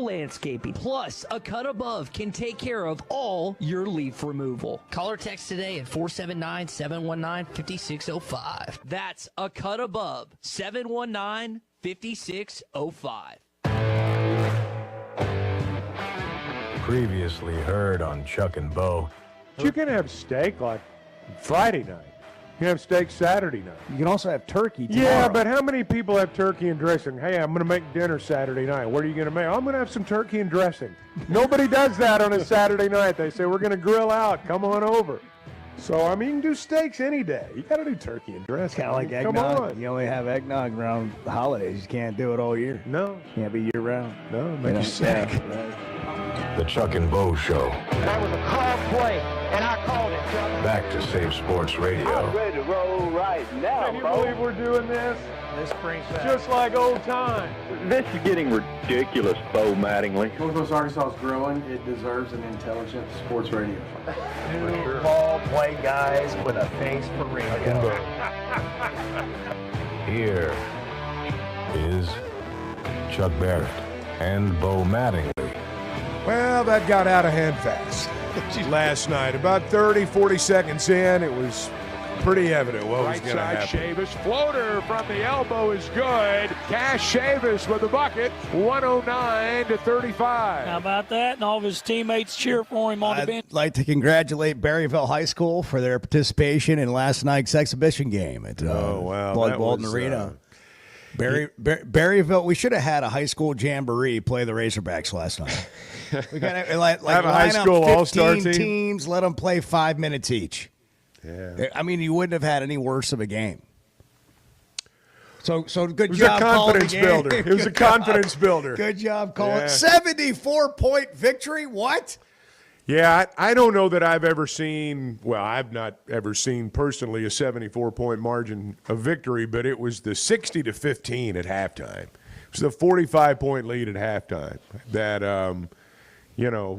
Landscaping plus a cut above can take care of all your leaf removal. Call or text today at 479-719-5605. That's a cut above 719-5605. Previously heard on Chuck and Bo. You can have steak like Friday night. You can have steak Saturday night. You can also have turkey tomorrow. Yeah, but how many people have turkey and dressing? Hey, I'm going to make dinner Saturday night. What are you going to make? I'm going to have some turkey and dressing. Nobody does that on a Saturday night. They say, we're going to grill out. Come on over. So, I mean, you can do steaks any day. You got to do turkey and dressing. It's kind of like Come eggnog. on. You only have eggnog around the holidays. You can't do it all year. No. Can't be year-round. No, it makes you sick. Yeah, right. The Chuck and Bo Show. That was a call play, and I called it, Chuck. Back to Save Sports Radio. I'm ready to roll right now, Can you bro. believe we're doing this? This brings back. Just like old times. This is getting ridiculous, Bo Mattingly. Northwest Arkansas is growing. It deserves an intelligent sports radio. Two ball play guys with a face for radio. Here is Chuck Barrett and Bo Mattingly. Well, that got out of hand fast last night. About 30, 40 seconds in, it was pretty evident what was going to happen. Chavis floater from the elbow is good. Cash Chavis with the bucket, 109-35. How about that? And all of his teammates cheer for him on the bench. I'd like to congratulate Berryville High School for their participation in last night's exhibition game at Blood Walton Arena. Berryville, we should have had a high school jamboree play the Razorbacks last night. We got to have a high school all-star teams, let them play 5 minutes each. Yeah. I mean, you wouldn't have had any worse of a game. So good It was job a confidence calling the builder. game. It was a confidence builder. Good job calling. Yeah. 74-point victory? What? Yeah, I don't know that I've ever seen, well, I've not ever seen personally a 74-point margin of victory, but it was the 60-15 at halftime. It was the 45-point lead at halftime. That,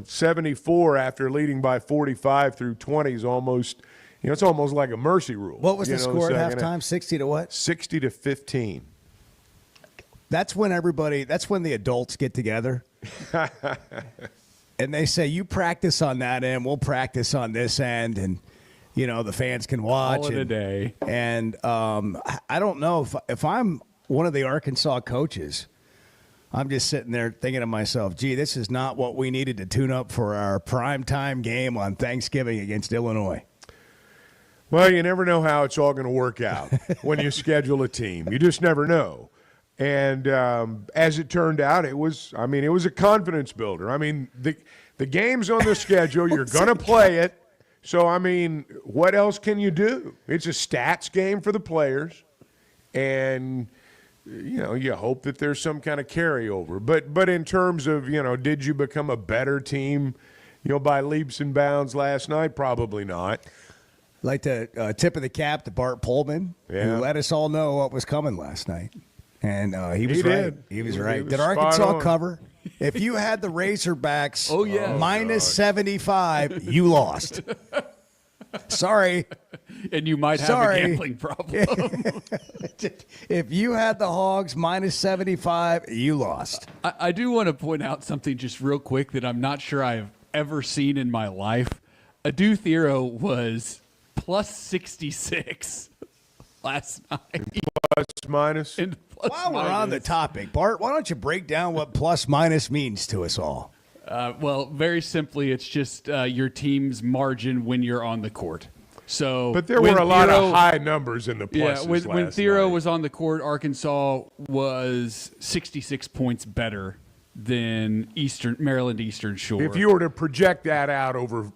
74 after leading by 45 through 20 is almost, it's almost like a mercy rule. What was the score at halftime? 60 to what? 60-15. That's when the adults get together. And they say, you practice on that end, we'll practice on this end, and, the fans can watch. All in a day. And I don't know if I'm one of the Arkansas coaches, I'm just sitting there thinking to myself, gee, this is not what we needed to tune up for our primetime game on Thanksgiving against Illinois. Well, you never know how it's all going to work out when you schedule a team. You just never know. And as it turned out, it was a confidence builder. I mean, the game's on the schedule. You're going to play it. So, what else can you do? It's a stats game for the players. And, you hope that there's some kind of carryover. But in terms of, did you become a better team, by leaps and bounds last night? Probably not. I'd like to tip of the cap to Bart Pullman, who let us all know what was coming last night. And he was right. He was right. was Did Arkansas cover? If you had the Razorbacks minus 75, you lost. Sorry. And you might have a gambling problem. If you had the Hogs minus 75, you lost. I do want to point out something just real quick that I'm not sure I've ever seen in my life. Adu Thero was plus 66 last night. Plus minus? While we're on the topic, Bart, why don't you break down what plus minus means to us all? Well, very simply, it's just your team's margin when you're on the court. But there were a lot of high numbers in the pluses when Thero night. was on the court, Arkansas was 66 points better than Maryland Eastern Shore. If you were to project that out over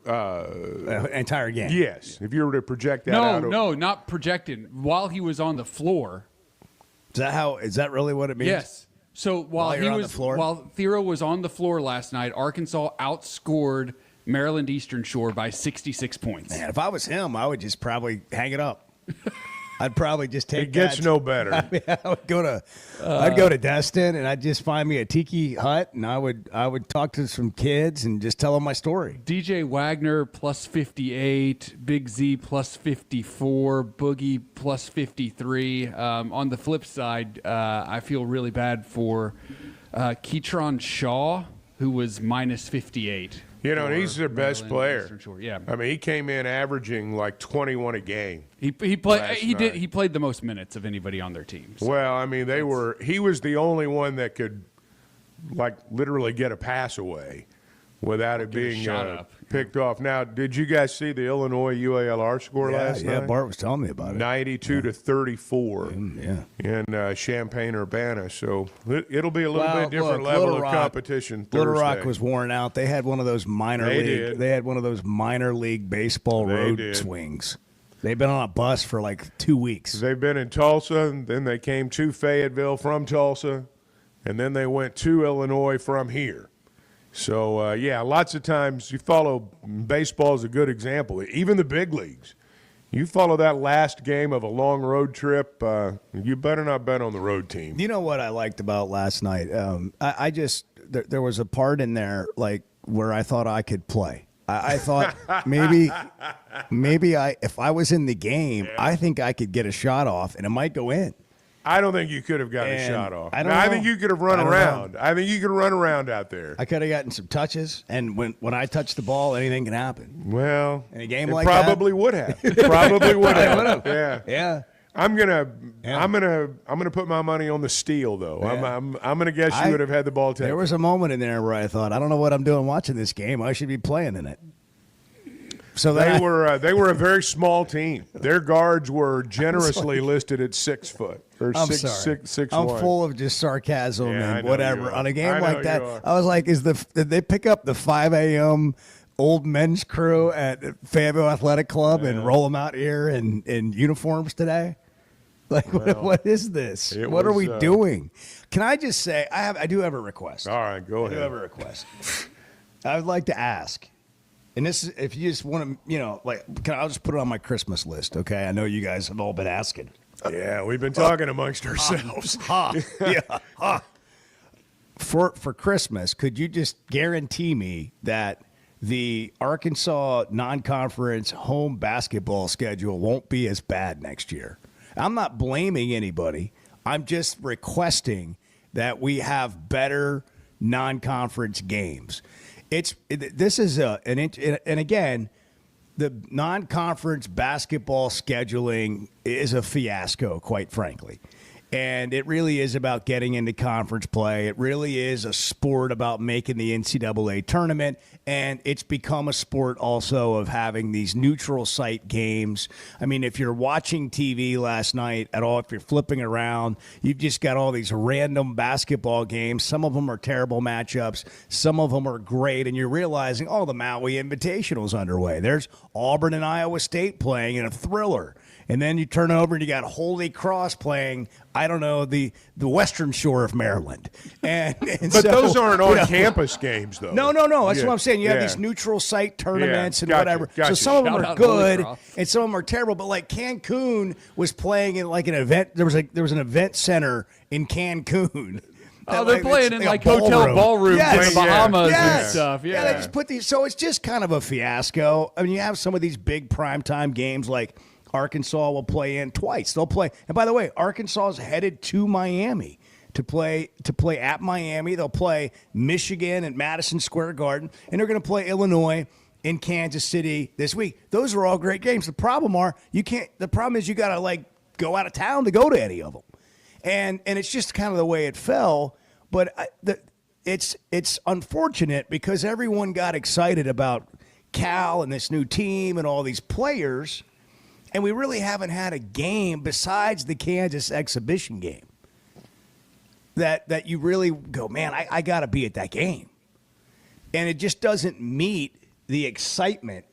entire game. Yes. If you were to project that out. No, not projected. While he was on the floor. Is that really what it means? Yes. So while Thero was on the floor last night, Arkansas outscored Maryland Eastern Shore by 66 points. Man, if I was him, I would just probably hang it up. I'd probably just take it gets no better. I would I'd go to Destin and I'd just find me a tiki hut and I would talk to some kids and just tell them my story. DJ Wagner plus 58, Big Z plus 54, Boogie plus 53. On the flip side, I feel really bad for Keatron Shaw, who was minus 58. You know, and he's their best player. Eastern Shore. Yeah, I mean, he came in averaging like 21 a game. He played the most minutes of anybody on their team. So. Well, I mean, he was the only one that could, like, literally get a pass away without it being picked off. Now, did you guys see the Illinois UALR score last night? Yeah, Bart was telling me about it. 92-34 in Champaign-Urbana. So it'll be a little bit different level of competition Thursday. Little Rock was worn out. They had one of those minor league baseball road swings. They've been on a bus for like 2 weeks. They've been in Tulsa, and then they came to Fayetteville from Tulsa, and then they went to Illinois from here. So, lots of times you follow baseball is a good example. Even the big leagues. You follow that last game of a long road trip, you better not bet on the road team. You know what I liked about last night? There was a part in there like where I thought I could play. I thought maybe if I was in the game, I think I could get a shot off and it might go in. I don't think you could have gotten a shot off. I think you could have run around. I think you could run around out there. I could have gotten some touches, and when I touch the ball, anything can happen. Well, in a game like that, probably would have. Probably would have. Yeah. I'm gonna put my money on the steal though. Yeah. I'm gonna guess you would have had the ball taken. There was a moment in there where I thought, I don't know what I'm doing watching this game. I should be playing in it. So they were a very small team. Their guards were generously listed at 6 foot or I'm 6'1". I'm full of just sarcasm and whatever on a game like that. I was like, did they pick up the 5 a.m. old men's crew at Fayetteville Athletic Club and roll them out here in uniforms today? Like, what is this? What are we doing? Can I just say, I do have a request. All right, go ahead. I do have a request. I would like to ask. And this is, if you just want to, I'll just put it on my Christmas list, okay? I know you guys have all been asking. Yeah, we've been talking amongst ourselves. For Christmas, could you just guarantee me that the Arkansas non-conference home basketball schedule won't be as bad next year? I'm not blaming anybody. I'm just requesting that we have better non-conference games. This is and again, the non-conference basketball scheduling is a fiasco, quite frankly. And it really is about getting into conference play. It really is a sport about making the NCAA tournament. And it's become a sport also of having these neutral site games. I mean, if you're watching TV last night at all, if you're flipping around, you've just got all these random basketball games. Some of them are terrible matchups. Some of them are great. And you're realizing, the Maui Invitational's underway. There's Auburn and Iowa State playing in a thriller. And then you turn over and you got Holy Cross playing, I don't know, the Western Shore of Maryland. But so, those aren't on-campus games, though. No. That's what I'm saying. You have these neutral site tournaments and whatever. So some of them are good and some of them are terrible. But like Cancun was playing in like an event. There was an event center in Cancun. They're playing in like hotel ballrooms in the Bahamas and stuff. Yeah, they just put these. So it's just kind of a fiasco. I mean, you have some of these big primetime games like Arkansas will play in twice. They'll play. And by the way, Arkansas is headed to Miami to play at Miami. They'll play Michigan at Madison Square Garden, and they're going to play Illinois in Kansas City this week. Those are all great games. The problem is you got to like go out of town to go to any of them. And it's just kind of the way it fell. But it's unfortunate because everyone got excited about Cal and this new team and all these players. And we really haven't had a game besides the Kansas exhibition game that you really go, man, I got to be at that game. And it just doesn't meet the excitement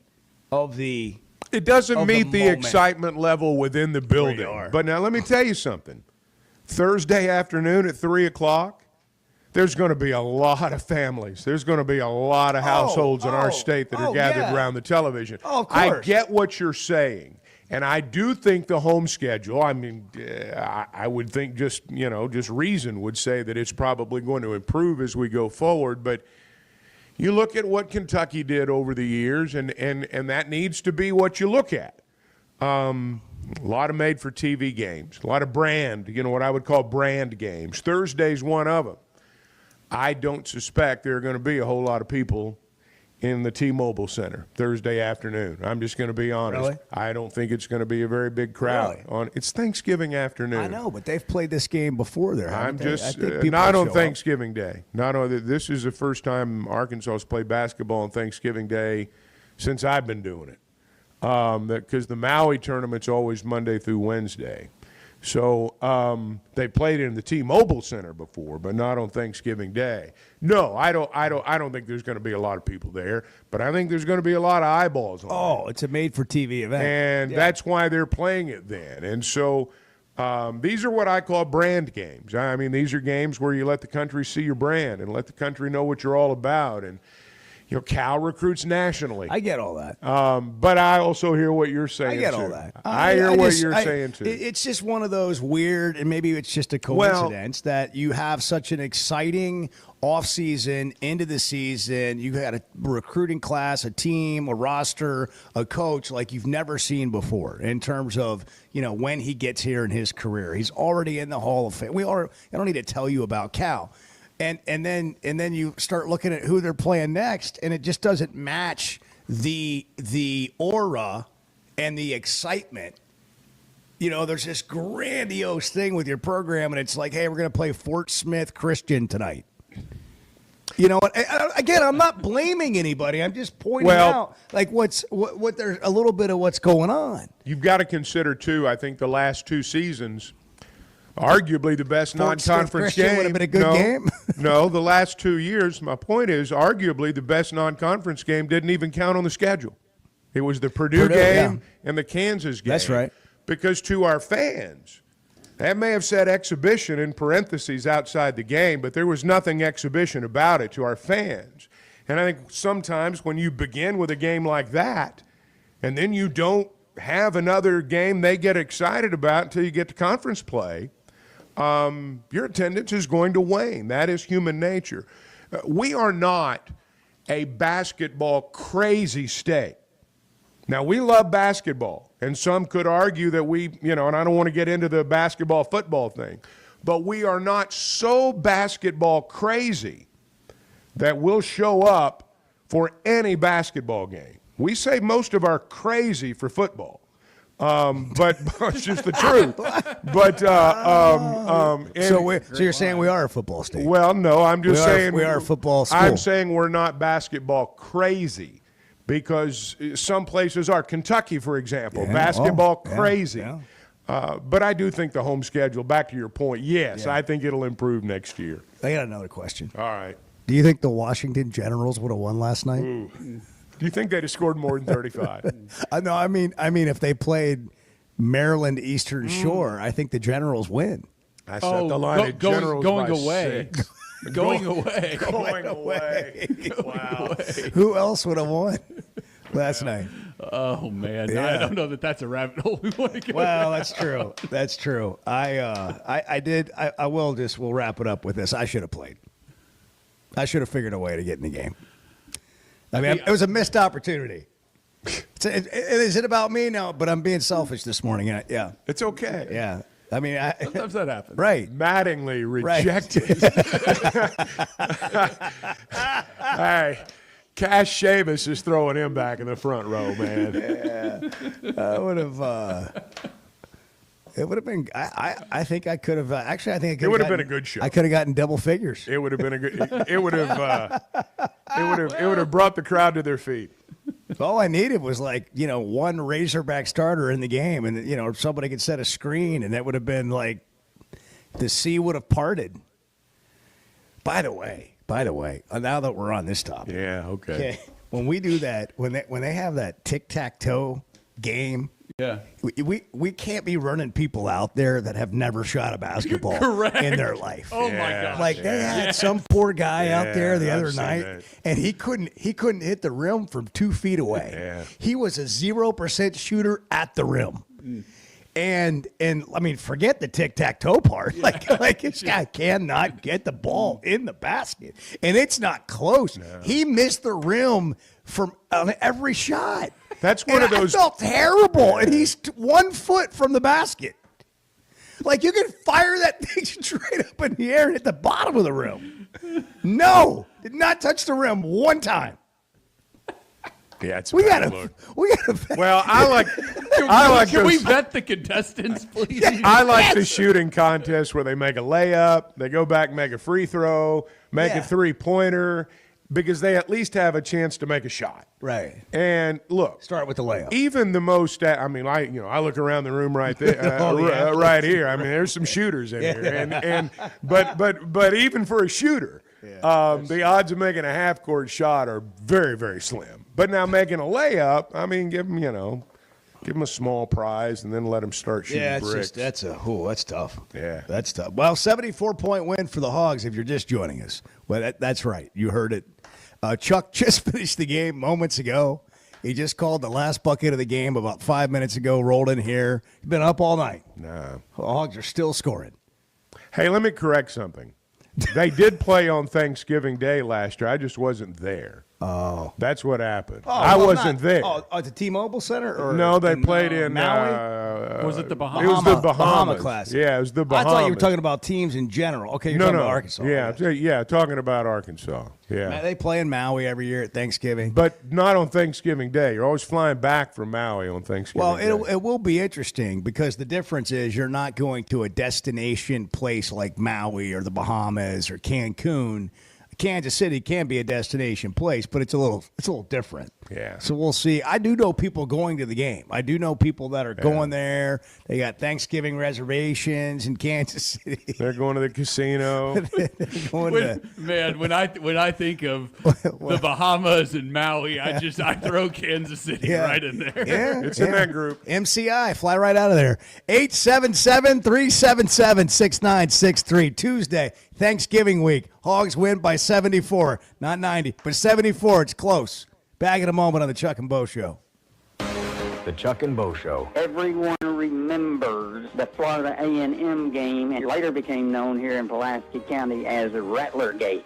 of the It doesn't meet the excitement level within the building. But now let me tell you something. Thursday afternoon at 3 o'clock, there's going to be a lot of families. There's going to be a lot of households in our state that are gathered around the television. Oh, of course. I get what you're saying. And I do think the home schedule, I mean, I would think just reason would say that it's probably going to improve as we go forward. But you look at what Kentucky did over the years, and that needs to be what you look at. A lot of made-for-TV games, a lot of brand, what I would call brand games. Thursday's one of them. I don't suspect there are going to be a whole lot of people in the T-Mobile Center Thursday afternoon. I'm just going to be honest. Really? I don't think it's going to be a very big crowd. Really? It's Thanksgiving afternoon. I know, but they've played this game before there. I'm haven't they? just I think people not will on show up. Thanksgiving Day. Not on this is the first time Arkansas has played basketball on Thanksgiving Day since I've been doing it. Because the Maui tournament's always Monday through Wednesday. So they played in the T-Mobile Center before, but not on Thanksgiving Day. No, I don't think there's going to be a lot of people there, but I think there's going to be a lot of eyeballs on it. Oh, it's a made-for-TV event. And that's why they're playing it then. And so these are what I call brand games. I mean, these are games where you let the country see your brand and let the country know what you're all about. And Cal recruits nationally. I get all that. But I also hear what you're saying, I get too. all that. I hear what you're saying, too. It's just one of those weird, and maybe it's just a coincidence that you have such an exciting offseason, into the season. You had a recruiting class, a team, a roster, a coach like you've never seen before in terms of, when he gets here in his career. He's already in the Hall of Fame. I don't need to tell you about Cal. And then you start looking at who they're playing next, and it just doesn't match the aura and the excitement. There's this grandiose thing with your program, and it's like, hey, we're going to play Fort Smith Christian tonight. Again, I'm not blaming anybody. I'm just pointing out like what there's a little bit of what's going on. You've got to consider, too, I think the last two seasons, arguably the best non-conference game. Would have been a good game. No, the last 2 years, my point is, arguably the best non-conference game didn't even count on the schedule. It was the Purdue game and the Kansas game. That's right. Because to our fans, that may have said exhibition in parentheses outside the game, but there was nothing exhibition about it to our fans. And I think sometimes when you begin with a game like that, and then you don't have another game they get excited about until you get to conference play, your attendance is going to wane. That is human nature. We are not a basketball crazy state. Now, we love basketball, and some could argue that and I don't want to get into the basketball football thing, but we are not so basketball crazy that we'll show up for any basketball game. We save most of our crazy for football. But it's just the truth. But so you're saying we are a football state? Well, no, I'm just saying we are a football school. I'm saying we're not basketball crazy because some places are. Kentucky, for example, basketball crazy. Yeah. But I do think the home schedule. Back to your point, yes, I think it'll improve next year. I got another question. All right. Do you think the Washington Generals would have won last night? Ooh. Do you think they'd have scored more than 35? No, I mean, if they played Maryland Eastern Shore, I think the Generals win. I set the line at Generals going by away. 6. Going away. Going away. Wow. Who else would have won last night? Oh man, yeah. I don't know that that's a rabbit hole we want to go. Well, that's true. That's true. We'll wrap it up with this. I should have played. I should have figured a way to get in the game. I mean, it was a missed opportunity. Is it about me? No, but I'm being selfish this morning. Yeah. It's okay. Yeah. I mean, sometimes that happens. Right. Mattingly rejected. Hey, Cash Chavis is throwing him back in the front row, man. Yeah. I would have. It would have been. I think I could have. Actually, I think it would have been a good show. I could have gotten double figures. It would have been a good. It would have. It would have brought the crowd to their feet. All I needed was one Razorback starter in the game, and somebody could set a screen, and that would have been like the sea would have parted. By the way, now that we're on this topic, okay. When we do that, when they have that tic-tac-toe game. Yeah, we can't be running people out there that have never shot a basketball in their life. Oh my God! Like they had some poor guy out there the other night, and he couldn't hit the rim from 2 feet away. Yeah. He was a 0% shooter at the rim. And I mean, forget the tic-tac-toe part. Yeah. Like this guy cannot get the ball in the basket, and it's not close. No. He missed the rim on every shot. That's one of those. I felt terrible, and he's 1 foot from the basket. Like you can fire that thing straight up in the air and hit the bottom of the rim. No, did not touch the rim one time. Yeah, it's We bad gotta. look. Well, I like Can we those- vet the contestants, please? I like the shooting contest where they make a layup, they go back, make a free throw, make a 3-pointer, because they at least have a chance to make a shot. Right. And look, Start with the layup. even the most, I mean, I look around the room right there, right here. I mean, there's some shooters in here, but even for a shooter, the odds of making a half-court shot are very, very slim. But now making a layup, I mean, give them a small prize and then let them start shooting bricks. That's tough. Yeah. That's tough. Well, 74-point win for the Hogs if you're just joining us. Well, that's right. You heard it. Chuck just finished the game moments ago. He just called the last bucket of the game about 5 minutes ago, rolled in here. He's been up all night. No. The Hogs are still scoring. Hey, let me correct something. They did play on Thanksgiving Day last year. I just wasn't there. Oh. That's what happened. I wasn't there. Oh, at the T-Mobile Center? Or no, they played in Maui? Was it the Bahamas? It was the Bahamas. Bahama Classic. Yeah, it was the Bahamas. I thought you were talking about teams in general. Okay, you're talking about Arkansas. Yeah, Okay. talking about Arkansas. Yeah. They play in Maui every year at Thanksgiving. But not on Thanksgiving Day. You're always flying back from Maui on Thanksgiving Day. Well, it will be interesting because the difference is you're not going to a destination place like Maui or the Bahamas or Cancun. Kansas City can be a destination place, but it's a little different. Yeah. So we'll see. I do know people going to the game. I do know people that are going there. They got Thanksgiving reservations in Kansas City. They're going to the casino. When I think of the Bahamas and Maui, I throw Kansas City right in there. Yeah, it's in that group. MCI, fly right out of there. 877-377-6963. Tuesday, Thanksgiving week. Hogs win by 74, not 90, but 74. It's close. Back in a moment on the Chuck and Bo Show. The Chuck and Bo Show. Everyone remembers the Florida A&M game, and later became known here in Pulaski County as Rattlergate.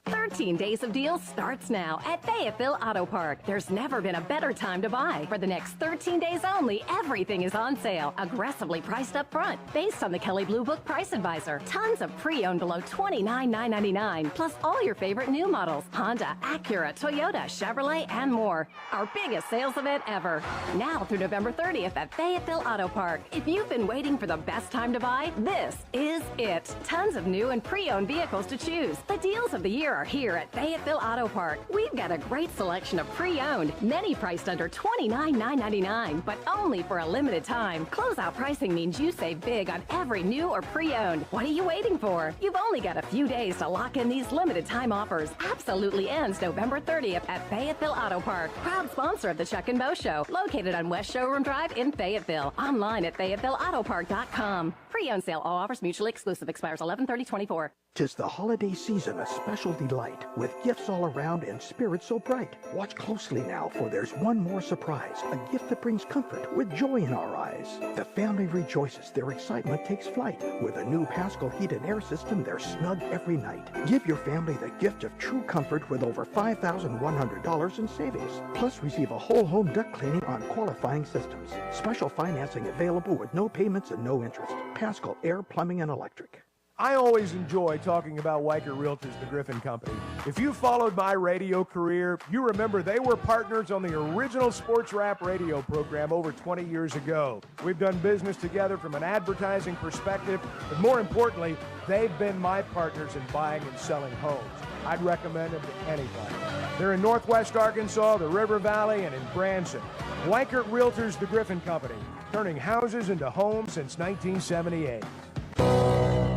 13 Days of Deals starts now at Fayetteville Auto Park. There's never been a better time to buy. For the next 13 days only, everything is on sale, aggressively priced up front, based on the Kelley Blue Book Price Advisor. Tons of pre-owned below $29,999, plus all your favorite new models: Honda, Acura, Toyota, Chevrolet, and more. Our biggest sales event ever. Now through November 30th at Fayetteville Auto Park. If you've been waiting for the best time to buy, this is it. Tons of new and pre-owned vehicles to choose. The deals of the year are here at Fayetteville Auto Park. We've got a great selection of pre-owned, many priced under $29,999, but only for a limited time. Closeout pricing means you save big on every new or pre-owned. What are you waiting for? You've only got a few days to lock in these limited time offers. Absolutely ends November 30th at Fayetteville Auto Park. Proud sponsor of the Chuck and Bo Show, located on West Showroom Drive in Fayetteville. Online at FayettevilleAutoPark.com. Pre-owned sale. All offers mutually exclusive. Expires 11/30/24. 'Tis the holiday season, a special delight, with gifts all around and spirits so bright. Watch closely now, for there's one more surprise, a gift that brings comfort with joy in our eyes. The family rejoices, their excitement takes flight. With a new Pascal heat and air system, they're snug every night. Give your family the gift of true comfort with over $5,100 in savings. Plus, receive a whole home duct cleaning on qualifying systems. Special financing available with no payments and no interest. Pascal Air, Plumbing, and Electric. I always enjoy talking about Weichert Realtors, the Griffin Company. If you followed my radio career, you remember they were partners on the original sports rap radio program over 20 years ago. We've done business together from an advertising perspective, but more importantly, they've been my partners in buying and selling homes. I'd recommend them to anybody. They're in Northwest Arkansas, the River Valley, and in Branson. Weichert Realtors, the Griffin Company, turning houses into homes since 1978.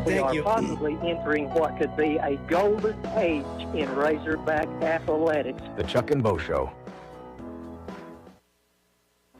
We are possibly entering what could be a golden age in Razorback athletics. The Chuck and Bo Show.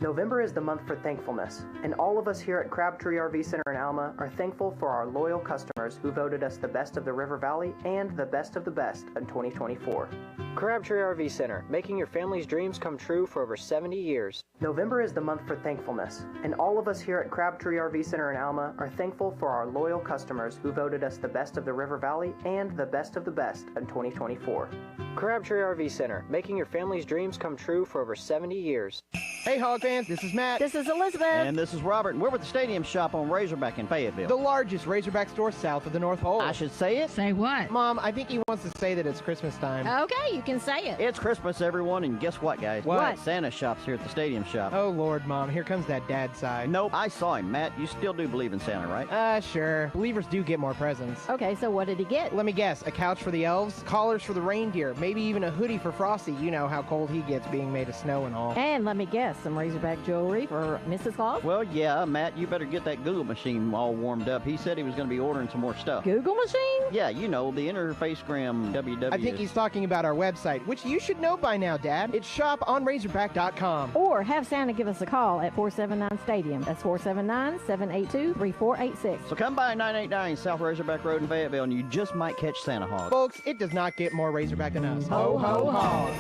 November is the month for thankfulness, and all of us here at Crabtree RV Center in Alma are thankful for our loyal customers who voted us the best of the River Valley and the best of the best in 2024. Crabtree RV Center, making your family's dreams come true for over 70 years. November is the month for thankfulness, and all of us here at Crabtree RV Center in Alma are thankful for our loyal customers who voted us the best of the River Valley and the best of the best in 2024. Crabtree RV Center, making your family's dreams come true for over 70 years. Hey, Hog fans, this is Matt. This is Elizabeth. And this is Robert, and we're with the Stadium Shop on Razorback in Fayetteville. The largest Razorback store south of the North Pole. I should say it? Say what? Mom, I think he wants to say that it's Christmas time. Okay, you can say it. It's Christmas, everyone, and guess what, guys? What? Santa shop's here at the Stadium Shop. Oh, Lord, Mom, here comes that dad side. Nope, I saw him. Matt, you still do believe in Santa, right? Sure. Believers do get more presents. Okay, so what did he get? Let me guess, a couch for the elves, collars for the reindeer, maybe even a hoodie for Frosty. You know how cold he gets being made of snow and all. And let me guess, some Razorback jewelry for Mrs. Claus? Well, yeah, Matt, you better get that Google machine all warmed up. He said he was going to be ordering some more stuff. Google machine? Yeah, you know, the Interfacegram WW. I think he's talking about our website, which you should know by now, Dad. It's shoponrazorback.com. Or have Santa give us a call at 479-STADIUM. That's 479-782-3486. So come by 989 South Razorback Road in Fayetteville, and you just might catch Santa Hog. Folks, it does not get more Razorback than us. Ho, ho, ho.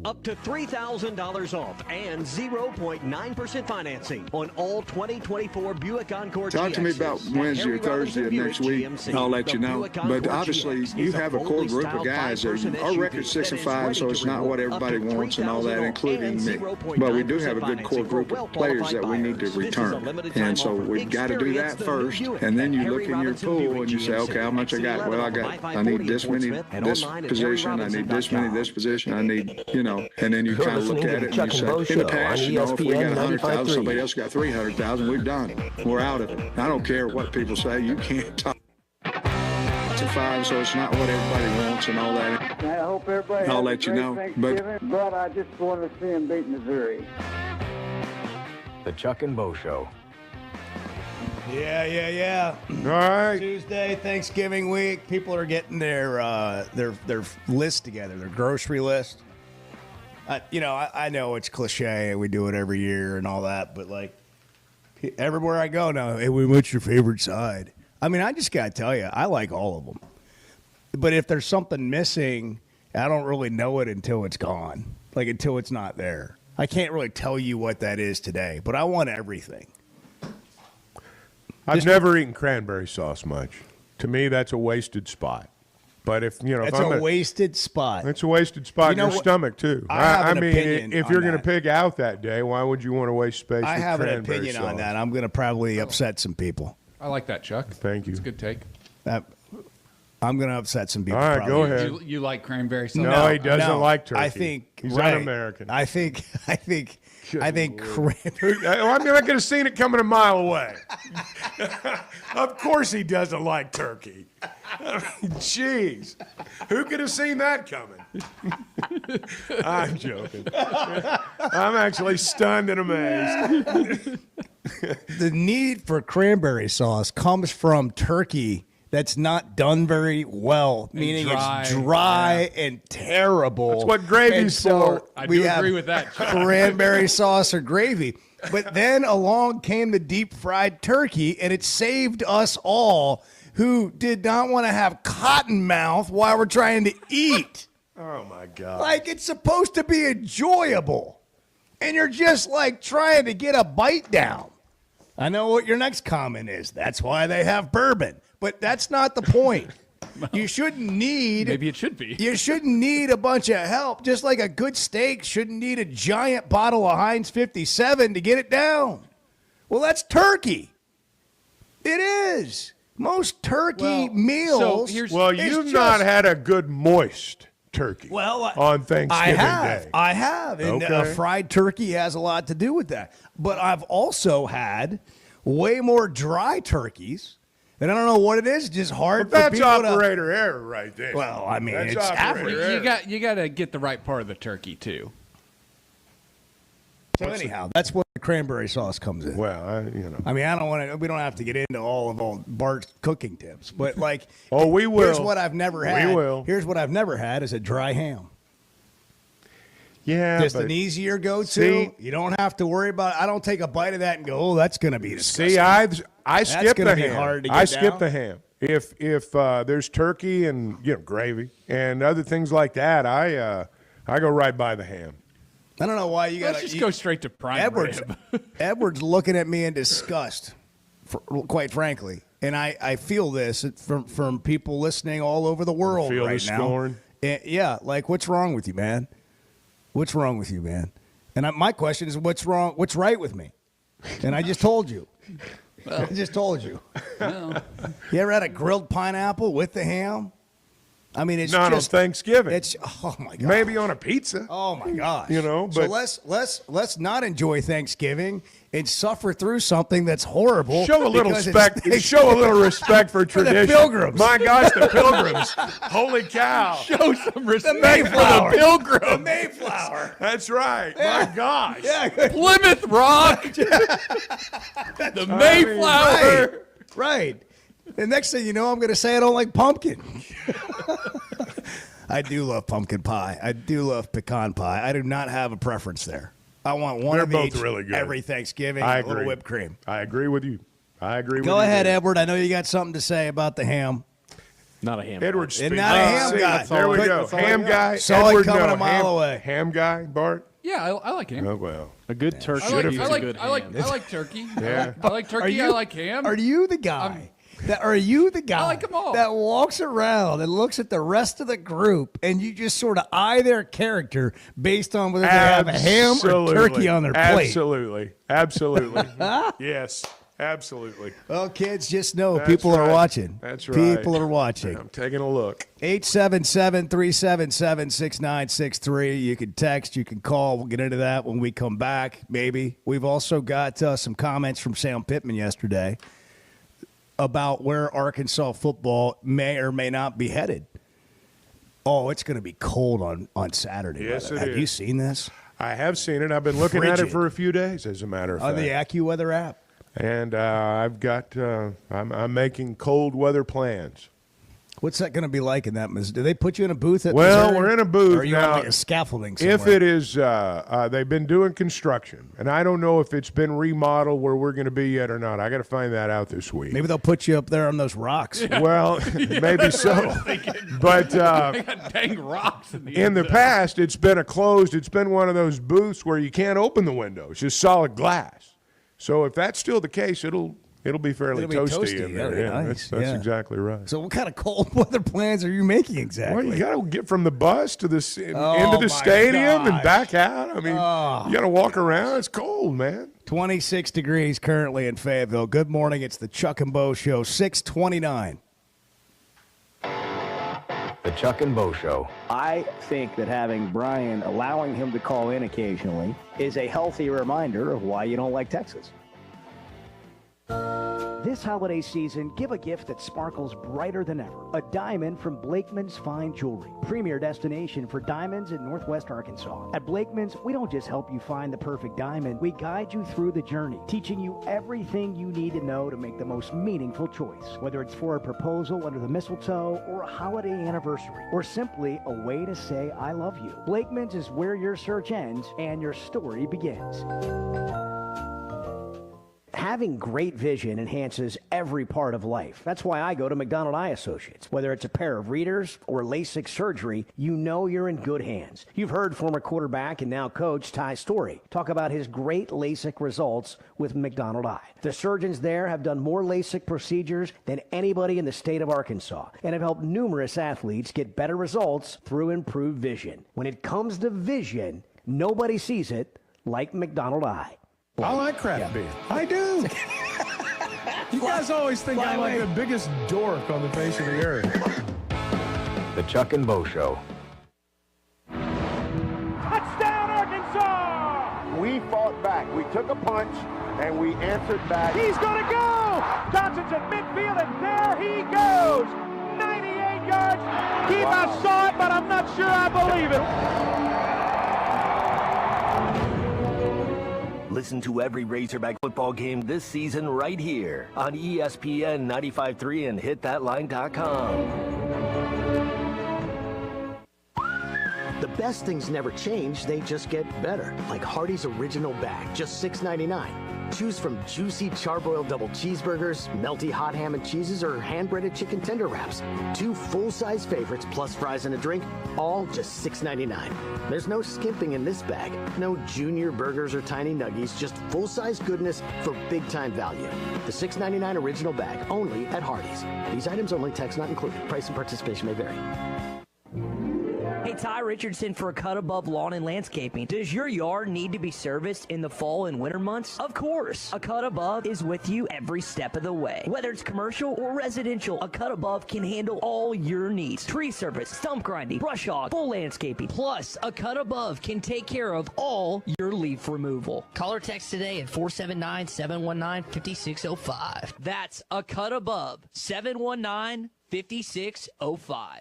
Up to $3,000 off and 0.9% financing on all 2024 Buick Encore Talk to me about Wednesday or Thursday of next week. I'll let you know. But obviously, you have a core group of guys. Our record's 6-5, so it's not what everybody wants and all that, including me. But we do have a good core group of players that we need to return. And so we've got to do that first. And then you look in your pool and you say, okay, how much I got? Well, I need this many, this position. I need this many, this position. I need, and then you kind of look at it and you say, in the past, if we got 100,000, somebody else got 300,000, we've done it. We're out of it. I don't care what people say. You can't talk to 5, so it's not what everybody wants and all that. I hope everybody I'll has let you a great know. Thanksgiving, but I just want to see them beat Missouri. The Chuck and Bo Show. Yeah. All right. Tuesday, Thanksgiving week. People are getting their list together, their grocery list. I know it's cliche and we do it every year and all that, but like everywhere I go now, hey, what's your favorite side? I mean, I just got to tell you, I like all of them. But if there's something missing, I don't really know it until it's gone, like until it's not there. I can't really tell you what that is today, but I want everything. I've never eaten cranberry sauce much. To me, that's a wasted spot. But if it's a wasted spot. It's a wasted spot in your stomach too. I mean, if you're going to pig out that day, why would you want to waste space? I with have an cranberry opinion sauce? on that. I'm going to probably upset some people. I like that, Chuck. Thank you. It's a good take. I'm going to upset some people. All right, probably. go ahead. You like cranberry sauce? No, he doesn't like turkey. I think he's right. un-American. I think cranberry. I mean, I could have seen it coming a mile away. Of course, he doesn't like turkey. I mean, jeez, who could have seen that coming? I'm joking. I'm actually stunned and amazed. The need for cranberry sauce comes from turkey that's not done very well, meaning it's dry and terrible. That's what gravy's for. I do agree with that. Cranberry sauce or gravy. But then along came the deep fried turkey, and it saved us all who did not want to have cotton mouth while we're trying to eat. Oh, my God. Like, it's supposed to be enjoyable. And you're just, like, trying to get a bite down. I know what your next comment is. That's why they have bourbon. But that's not the point. You shouldn't need... Maybe it should be. You shouldn't need a bunch of help. Just like a good steak shouldn't need a giant bottle of Heinz 57 to get it down. Well, that's turkey. It is. Most turkey meals... you've not had a good moist turkey on Thanksgiving Day. I have. And fried turkey has a lot to do with that. But I've also had way more dry turkeys. And I don't know what it is. It's just hard for people That's operator error right there. Well, I mean, that's it's average. You got to get the right part of the turkey, too. So anyhow, that's where the cranberry sauce comes in. Well, I mean, I don't want to. We don't have to get into all of Bart's cooking tips, but like, we will. Here's what I've never had. We will. Here's what I've never had is a dry ham. Yeah, just an easier go-to. You don't have to worry about it. I don't take a bite of that and go, "Oh, that's going to be disgusting." See, I skip the ham. Hard to get I skip down. the ham. If there's turkey and gravy and other things like that, I go right by the ham. I don't know why you got to just go straight to prime rib. Edward's looking at me in disgust, quite frankly, and I feel this from people listening all over the world Feel right the now. scorn? Yeah, like, what's wrong with you, man? What's wrong with you, man? And my question is, what's wrong? What's right with me? And I just told you. Well, I just told you. Well. You ever had a grilled pineapple with the ham? I mean, it's not just on Thanksgiving. It's oh my god. Maybe on a pizza. Oh my gosh. You know, but so let's not enjoy Thanksgiving and suffer through something that's horrible. Show a little respect. Show a little respect for tradition. The Pilgrims. My gosh, the Pilgrims! Holy cow! Show some respect for the Pilgrims. The Mayflower. That's right. Yeah. My gosh. Yeah. Plymouth Rock. The Mayflower. Right. The next thing you know, I'm going to say I don't like pumpkin. I do love pumpkin pie. I do love pecan pie. I do not have a preference there. I want one They're of both each really good. every Thanksgiving. I A little agree. whipped cream. I agree with you. Go ahead, Edward. I know you got something to say about the ham. Not a ham. Edward speaks. Not a ham guy. There we go. Ham guy. Saw Edward, it coming no. a mile away. Ham guy, Bart. Yeah, I like ham. Oh, well. A good turkey. I like turkey. Yeah. I like turkey. I like ham. Are you the guy? Are you the guy I like 'em all. that walks around and looks at the rest of the group and you just sort of eye their character based on whether they have a ham or turkey on their plate? Absolutely. Yes, absolutely. Well, kids, just know That's people are right. watching. That's right. People are watching. I'm taking a look. 877-377-6963. You can text, you can call. We'll get into that when we come back, maybe. We've also got some comments from Sam Pitman yesterday about where Arkansas football may or may not be headed. Oh, it's going to be cold on Saturday. Yes, it Have is. you seen this? I have seen it. I've been looking at it Frigid. for a few days, as a matter of On fact. the AccuWeather app. And I've got, I'm making cold weather plans. What's that going to be like in that? Do they put you in a booth at Well, Missouri? we're in a booth Or are you now. on like a scaffolding somewhere? If it is, they've been doing construction, and I don't know if it's been remodeled where we're going to be yet or not. I got to find that out this week. Maybe they'll put you up there on those rocks. Well, maybe so. But They got dang rocks in the in the inside. past, it's been one of those booths where you can't open the window. It's just solid glass. So if that's still the case, it'll be fairly It'll be toasty toasty. in there. Yeah, Yeah, nice. that's Yeah. exactly right. So what kind of cold weather plans are you making exactly? Well, you got to get from the bus to the into my the stadium and gosh. back out. I mean, Oh. you got to walk around. It's cold, man. 26 degrees currently in Fayetteville. Good morning. It's the Chuck and Bo Show, 629. The Chuck and Bo Show. I think that having Brian, allowing him to call in occasionally, is a healthy reminder of why you don't like Texas. This holiday season, give a gift that sparkles brighter than ever. A diamond from Blakeman's Fine Jewelry, premier destination for diamonds in Northwest Arkansas. At Blakeman's, we don't just help you find the perfect diamond, we guide you through the journey, teaching you everything you need to know to make the most meaningful choice. Whether it's for a proposal under the mistletoe, or a holiday anniversary, or simply a way to say I love you. Blakeman's is where your search ends and your story begins. Having great vision enhances every part of life. That's why I go to McDonald Eye Associates. Whether it's a pair of readers or LASIK surgery, you know you're in good hands. You've heard former quarterback and now coach Ty Story talk about his great LASIK results with McDonald Eye. The surgeons there have done more LASIK procedures than anybody in the state of Arkansas and have helped numerous athletes get better results through improved vision. When it comes to vision, nobody sees it like McDonald Eye. I like craft beer. I do. You guys always think I'm like the biggest dork on the face of the earth. The Chuck and Bo Show. Touchdown, Arkansas! We fought back. We took a punch, and we answered back. He's going to go! Johnson's at midfield, and there he goes! 98 yards. Keep, I saw it, but I'm not sure I believe it. Listen to every Razorback football game this season right here on ESPN 95.3 and hitthatline.com. The best things never change, they just get better. Like Hardee's Original Bag, just $6.99. Choose from juicy charbroiled double cheeseburgers, melty hot ham and cheeses, or hand-breaded chicken tender wraps. 2 full-size favorites plus fries and a drink, all just $6.99. There's no skimping in this bag. No junior burgers or tiny nuggies, just full-size goodness for big-time value. The $6.99 Original Bag, only at Hardee's. These items only, tax not included. Price and participation may vary. Ty Richardson for Cut Above Lawn and Landscaping. Does your yard need to be serviced in the fall and winter months? Of course. A Cut Above is with you every step of the way. Whether it's commercial or residential, a Cut Above can handle all your needs. Tree service, stump grinding, brush hog, full landscaping. Plus, a Cut Above can take care of all your leaf removal. Call or text today at 479-719-5605. That's a Cut Above, 719-5605.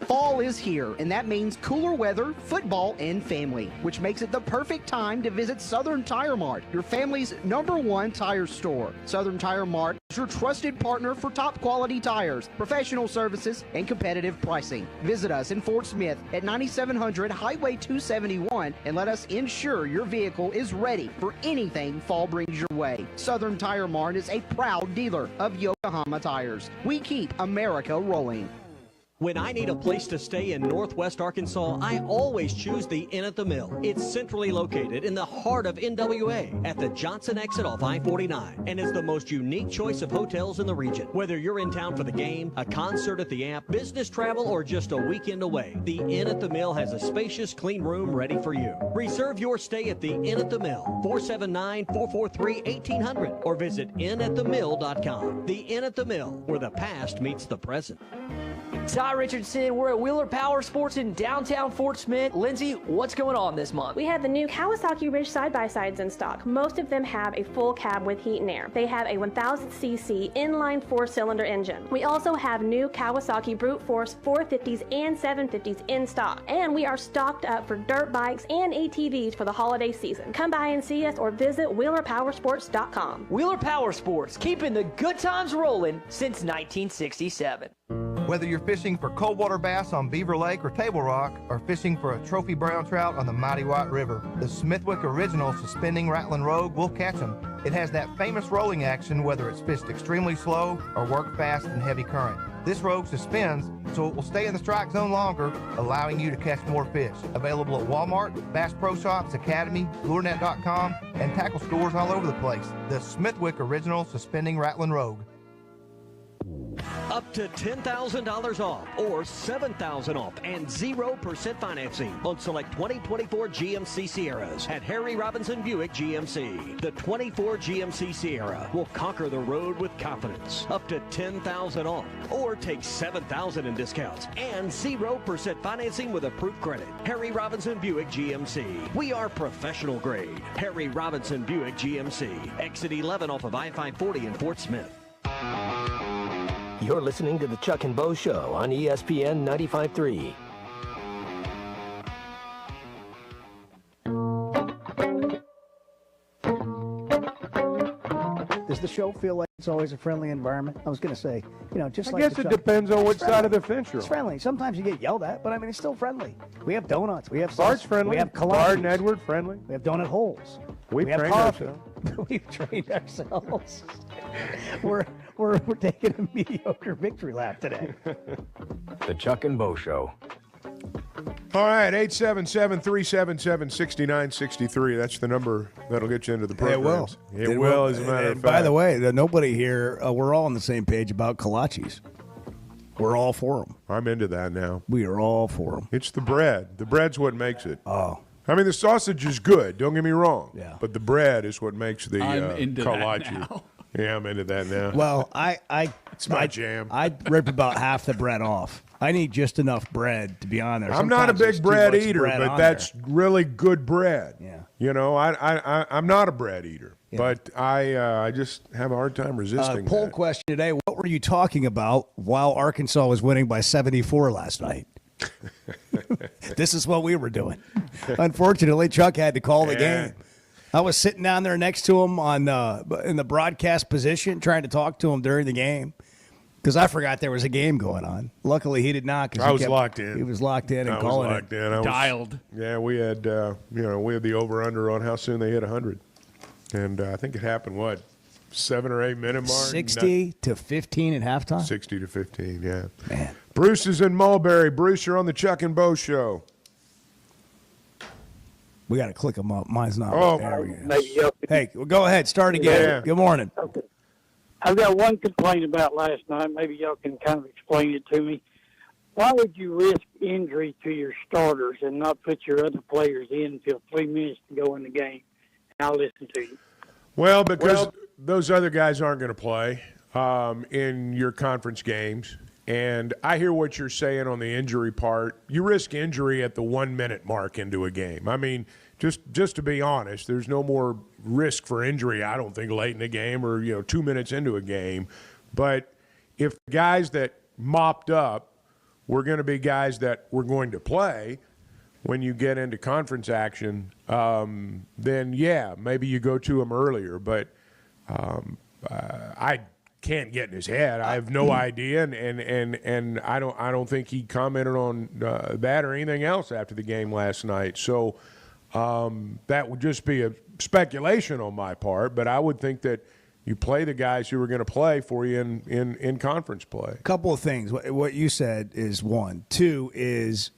Fall is here, and that means cooler weather, football, and family, which makes it the perfect time to visit Southern Tire Mart, your family's #1 tire store. Southern Tire Mart is your trusted partner for top quality tires, professional services, and competitive pricing. Visit us in Fort Smith at 9700 Highway 271 and let us ensure your vehicle is ready for anything fall brings your way. Southern Tire Mart is a proud dealer of Yokohama tires. We keep America rolling. When I need a place to stay in Northwest Arkansas, I always choose the Inn at the Mill. It's centrally located in the heart of NWA at the Johnson exit off I-49 and is the most unique choice of hotels in the region. Whether you're in town for the game, a concert at the Amp, business travel, or just a weekend away, the Inn at the Mill has a spacious, clean room ready for you. Reserve your stay at the Inn at the Mill, 479-443-1800, or visit innatthemill.com. The Inn at the Mill, where the past meets the present. Ty Richardson, we're at Wheeler Power Sports in downtown Fort Smith. Lindsay, what's going on this month? We have the new Kawasaki Ridge side-by-sides in stock. Most of them have a full cab with heat and air. They have a 1000cc inline 4-cylinder engine. We also have new Kawasaki Brute Force 450s and 750s in stock. And we are stocked up for dirt bikes and ATVs for the holiday season. Come by and see us or visit WheelerPowersports.com. Wheeler Power Sports, keeping the good times rolling since 1967. Whether you're fishing for cold water bass on Beaver Lake or Table Rock, or fishing for a trophy brown trout on the Mighty White River, the Smithwick Original Suspending Rattling Rogue will catch them. It has that famous rolling action whether it's fished extremely slow or worked fast in heavy current. This rogue suspends, so it will stay in the strike zone longer, allowing you to catch more fish. Available at Walmart, Bass Pro Shops, Academy, LureNet.com, and tackle stores all over the place. The Smithwick Original Suspending Rattling Rogue. Up to $10,000 off or $7,000 off and 0% financing on select 2024 GMC Sierras at Harry Robinson Buick GMC. The 24 GMC Sierra will conquer the road with confidence. Up to $10,000 off or take $7,000 in discounts and 0% financing with approved credit. Harry Robinson Buick GMC. We are professional grade. Harry Robinson Buick GMC. Exit 11 off of I-540 in Fort Smith. You're listening to the Chuck and Bo Show on ESPN 95.3. Does the show feel like it's always a friendly environment? I was going to say, just like I guess it depends on what side of the fence you're on. It's friendly. Sometimes you get yelled at, but I mean, it's still friendly. We have donuts. We have Bart's friendly. We have Bart and Edward friendly. We have donut holes. We have trained coffee. ourselves. We've trained ourselves. We're taking a mediocre victory lap today. The Chuck and Bo Show. All right, 877-377-6963. That's the number that'll get you into the program. It will, as a matter of fact. By the way, nobody here, we're all on the same page about kolaches. We're all for them. I'm into that now. We are all for them. It's the bread. The bread's what makes it. Oh. I mean, the sausage is good. Don't get me wrong. Yeah. But the bread is what makes the I'm into kolache. that now. Yeah, I'm into that now. Well, it's my jam. I'd rip about half the bread off. I need just enough bread to be on there. I'm not a big bread eater, but that's really good bread. Yeah. I'm not a bread eater, but I just have a hard time resisting poll that. question today, what were you talking about while Arkansas was winning by 74 last night? This is what we were doing. Unfortunately, Chuck had to call the game. I was sitting down there next to him in the broadcast position trying to talk to him during the game because I forgot there was a game going on. Luckily, he did not. I was locked in. He was locked in and calling it. Dialed. Yeah, we had the over-under on how soon they hit 100. And I think it happened, 7 or 8 minute mark? 60 to 15 at halftime? 60 to 15, yeah. Man. Bruce is in Mulberry. Bruce, you're on the Chuck and Bo Show. We got to click them up. Mine's not. Oh, there we go. Hey, well, go ahead. Start again. Yeah. Good morning. I've got one complaint about last night. Maybe y'all can kind of explain it to me. Why would you risk injury to your starters and not put your other players in until 3 minutes to go in the game? And I'll listen to you. Well, because those other guys aren't going to play in your conference games. And I hear what you're saying on the injury part. You risk injury at the 1 minute mark into a game. I mean, just to be honest, there's no more risk for injury, I don't think, late in the game or 2 minutes into a game. But if the guys that mopped up were going to be guys that were going to play when you get into conference action, then yeah, maybe you go to them earlier. But I can't get in his head. I have no idea, and I don't think he commented on that or anything else after the game last night. So that would just be a speculation on my part. But I would think that you play the guys who are going to play for you in conference play. A couple of things. What you said is one. Two is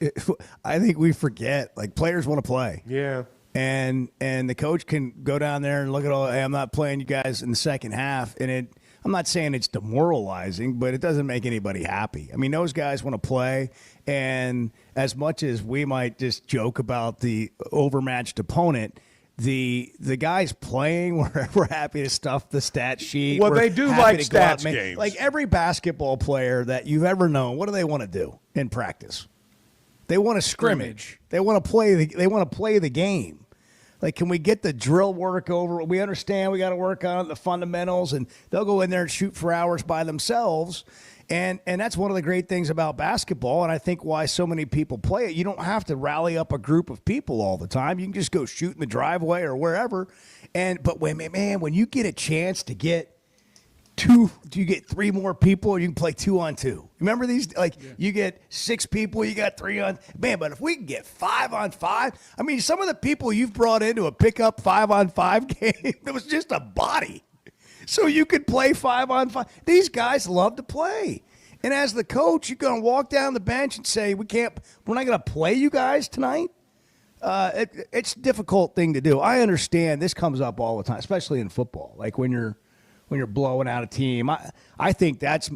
I think we forget, like, players want to play. Yeah. And the coach can go down there and look at all, hey, I'm not playing you guys in the second half. And I'm not saying it's demoralizing, but it doesn't make anybody happy. I mean, those guys want to play. And as much as we might just joke about the overmatched opponent, the guys playing, we're happy to stuff the stat sheet. Well, We're they do happy like to go out stats and games. Like every basketball player that you've ever known, what do they want to do in practice? They want to scrimmage. They want to play the game. Like, can we get the drill work over? We understand we got to work on the fundamentals, and they'll go in there and shoot for hours by themselves. And that's one of the great things about basketball, and I think why so many people play it. You don't have to rally up a group of people all the time. You can just go shoot in the driveway or wherever. But when you get a chance to get you get 3 more people, you can play 2-on-2. Remember these? You get 6 people, you got 3 on. Man, but if we can get 5-on-5, I mean, some of the people you've brought into a pickup 5-on-5 game, it was just a body. So you could play 5-on-5. These guys love to play. And as the coach, you're going to walk down the bench and say, we're not going to play you guys tonight. It's a difficult thing to do. I understand this comes up all the time, especially in football. Like when you're blowing out a team, I think that's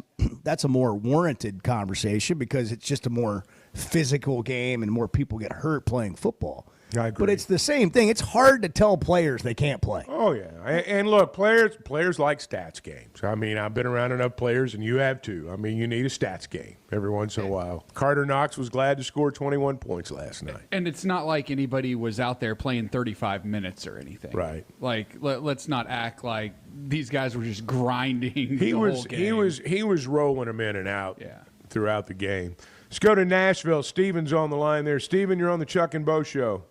a more warranted conversation because it's just a more physical game and more people get hurt playing football. I agree. But it's the same thing. It's hard to tell players they can't play. Oh, yeah. And look, players like stats games. I mean, I've been around enough players, and you have too. I mean, you need a stats game every once in a while. Carter Knox was glad to score 21 points last night. And it's not like anybody was out there playing 35 minutes or anything. Right. Like, let's not act like these guys were just grinding the whole game. He was rolling them in and out throughout the game. Let's go to Nashville. Steven's on the line there. Steven, you're on the Chuck and Bo Show.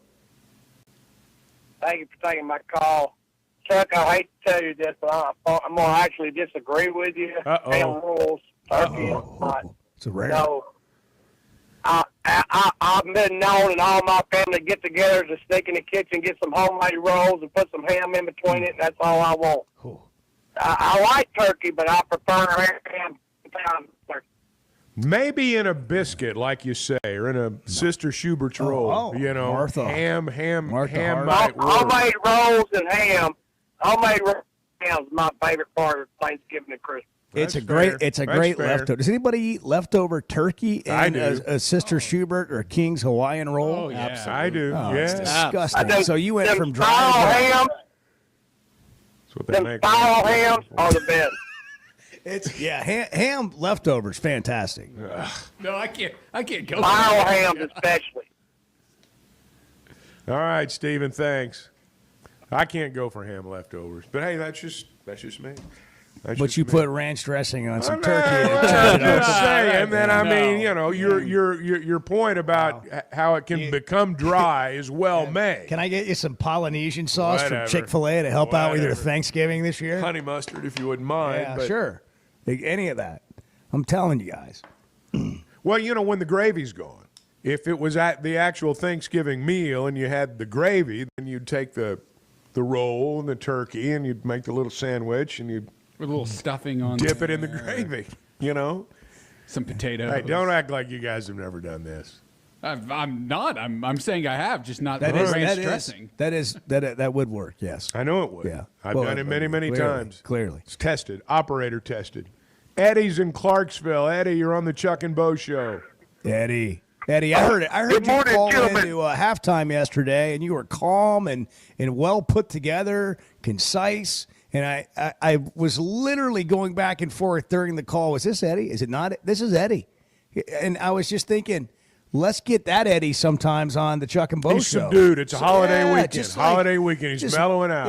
Thank you for taking my call. Chuck, I hate to tell you this, but I'm going to actually disagree with you. Ham rules, turkey is not. It's a rare. No. I've been known in all my family get-togethers to sneak in the kitchen, get some homemade rolls, and put some ham in between it, and that's all I want. Cool. I like turkey, but I prefer ham. Maybe in a biscuit, like you say, or in a Sister Schubert's roll. Martha. Ham Homemade might work. rolls and ham. Homemade ham is my favorite part of Thanksgiving and Christmas. It's a great leftover. Does anybody eat leftover turkey and a Sister Schubert or King's Hawaiian roll? Oh, yeah. Absolutely. I do. It's disgusting. I do. So you went Them from style dry hams. That's what they Them make. style hams are the best. Ham leftovers, fantastic. No, I can't go. Style hams especially. All right, Steven, thanks. I can't go for ham leftovers, but hey, that's just me. But you put ranch dressing on some turkey. I'm just saying that. I mean, your point about how it can become dry is well made. Can I get you some Polynesian sauce Whatever. from Chick-fil-A to help out with your Thanksgiving this year? Honey mustard, if you wouldn't mind. Yeah, but, sure. Any of that. I'm telling you guys. Well, when the gravy's gone, if it was at the actual Thanksgiving meal and you had the gravy, then you'd take the roll and the turkey and you'd make the little sandwich and you'd with a little stuffing on. Dip it in the gravy, Some potato. Hey, don't act like you guys have never done this. I'm not. I'm saying I have, just not the ranch dressing. That would work, yes. I know it would. Yeah. I've done it many times. Clearly. It's tested. Operator tested. Eddie's in Clarksville. Eddie, you're on the Chuck and Bo Show. Eddie, I heard Good you morning, call gentlemen. into halftime yesterday, and you were calm and well put together, concise. And I was literally going back and forth during the call. Was this Eddie? Is it not? This is Eddie. And I was just thinking, let's get that Eddie sometimes on the Chuck and Bo He's show. subdued. It's a holiday weekend. just Holiday weekend. He's just- mellowing out.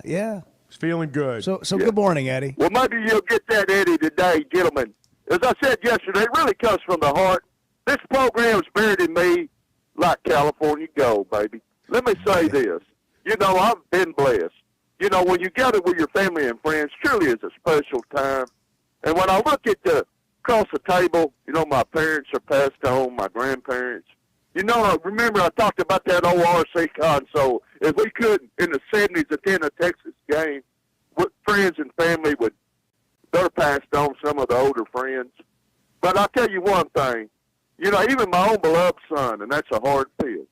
Yeah. He's feeling good. So good morning, Eddie. Well, maybe you'll get that Eddie today, gentlemen. As I said yesterday, it really comes from the heart. This program's buried in me like California gold, baby. Let me say this. You know, I've been blessed. You know, when you gather with your family and friends, truly is a special time. And when I look at across the table, you know, my parents are passed on, my grandparents. You know, I remember I talked about that old RC console. If we could, in the 70s, attend a Texas game, with friends and family they're passed on, some of the older friends. But I'll tell you one thing. You know, even my own beloved son, and that's a hard pill.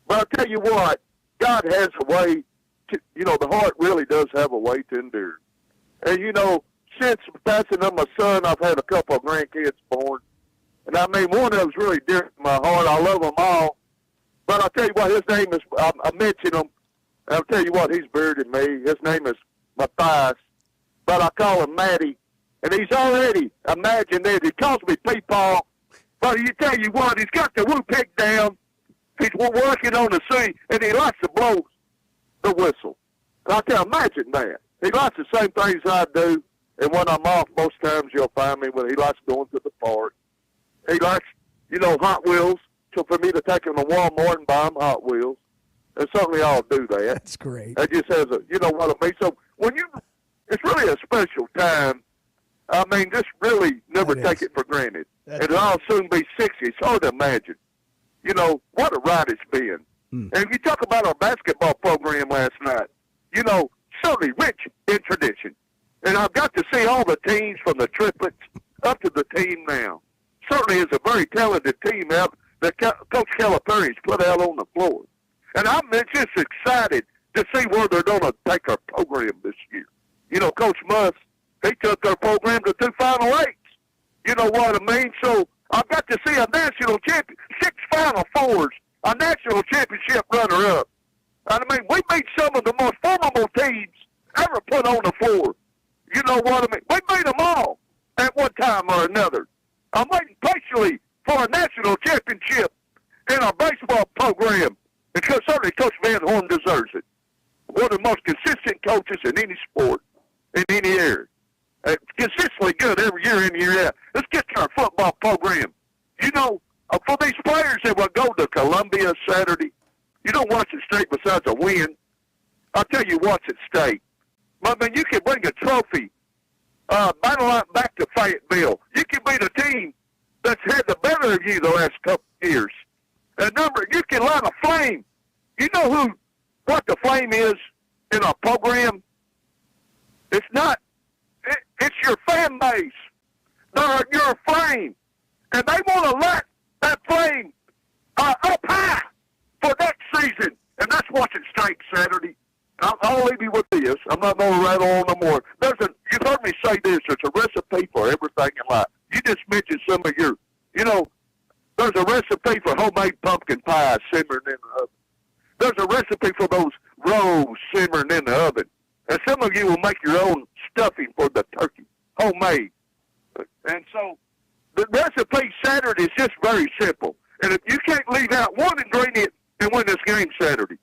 But I'll tell you what, God has a way to, you know, the heart really does have a way to endure. And, you know, since passing of my son, I've had a couple of grandkids born. And I mean, one of them's really dear to my heart. I love them all. But I'll tell you what, his name is, I mentioned him. I'll tell you what, he's buried in me. His name is Matthias. But I call him Matty. And he's already, imagine that, he calls me Peepaw. But you tell you what, he's got the woo pick down. He's working on the sea, and he likes to blow the whistle. And I can imagine that. He likes the same things I do. And when I'm off, most times you'll find me when he likes going to the park. He likes, you know, Hot Wheels. So for me to take him to Walmart and buy him Hot Wheels. And certainly I'll do that. That's great. It just has a, you know what I mean? So when it's really a special time. I mean, just really never take it for granted. And I'll soon be 60. It's hard to imagine. You know, what a ride it's been. And if you talk about our basketball program last night, you know, certainly rich in tradition. And I've got to see all the teams from the triplets up to the team now. Certainly is a very talented team out that Coach Calipari's put out on the floor. And I'm just excited to see where they're going to take our program this year. You know, Coach Musk, he took our program to 2 Final Eights. You know what I mean? So I've got to see a national champion, 6 Final Fours, a national championship runner-up. I mean, we beat some of the most formidable teams ever put on the floor. You know what I mean? We beat them all at one time or another. I'm waiting patiently for a national championship in our baseball program, because certainly Coach Van Horn deserves it. One of the most consistent coaches in any sport, in any area. Consistently good every year in, year out. Let's get to our football program. You know, for these players that will go to Columbia Saturday, you know what's at stake besides a win? I'll tell you what's at stake. I mean, you can bring a trophy, battle out back to Fayetteville. You can beat a team that's had the better of you the last couple of years. You can light a flame. You know what the flame is in our program? It's not. It's your fan base. They're your flame. And they want to light that flame up high for next season. And that's what's at stake Saturday. I'll leave you with this. I'm not going to rattle on no more. You've heard me say this. There's a recipe for everything in life. You just mentioned some of your, you know, there's a recipe for homemade pumpkin pie simmering in the oven. There's a recipe for those rolls simmering in the oven. And some of you will make your own stuffing for the turkey, homemade. And so the recipe Saturday is just very simple. And if you can't leave out one ingredient and win this game Saturday,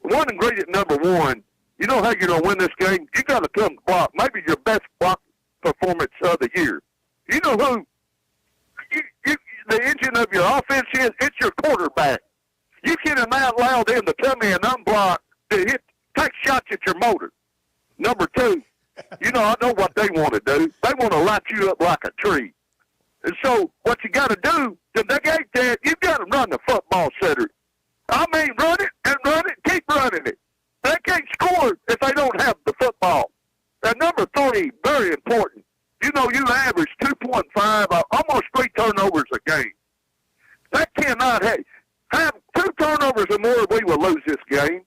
one ingredient number one, you know how you're going to win this game? You got to come block, maybe your best block performance of the year. You know who the engine of your offense is? It's your quarterback. You cannot allow them to come in unblocked to take shots at your motor. Number two, you know, I know what they want to do. They want to light you up like a tree. And so what you got to do to negate that, you've got to run the football Saturday. I mean, run it and run it, keep running it. They can't score if they don't have the football. And number three, very important. You know, you average 2.5, almost 3 turnovers a game. That cannot have 2 turnovers or more, we will lose this game.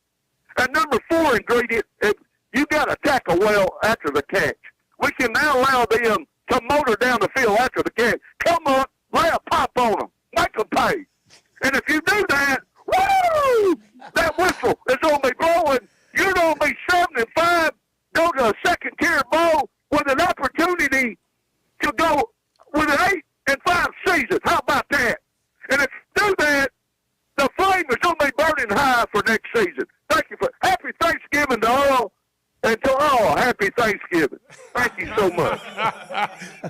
And number 4 ingredient, you got to tackle well after the catch. We can now allow them to motor down the field after the catch. Come on, lay a pop on them. make them pay. And if you do that, woo! That whistle is going to be blowing. You're going to be 7-5, go to a second-tier bowl with an opportunity to go with an 8-5 season. How about that? And if you do that, the flame is going to be burning high for next season. Thank you for happy Thanksgiving to all, and to all, happy Thanksgiving. Thank you so much.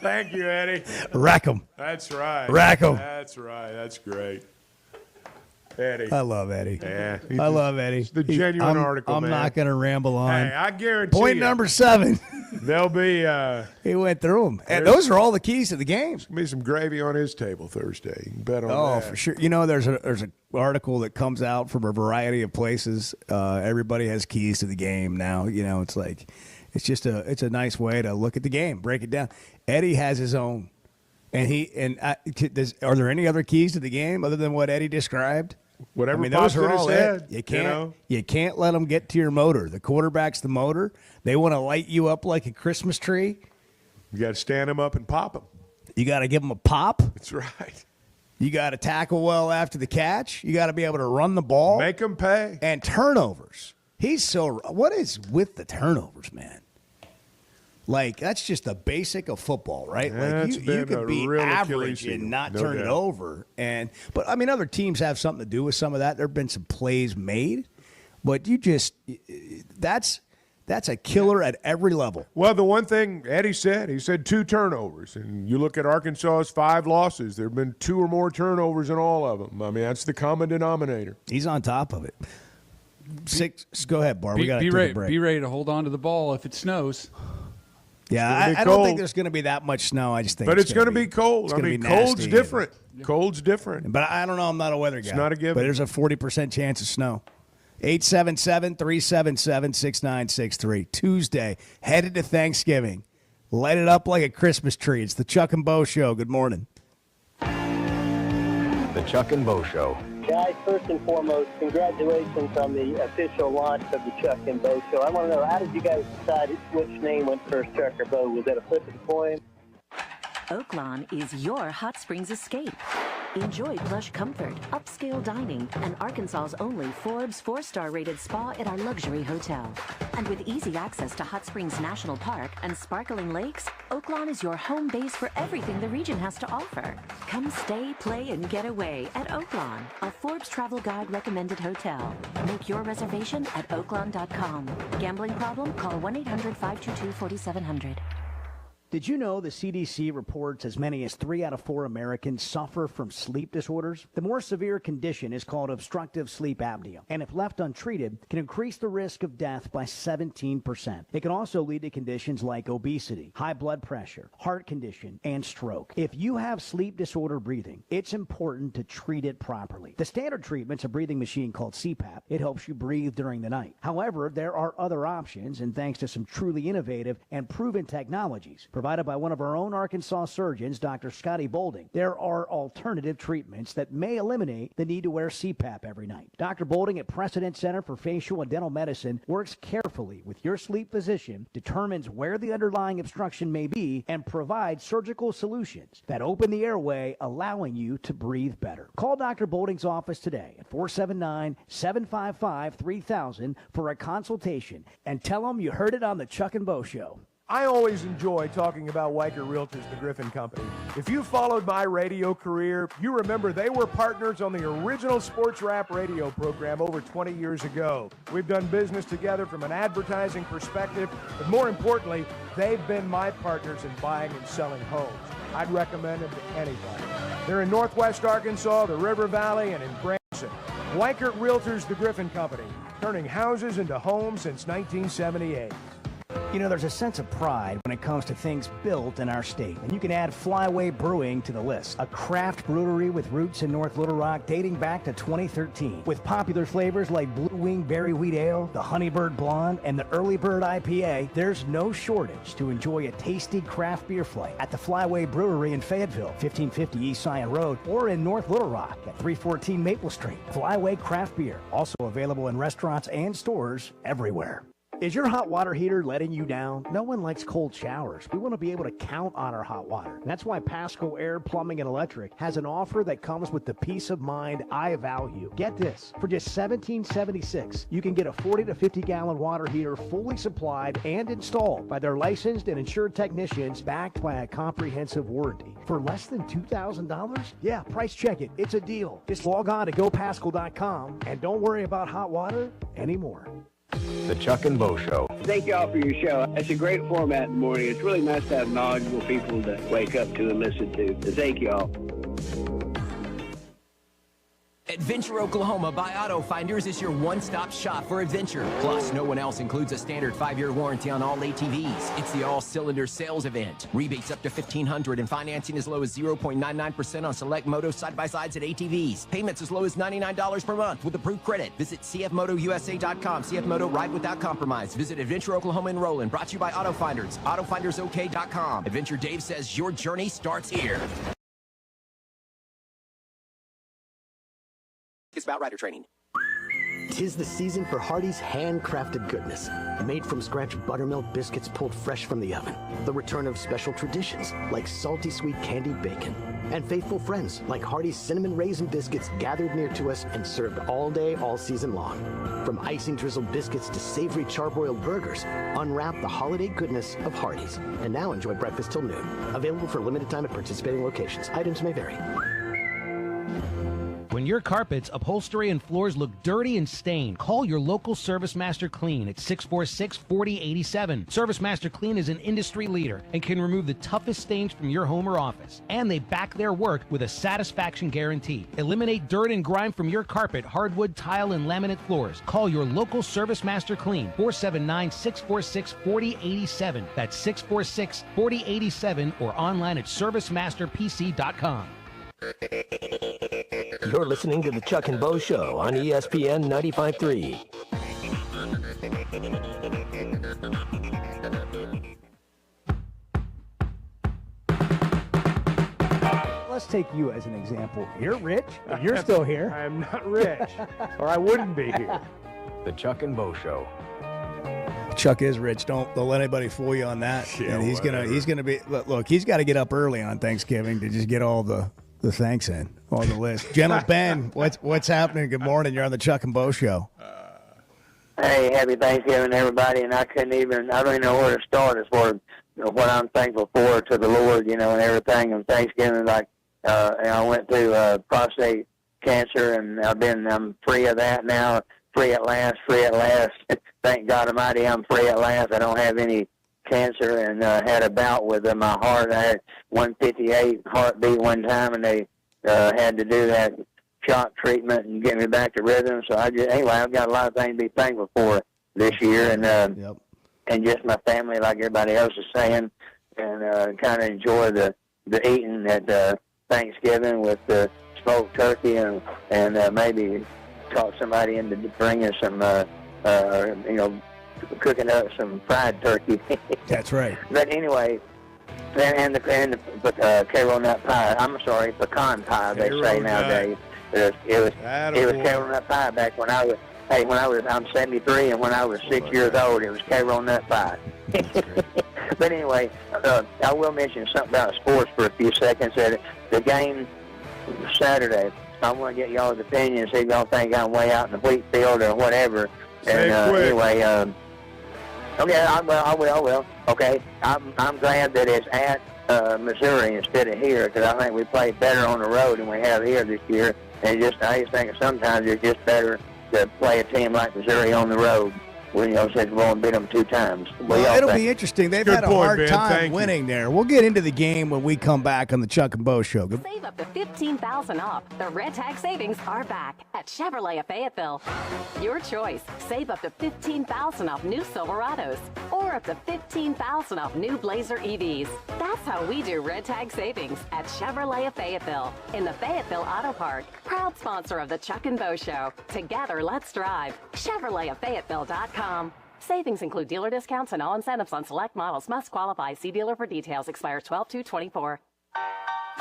Thank you, Eddie. Rack 'em. That's right. Rack 'em. That's right. That's great. Eddie. I love Eddie. Yeah, I love Eddie. It's the genuine article, I'm man. not going to ramble on. Hey, I guarantee Point you, number 7. There'll be he went through them. And those are all the keys to the game. There's going to be some gravy on his table Thursday. You can bet on that. Oh, for sure. You know, there's an article that comes out from a variety of places. Everybody has keys to the game now. You know, it's like it's a nice way to look at the game, break it down. Eddie has his own, and are there any other keys to the game other than what Eddie described? Whatever, I mean, those are all said, it. You can't let them get to your motor. The quarterback's the motor. They want to light you up like a Christmas tree. You got to stand them up and pop them. You got to give them a pop. That's right. You got to tackle well after the catch. You got to be able to run the ball. Make them pay. And turnovers. What is with the turnovers, man? Like, that's just the basic of football, right? Like you could be average and not turn it over. But I mean, other teams have something to do with some of that. There have been some plays made, but that's a killer at every level. Well, the one thing Eddie said, he said 2 turnovers. And you look at Arkansas's 5 losses, there have been 2 or more turnovers in all of them. I mean, that's the common denominator. He's on top of it. 6. Go ahead, Bar. We got to take a break. Be ready to hold on to the ball if it snows. Yeah, I don't think there's going to be that much snow. I just think it's going to be cold. I mean, cold's different. Cold's different. But I don't know. I'm not a weather guy. It's not a given. But there's a 40% chance of snow. 877-377-6963. Tuesday, headed to Thanksgiving. Light it up like a Christmas tree. It's the Chuck and Bo Show. Good morning. The Chuck and Bo Show. Guys, first and foremost, congratulations on the official launch of the Chuck and Bo Show. I want to know, how did you guys decide which name went first, Chuck or Bo? Was that a flip of the coin? Oaklawn is your hot springs escape. Enjoy plush comfort, upscale dining, and Arkansas's only Forbes 4-star rated spa at our luxury hotel. And with easy access to Hot Springs National Park and sparkling lakes, Oaklawn is your home base for everything the region has to offer. Come stay, play, and get away at Oaklawn, a Forbes Travel Guide recommended hotel. Make your reservation at oaklawn.com. Gambling problem? Call 1-800-522-4700. Did you know the CDC reports as many as 3 out of 4 Americans suffer from sleep disorders? The more severe condition is called obstructive sleep apnea, and if left untreated, can increase the risk of death by 17%. It can also lead to conditions like obesity, high blood pressure, heart condition, and stroke. If you have sleep disorder breathing, it's important to treat it properly. The standard treatment's a breathing machine called CPAP. It helps you breathe during the night. However, there are other options, and thanks to some truly innovative and proven technologies provided by one of our own Arkansas surgeons, Dr. Scotty Bolding, there are alternative treatments that may eliminate the need to wear CPAP every night. Dr. Bolding at Precedent Center for Facial and Dental Medicine works carefully with your sleep physician, determines where the underlying obstruction may be, and provides surgical solutions that open the airway, allowing you to breathe better. Call Dr. Bolding's office today at 479-755-3000 for a consultation and tell them you heard it on the Chuck and Bo Show. I always enjoy talking about Weicker Realtors, the Griffin Company. If you followed my radio career, you remember they were partners on the original sports rap radio program over 20 years ago. We've done business together from an advertising perspective, but more importantly, they've been my partners in buying and selling homes. I'd recommend them to anybody. They're in Northwest Arkansas, the River Valley, and in Branson. Weicker Realtors, the Griffin Company, turning houses into homes since 1978. You know, there's a sense of pride when it comes to things built in our state, and you can add Flyway Brewing to the list, a craft brewery with roots in North Little Rock dating back to 2013. With popular flavors like Blue Wing Berry Wheat Ale, the Honeybird Blonde, and the Early Bird IPA, there's no shortage to enjoy a tasty craft beer flight at the Flyway Brewery in Fayetteville, 1550 East Zion Road, or in North Little Rock at 314 Maple Street. Flyway Craft Beer, also available in restaurants and stores everywhere. Is your hot water heater letting you down? No one likes cold showers. We want to be able to count on our hot water. That's why Pasco Air Plumbing and Electric has an offer that comes with the peace of mind I value. Get this, for just $17.76, you can get a 40 to 50 gallon water heater fully supplied and installed by their licensed and insured technicians backed by a comprehensive warranty. For less than $2,000? Yeah, price check it. It's a deal. Just log on to gopascal.com and don't worry about hot water anymore. The Chuck and Bo Show. Thank you all for your show. It's a great format in the morning. It's really nice to have knowledgeable people to wake up to and listen to. So thank you all. Adventure Oklahoma by Auto Finders is your one-stop shop for adventure. Plus, no one else includes a standard 5-year warranty on all ATVs. It's the all-cylinder sales event. Rebates up to $1,500 and financing as low as 0.99% on select moto side-by-sides and ATVs. Payments as low as $99 per month with approved credit. Visit cfmotousa.com. CF Moto, ride without compromise. Visit Adventure Oklahoma in Roland. Brought to you by Auto Finders. AutoFindersOK.com. Adventure Dave says your journey starts here. It's about rider training. 'Tis the season for Hardee's handcrafted goodness. Made from scratch buttermilk biscuits pulled fresh from the oven. The return of special traditions like salty sweet candied bacon. And faithful friends like Hardee's cinnamon raisin biscuits gathered near to us and served all day, all season long. From icing drizzled biscuits to savory charbroiled burgers, unwrap the holiday goodness of Hardee's. And now enjoy breakfast till noon. Available for a limited time at participating locations. Items may vary. When your carpets, upholstery, and floors look dirty and stained, call your local Service Master Clean at 646-4087. Service Master Clean is an industry leader and can remove the toughest stains from your home or office. And they back their work with a satisfaction guarantee. Eliminate dirt and grime from your carpet, hardwood, tile, and laminate floors. Call your local Service Master Clean, 479-646-4087. That's 646-4087 or online at servicemasterpc.com. You're listening to the Chuck and Bo Show on ESPN 95.3. Let's take you as an example. You're rich, but you're still here. I am not rich, or I wouldn't be here. The Chuck and Bo Show. Chuck is rich. Don't let anybody fool you on that. Yeah, and he's gonna be look. He's got to get up early on Thanksgiving to just get all the thanks in on the list. Gentle Ben, what's happening? Good morning. You're on the Chuck and Bo Show. Hey, happy Thanksgiving, everybody! And I don't even know where to start as far as what I'm thankful for to the Lord, and everything. And Thanksgiving, and I went through prostate cancer, and I'm free of that now. Free at last. Thank God Almighty, I'm free at last. I don't have any cancer, and had a bout with my heart. I had 158 heartbeat one time, and they had to do that shock treatment and get me back to rhythm. So I've got a lot of things to be thankful for this year, and just my family, like everybody else is saying, and kind of enjoy the eating at Thanksgiving with the smoked turkey, and maybe talk somebody into bringing some, cooking up some fried turkey. That's right. But anyway, and the Cairo nut pie. I'm sorry, pecan pie. They say nowadays. It was Cairo nut pie back when I was. Hey, I'm 73, and when I was 6 years old, it was Cairo nut pie. But anyway, I will mention something about sports for a few seconds. That the game Saturday, I want to get y'all's opinion, see if y'all think I'm way out in the wheat field or whatever. And anyway, okay, I will. Okay, I'm glad that it's at Missouri instead of here, because I think we played better on the road than we have here this year. And I just think sometimes it's just better to play a team like Missouri on the road. Said we won't beat them 2 times. Well, it'll be interesting. They've had a hard time winning there. We'll get into the game when we come back on the Chuck and Bo Show. Save up to $15,000 off. The Red Tag savings are back at Chevrolet of Fayetteville. Your choice. Save up to $15,000 off new Silverados or up to $15,000 off new Blazer EVs. That's how we do Red Tag savings at Chevrolet of Fayetteville in the Fayetteville Auto Park. Proud sponsor of the Chuck and Bo Show. Together, let's drive. ChevroletofFayetteville.com. Savings include dealer discounts and all incentives on select models. Must qualify. See dealer for details. Expires 12/2/24.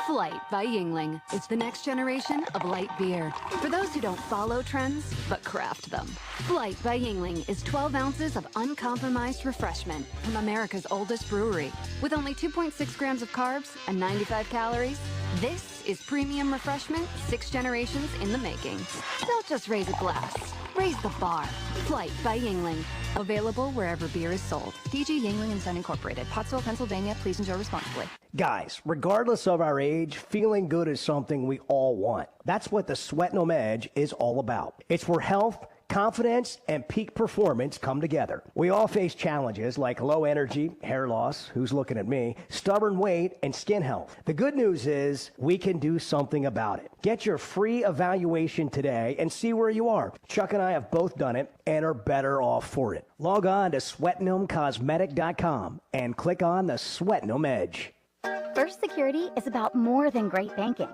Flight by Yingling is the next generation of light beer. For those who don't follow trends, but craft them. Flight by Yingling is 12 ounces of uncompromised refreshment from America's oldest brewery. With only 2.6 grams of carbs and 95 calories, this is premium refreshment 6 generations in the making. Don't just raise a glass, raise the bar. Flight by Yingling. Available wherever beer is sold. DG Yingling and Son Incorporated, Pottsville, Pennsylvania. Please enjoy responsibly. Guys, regardless of our age, feeling good is something we all want. That's what the Sweating 'em Edge is all about. It's where health, confidence, and peak performance come together. We all face challenges like low energy, hair loss, who's looking at me, stubborn weight, and skin health. The good news is we can do something about it. Get your free evaluation today and see where you are. Chuck and I have both done it and are better off for it. Log on to sweatingthemcosmetic.com and click on the Sweating 'em Edge. First Security is about more than great banking.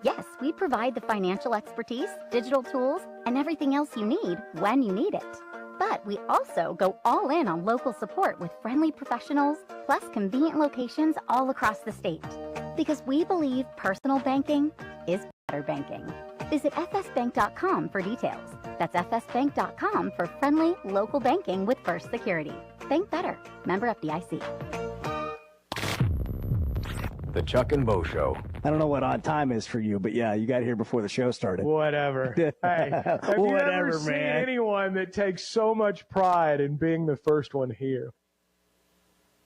Yes, we provide the financial expertise, digital tools, and everything else you need when you need it. But we also go all in on local support with friendly professionals, plus convenient locations all across the state. Because we believe personal banking is better banking. Visit fsbank.com for details. That's fsbank.com for friendly local banking with First Security. Bank better. Member FDIC. The Chuck and Bo Show. I don't know what odd time is for you, but yeah, you got here before the show started. Whatever. Hey, have you ever seen anyone that takes so much pride in being the first one here?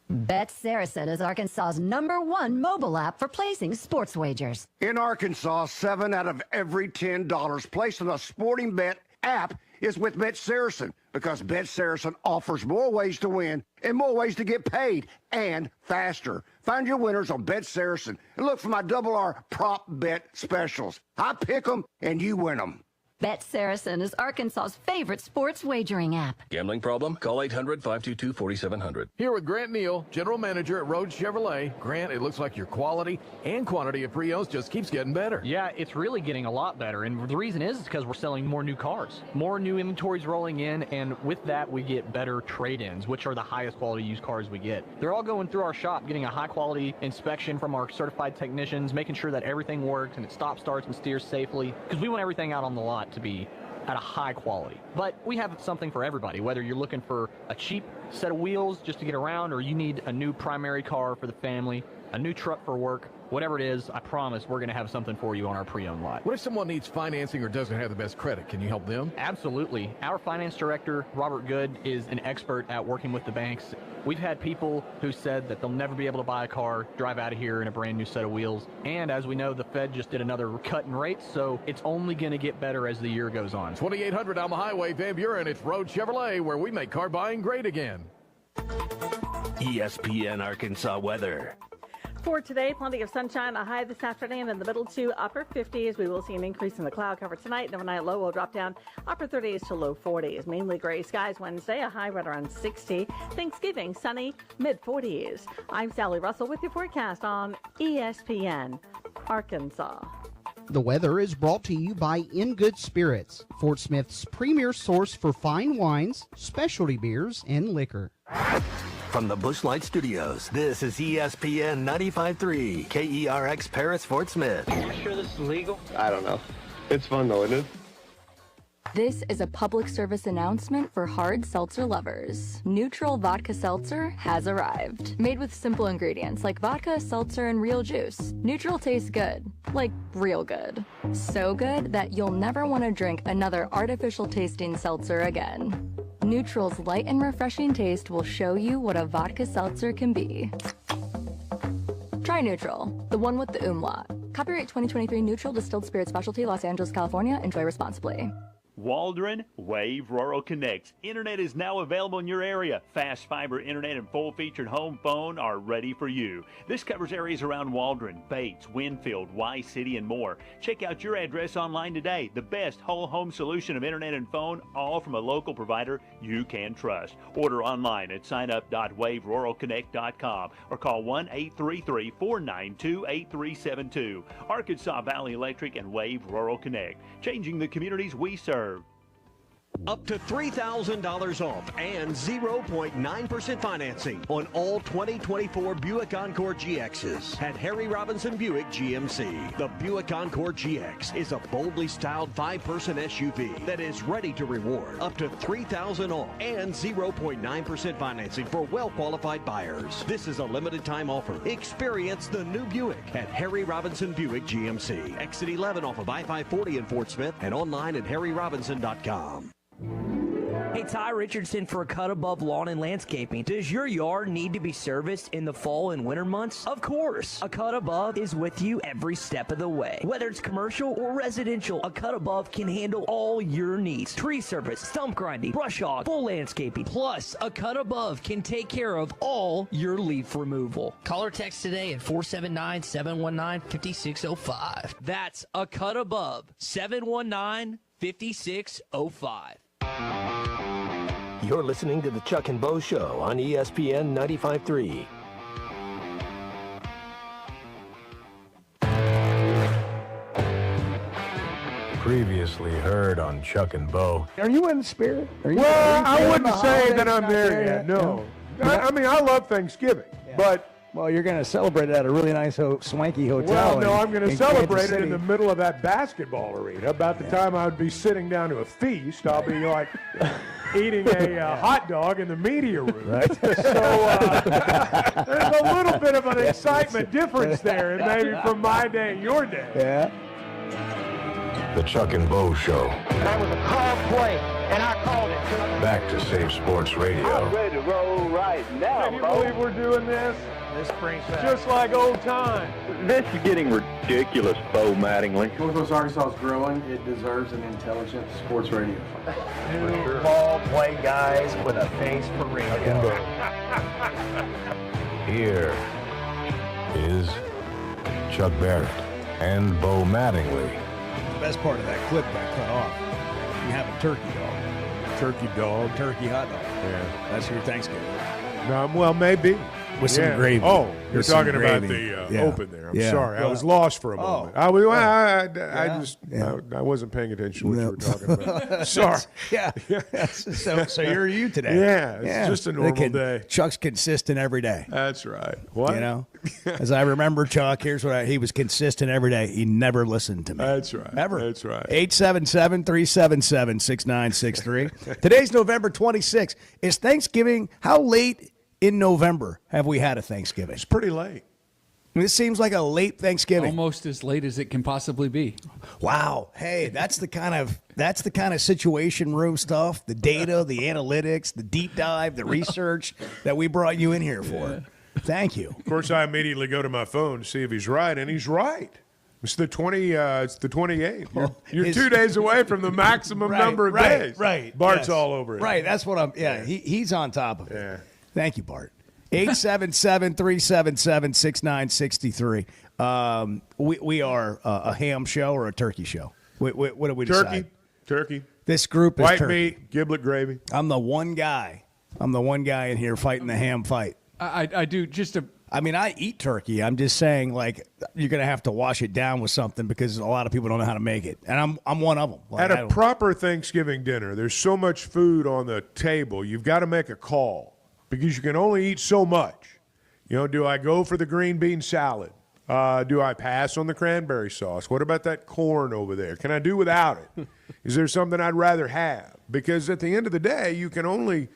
Bet Saracen is Arkansas's #1 mobile app for placing sports wagers. In Arkansas, 7 out of every $10 placed on a sporting bet app is with Bet Saracen, because Bet Saracen offers more ways to win and more ways to get paid, and faster. Find your winners on Bet Saracen and look for my Double R prop bet specials. I pick them and you win them. Bet Saracen is Arkansas's favorite sports wagering app. Gambling problem? Call 800-522-4700. Here with Grant Neal, General Manager at Rhodes Chevrolet. Grant, it looks like your quality and quantity of pre-owns just keeps getting better. Yeah, it's really getting a lot better, and the reason is because we're selling more new cars. More new inventories rolling in, and with that we get better trade-ins, which are the highest quality used cars we get. They're all going through our shop, getting a high-quality inspection from our certified technicians, making sure that everything works and it stops, starts, and steers safely, because we want everything out on the lot to be at a high quality. But we have something for everybody, whether you're looking for a cheap set of wheels just to get around, or you need a new primary car for the family, a new truck for work, whatever it is, I promise we're going to have something for you on our pre-owned lot. What if someone needs financing or doesn't have the best credit? Can you help them? Absolutely. Our finance director, Robert Good, is an expert at working with the banks. We've had people who said that they'll never be able to buy a car, drive out of here in a brand new set of wheels. And as we know, the Fed just did another cut in rates, so it's only going to get better as the year goes on. 2800 Alma Highway, Van Buren. It's Rhodes Chevrolet, where we make car buying great again. ESPN Arkansas weather. For today, plenty of sunshine, a high this afternoon in the middle to upper 50s. We will see an increase in the cloud cover tonight. The overnight low will drop down upper 30s to low 40s. Mainly gray skies Wednesday, a high right around 60. Thanksgiving, sunny, mid 40s. I'm Sally Russell with your forecast on ESPN Arkansas. The weather is brought to you by In Good Spirits, Fort Smith's premier source for fine wines, specialty beers, and liquor. From the Bushlight Studios, this is ESPN 95.3, KERX Paris, Fort Smith. Are you sure this is legal? I don't know. It's fun though, isn't it? This is a public service announcement for hard seltzer lovers. Neutral Vodka Seltzer has arrived. Made with simple ingredients like vodka, seltzer, and real juice. Neutral tastes good. Like real good. So good that you'll never want to drink another artificial tasting seltzer again. Neutral's light and refreshing taste will show you what a vodka seltzer can be. Try Neutral, the one with the umlaut. Copyright 2023 Neutral Distilled Spirit Specialty, Los Angeles, California. Enjoy responsibly. Waldron Wave Rural Connect. Internet is now available in your area. Fast fiber internet and full-featured home phone are ready for you. This covers areas around Waldron, Bates, Winfield, Y-City, and more. Check out your address online today. The best whole home solution of internet and phone, all from a local provider you can trust. Order online at signup.waveruralconnect.com or call 1-833-492-8372. Arkansas Valley Electric and Wave Rural Connect, changing the communities we serve. Up to $3,000 off and 0.9% financing on all 2024 Buick Encore GXs at Harry Robinson Buick GMC. The Buick Encore GX is a boldly styled 5-person SUV that is ready to reward. Up to $3,000 off and 0.9% financing for well-qualified buyers. This is a limited time offer. Experience the new Buick at Harry Robinson Buick GMC. Exit 11 off of I-540 in Fort Smith and online at harryrobinson.com. Hey, Ty Richardson for A Cut Above Lawn and Landscaping. Does your yard need to be serviced in the fall and winter months? Of course. A Cut Above is with you every step of the way. Whether it's commercial or residential, A Cut Above can handle all your needs. Tree service, stump grinding, brush hog, full landscaping. Plus, A Cut Above can take care of all your leaf removal. Call or text today at 479-719-5605. That's A Cut Above, 719-5605. You're listening to the Chuck and Bo Show on ESPN 95.3. Previously heard on Chuck and Bo. Are you in the spirit? I wouldn't say that I'm there yet. No. I mean, I love Thanksgiving, but... Well, you're going to celebrate it at a really nice, swanky hotel. Well, no, I'm going to celebrate it in the middle of that basketball arena. About the time I would be sitting down to a feast, I'll be like eating a hot dog in the media room. Right. So there's a little bit of an excitement difference there, and maybe from my day, your day. Yeah. The Chuck and Bo Show. That was a call play, and I called it. Back to Safe Sports Radio. I'm ready to roll right now, Can you believe we're doing this? This brings back. Just like old times. This is getting ridiculous, Bo Mattingly. Northwest Arkansas is growing. It deserves an intelligent sports radio. Two ball play guys with a face for radio. Here is Chuck Barrett and Bo Mattingly. The best part of that clip got cut off. You have a turkey dog. Turkey dog. Turkey hot dog. Yeah. That's your Thanksgiving. Well, maybe. With some gravy. Oh, you're With some talking about gravy. the open there. I'm sorry. Well, I was lost for a moment. I wasn't paying attention to what you were talking about. Sorry. So you're you today. Yeah, it's just a normal day. Chuck's consistent every day. That's right. What? You know? As I remember, Chuck, here's what he was consistent every day. He never listened to me. That's right. Ever. That's right. 877-377-6963. Today's November 26th. Is Thanksgiving. How late in November have we had a Thanksgiving? It's pretty late. I mean, this seems like a late Thanksgiving. Almost as late as it can possibly be. Wow. Hey, that's the kind of situation room stuff, the data, the analytics, the deep dive, the research that we brought you in here for. Yeah. Thank you. Of course, I immediately go to my phone to see if he's right, and he's right. It's the 28th. You're 2 days away from the maximum number of days. Right. Bart's all over it. Right. That's what I'm. Yeah. He's on top of it. Yeah. Thank you, Bart. 877-377-6963. We are a ham show or a turkey show? What do we decide? Turkey. This group is white turkey. Meat, giblet gravy. I'm the one guy in here fighting the ham fight. I do just a. I mean, I eat turkey. I'm just saying, like, you're going to have to wash it down with something because a lot of people don't know how to make it. And I'm one of them. Like, At a proper Thanksgiving dinner, there's so much food on the table, you've got to make a call because you can only eat so much. You know, do I go for the green bean salad? Do I pass on the cranberry sauce? What about that corn over there? Can I do without it? Is there something I'd rather have? Because at the end of the day, you can only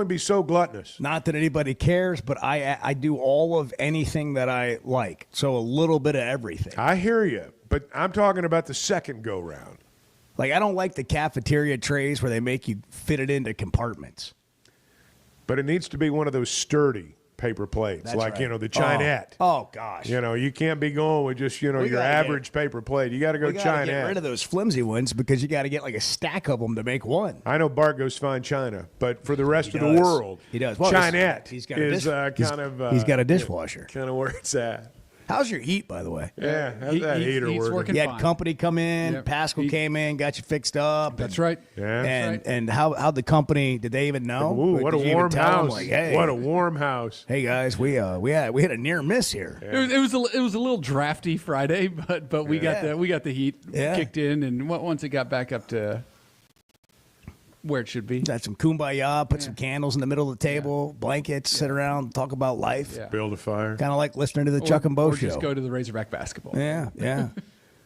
be so gluttonous. Not that anybody cares, but I do all of anything that I like. So a little bit of everything. I hear you, but I'm talking about the second go-round. Like, I don't like the cafeteria trays where they make you fit it into compartments. But it needs to be one of those sturdy paper plates, That's like, right. you know, the Chinette. Oh, gosh. You know, you can't be going with just, you know, your average paper plate. You got to go Chinette. Get rid of those flimsy ones because you got to get like a stack of them to make one. I know Bart goes fine China, but for the rest of the world, he does. Well, Chinette he's got is he's got a dishwasher. Kind of where it's at. How's your heat, by the way? Yeah, how's that heater working? You had fine. company come in. Yep. Pascal came in, got you fixed up. That's right. Yeah. And how'd the company? Did they even know? Ooh, what a Did you even warm tell them, house! like, hey, What a warm house! Hey guys, we had a near miss here. Yeah. It was a little drafty Friday, but we got the heat kicked in, and once it got back up to where it should be. Got some kumbaya, put some candles in the middle of the table, blankets, sit around, talk about life. Build a fire. Kind of like listening to the Chuck and Bo or show. Just go to the Razorback basketball. Yeah.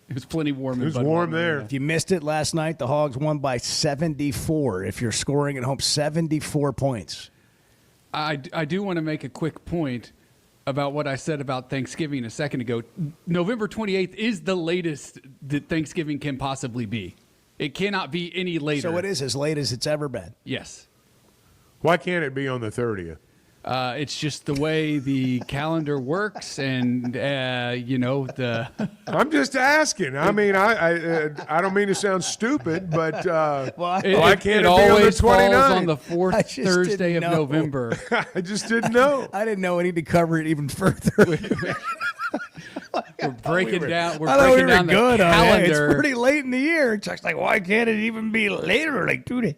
It was plenty warm. It was warm there. If you missed it last night, the Hogs won by 74. If you're scoring at home, 74 points. I do want to make a quick point about what I said about Thanksgiving a second ago. November 28th is the latest that Thanksgiving can possibly be. It cannot be any later. So it is as late as it's ever been. Yes. Why can't it be on the 30th? It's just the way the calendar works, and the. I'm just asking. I mean, I don't mean to sound stupid, but why can't it be on the always 29th? falls on the fourth Thursday of November. I just didn't know. I didn't know I need to cover it even further. We're breaking down. We're I thought breaking we were down the good calendar. It's pretty late in the year. Chuck's like, why can't it even be later, like 2 days?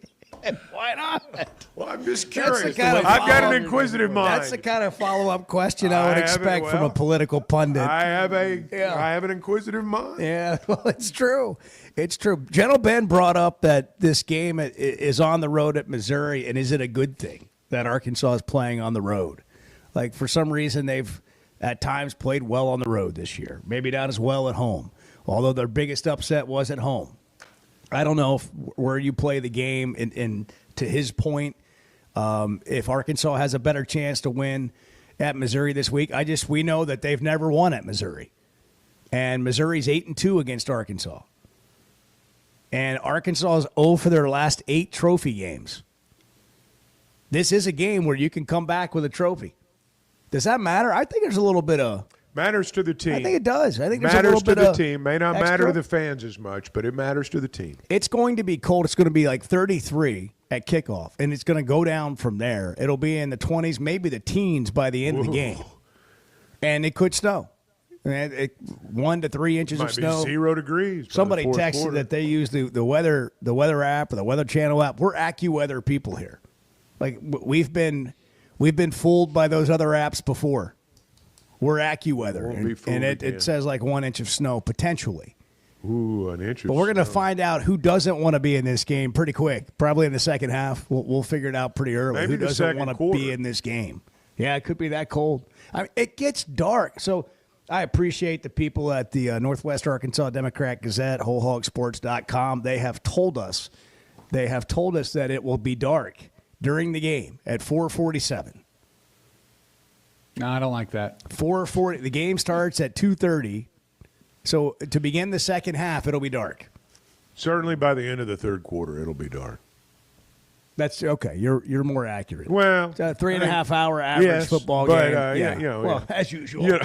Why not? Well, I'm just curious. I've got an inquisitive mind. That's the kind of follow-up question I would expect from a political pundit. I have an inquisitive mind. Yeah, well, it's true. It's true. General Ben brought up that this game is on the road at Missouri, and is it a good thing that Arkansas is playing on the road? Like, for some reason, they've at times played well on the road this year. Maybe not as well at home, although their biggest upset was at home. I don't know where you play the game, and to his point, if Arkansas has a better chance to win at Missouri this week, we know that they've never won at Missouri. And Missouri's 8-2 against Arkansas. And Arkansas is 0 for their last 8 trophy games. This is a game where you can come back with a trophy. Does that matter? I think there's a little bit of... Matters to the team. I think it does. I think there's matters a little bit to the of team. May not extra. matter to the fans as much, but it matters to the team. It's going to be cold. It's going to be like 33 at kickoff, and it's going to go down from there. It'll be in the 20s, maybe the teens by the end of the game. And it could snow. 1 to 3 inches of snow. Might be 0 degrees. Somebody texted that they use the weather app or the Weather Channel app. We're AccuWeather people here. Like we've been fooled by those other apps before. We're AccuWeather, and it says like 1 inch of snow potentially. Ooh, an inch of But we're going to snow. find out who doesn't want to be in this game pretty quick. Probably in the second half. We'll figure it out pretty early. Maybe Who the doesn't second want to quarter. be in this game? Yeah, it could be that cold. I mean, it gets dark. So I appreciate the people at the Northwest Arkansas Democrat Gazette, WholeHogSports.com. They have told us that it will be dark during the game at 4:47. No, I don't like that. 4:40. The game starts at 2:30. So to begin the second half, it'll be dark. Certainly by the end of the third quarter, it'll be dark. That's okay. You're more accurate. Well, it's a 3.5 hour average football but, game. As usual.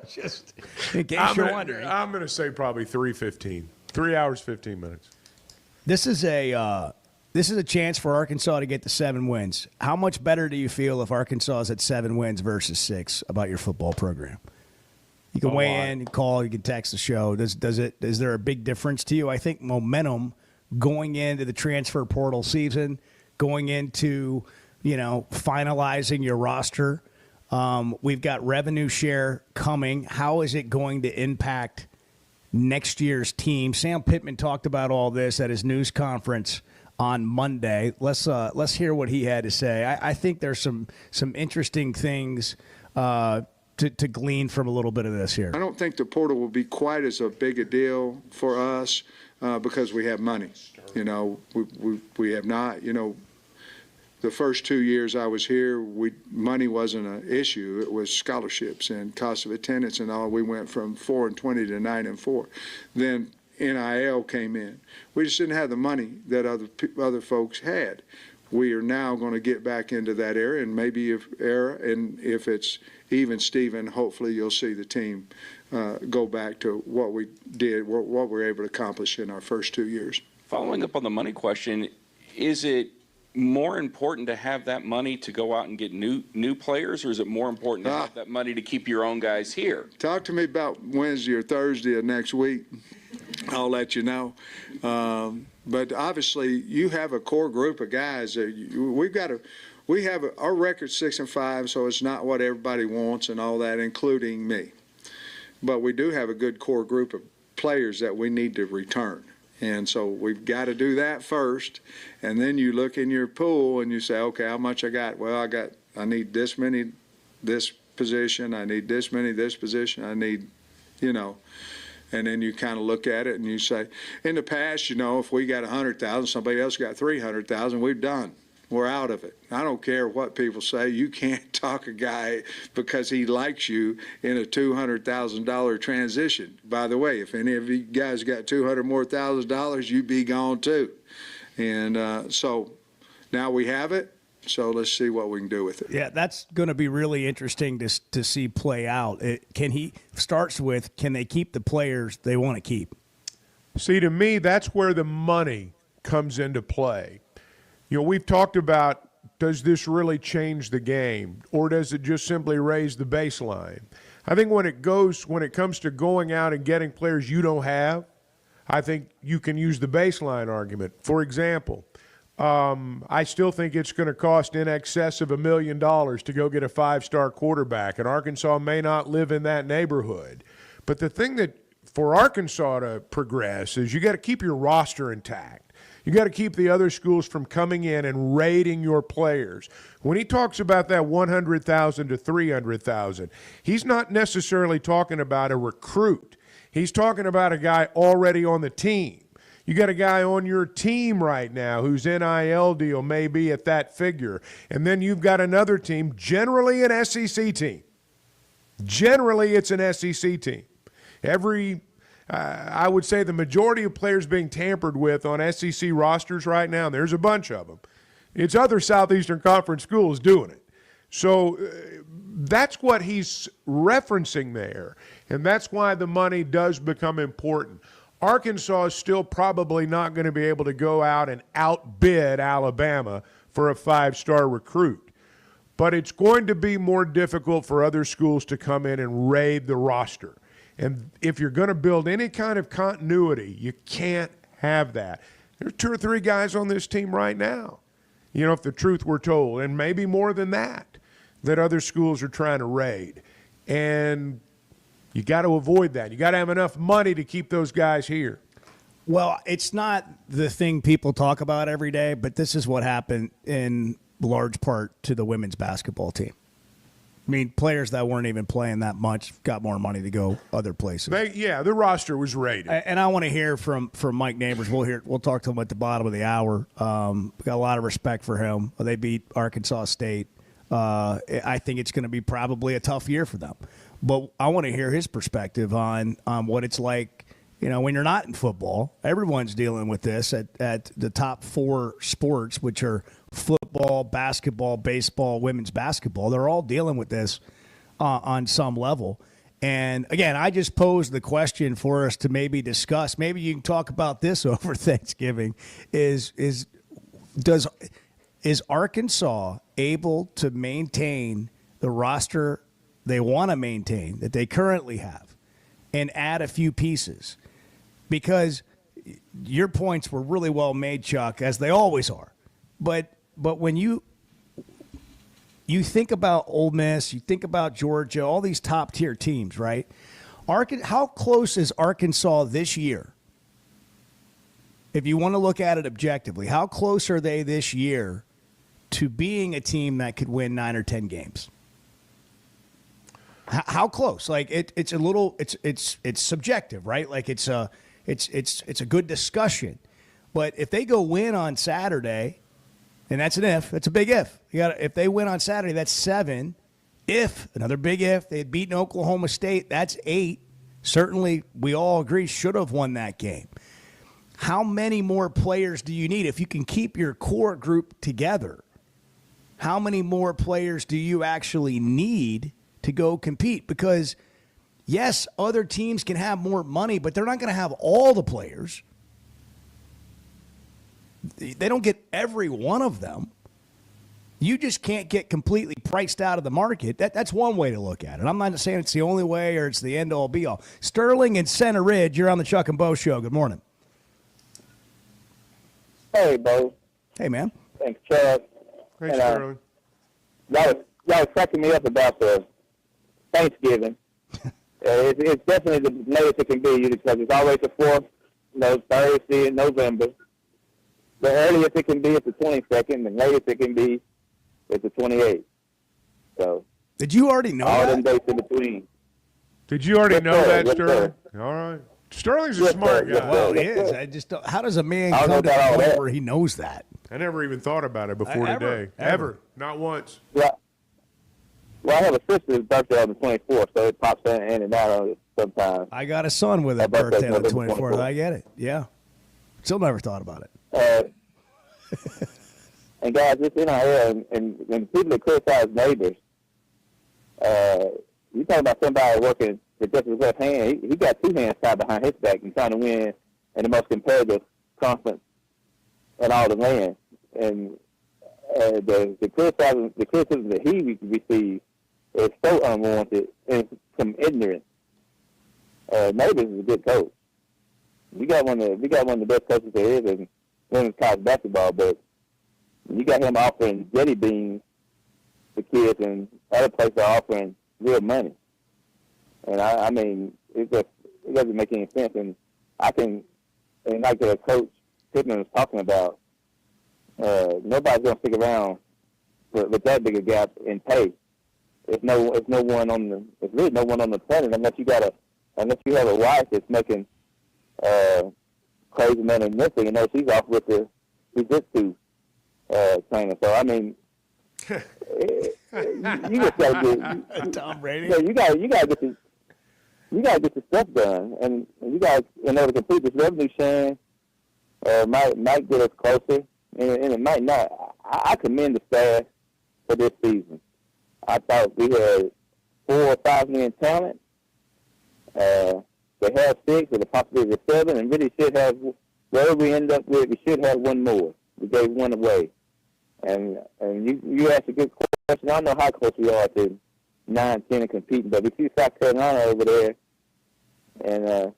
Just in case you're wondering. I'm going to say probably 3:15. 3 hours 15 minutes. This is a chance for Arkansas to get to 7 wins. How much better do you feel if Arkansas is at 7 wins versus 6 about your football program? You can weigh in, you call, you can text the show. Is there a big difference to you? I think momentum going into the transfer portal season, going into, finalizing your roster. We've got revenue share coming. How is it going to impact next year's team? Sam Pitman talked about all this at his news conference on Monday. Let's hear what he had to say. I think there's some interesting things to glean from a little bit of this here. I don't think the portal will be quite as a big a deal for us because we have money. We have not. The first 2 years I was here, money wasn't an issue. It was scholarships and cost of attendance and all. We went from 4-20 to 9-4. Then NIL came in. We just didn't have the money that other folks had. We are now going to get back into that area, and maybe if it's even Steven, hopefully you'll see the team go back to what we did, what we were able to accomplish in our first 2 years. Following up on the money question, is it more important to have that money to go out and get new players, or is it more important to have that money to keep your own guys here? Talk to me about Wednesday or Thursday of next week. I'll let you know. But obviously, you have a core group of guys. We have our record 6-5, so it's not what everybody wants and all that, including me. But we do have a good core group of players that we need to return. And so we've got to do that first, and then you look in your pool and you say, okay, how much I got? Well, I need this many, this position. I need this many, this position. I need, and then you kind of look at it and you say, in the past, if we got 100,000, somebody else got 300,000, we're done. We're out of it. I don't care what people say. You can't talk a guy because he likes you in a $200,000 transition. By the way, if any of you guys got $200,000 more, you'd be gone too. And so now we have it. So let's see what we can do with it. Yeah, that's going to be really interesting to see play out. Can they keep the players they want to keep? See, to me, that's where the money comes into play. We've talked about, does this really change the game, or does it just simply raise the baseline? I think when it comes to going out and getting players you don't have, I think you can use the baseline argument. For example, I still think it's going to cost in excess of $1 million to go get a 5-star quarterback, and Arkansas may not live in that neighborhood. But the thing that for Arkansas to progress is you got to keep your roster intact. You got to keep the other schools from coming in and raiding your players. When he talks about that 100,000 to 300,000, he's not necessarily talking about a recruit. He's talking about a guy already on the team. You got a guy on your team right now whose NIL deal may be at that figure. And then you've got another team, generally an SEC team. Generally, it's an SEC team. I would say the majority of players being tampered with on SEC rosters right now, there's a bunch of them. It's other Southeastern Conference schools doing it. So that's what he's referencing there, and that's why the money does become important. Arkansas is still probably not going to be able to go out and outbid Alabama for a 5-star recruit, but it's going to be more difficult for other schools to come in and raid the roster. And if you're going to build any kind of continuity, you can't have that. There's 2 or 3 guys on this team right now, if the truth were told, and maybe more than that other schools are trying to raid. And you got to avoid that. You got to have enough money to keep those guys here. Well, it's not the thing people talk about every day, but this is what happened in large part to the women's basketball team. I mean, players that weren't even playing that much got more money to go other places. The roster was raided. And I want to hear from Mike Neighbors. We'll talk to him at the bottom of the hour. We got a lot of respect for him. They beat Arkansas State. I think it's going to be probably a tough year for them. But I want to hear his perspective on what it's like, when you're not in football. Everyone's dealing with this at the top 4 sports, which are football, basketball, baseball, women's basketball. They're all dealing with this on some level. And, again, I just posed the question for us to maybe discuss. Maybe you can talk about this over Thanksgiving. Is Arkansas able to maintain the roster they want to maintain that they currently have and add a few pieces? Because your points were really well made, Chuck, as they always are. But when you think about Ole Miss, you think about Georgia, all these top-tier teams, right? How close is Arkansas this year? If you want to look at it objectively, how close are they this year to being a team that could win 9 or 10 games? How close? Like it's a little, it's subjective, right? Like it's a good discussion. But if they go win on Saturday, and that's an if, it's a big if. If they win on Saturday, that's 7. If, another big if, they had beaten Oklahoma State, that's 8. Certainly, we all agree, should have won that game. How many more players do you need? If you can keep your core group together, how many more players do you actually need to go compete? Because, yes, other teams can have more money, but they're not going to have all the players. They don't get every one of them. You just can't get completely priced out of the market. That's one way to look at it. I'm not saying it's the only way or it's the end-all, be-all. Sterling in Center Ridge, you're on the Chuck and Bo Show. Good morning. Hey, Bo. Hey, man. Thanks, Chuck. Thanks, Sterling. Y'all was cracking me up about the Thanksgiving. It's definitely the latest it can be because it's always the 4th Thursday in November. The earliest it can be is the 22nd, and latest it can be is the 28th. So. Did you already know all that? them dates in between. Did you already know sir. that, Yes, Sterling? sir. All right. Sterling's a smart guy. Yes, sir. Well, he Yes, is. sir. I just don't, how does a man I don't come know to the about all point that. where he knows that? I never even thought about it before today. Ever. Not once. Well, I have a sister's birthday on the 24th, so it pops in and out on it sometimes. I got a son with a My birthday's birthday on the November 24th. I get it. Yeah. Still never thought about it. And guys, it's NIL, and when people that criticize neighbors, you talk about somebody working with just his left hand. He got two hands tied behind his back and trying to win in the most competitive conference in all the land. And the criticism that he receives is so unwarranted and from ignorance. Neighbors is a good coach. We got one of the best coaches there is in women's college basketball, but you got him offering jelly beans to kids, and other places are offering real money. And I mean, it doesn't make any sense. And like the coach Pitman was talking about, nobody's gonna stick around with that big a gap in pay. There's really no one on the planet unless you have a wife that's making crazy money in this thing. You know, she's off with the jiu-jitsu trainer. So I mean, you just gotta get Tom Brady. Yeah, you gotta get the stuff done, and you guys, in order to complete this revenue sharing, might get us closer, and it might not. I commend the staff for this season. I thought we had 4 or 5 million talent. They have 6 with a possibility of 7, and really should have, wherever we end up with, we should have 1 more. We gave 1 away. And you asked a good question. I don't know how close we are to 9, 10 and competing, but we see South Carolina over there, and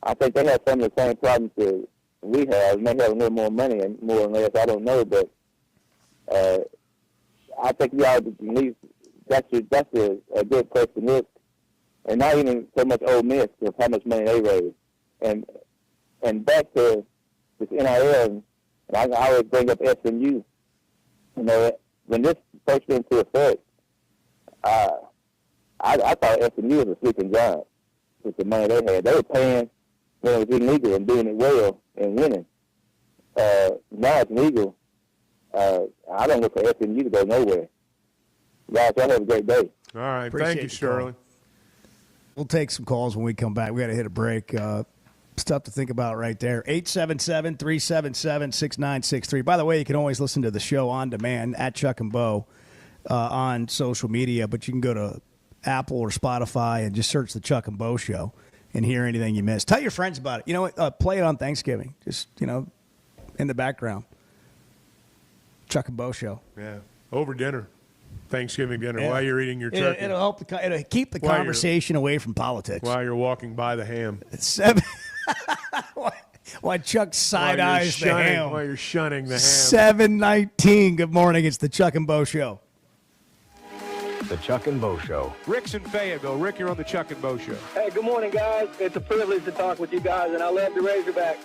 I think they have some of the same problems that we have. They may have a little more money and more or less, I don't know, but I think we ought to at least, that's a good place to look. And not even so much Ole Miss of how much money they raise. And back to this NIL, and I always bring up SMU. You know, when this first went into effect, I thought SMU was a sleeping giant with the money they had. They were paying when it was illegal and doing it well and winning. Now it's legal. I don't look for SMU to go nowhere. Guys, y'all have a great day. All right. Appreciate Thank you, Sterling. We'll take some calls when we come back. We got to hit a break. Stuff to think about right there. 877-377-6963. By the way, you can always listen to the show on demand at Chuck and Bo on social media, but you can go to Apple or Spotify and just search the Chuck and Bo Show and hear anything you missed. Tell your friends about it. You know what? Play it on Thanksgiving. Just, in the background. Chuck and Bo Show. Yeah. Over dinner. Thanksgiving dinner while you're eating your turkey. It'll help. It'll keep the conversation away from politics. While you're walking by the ham. Why Chuck side eyes the ham? While you're shunning the ham. 7:19. Good morning. It's the Chuck and Bo Show. The Chuck and Bo Show. Rick's in Fayetteville. Rick, you're on the Chuck and Bo Show. Hey, good morning, guys. It's a privilege to talk with you guys, and I love the Razorbacks.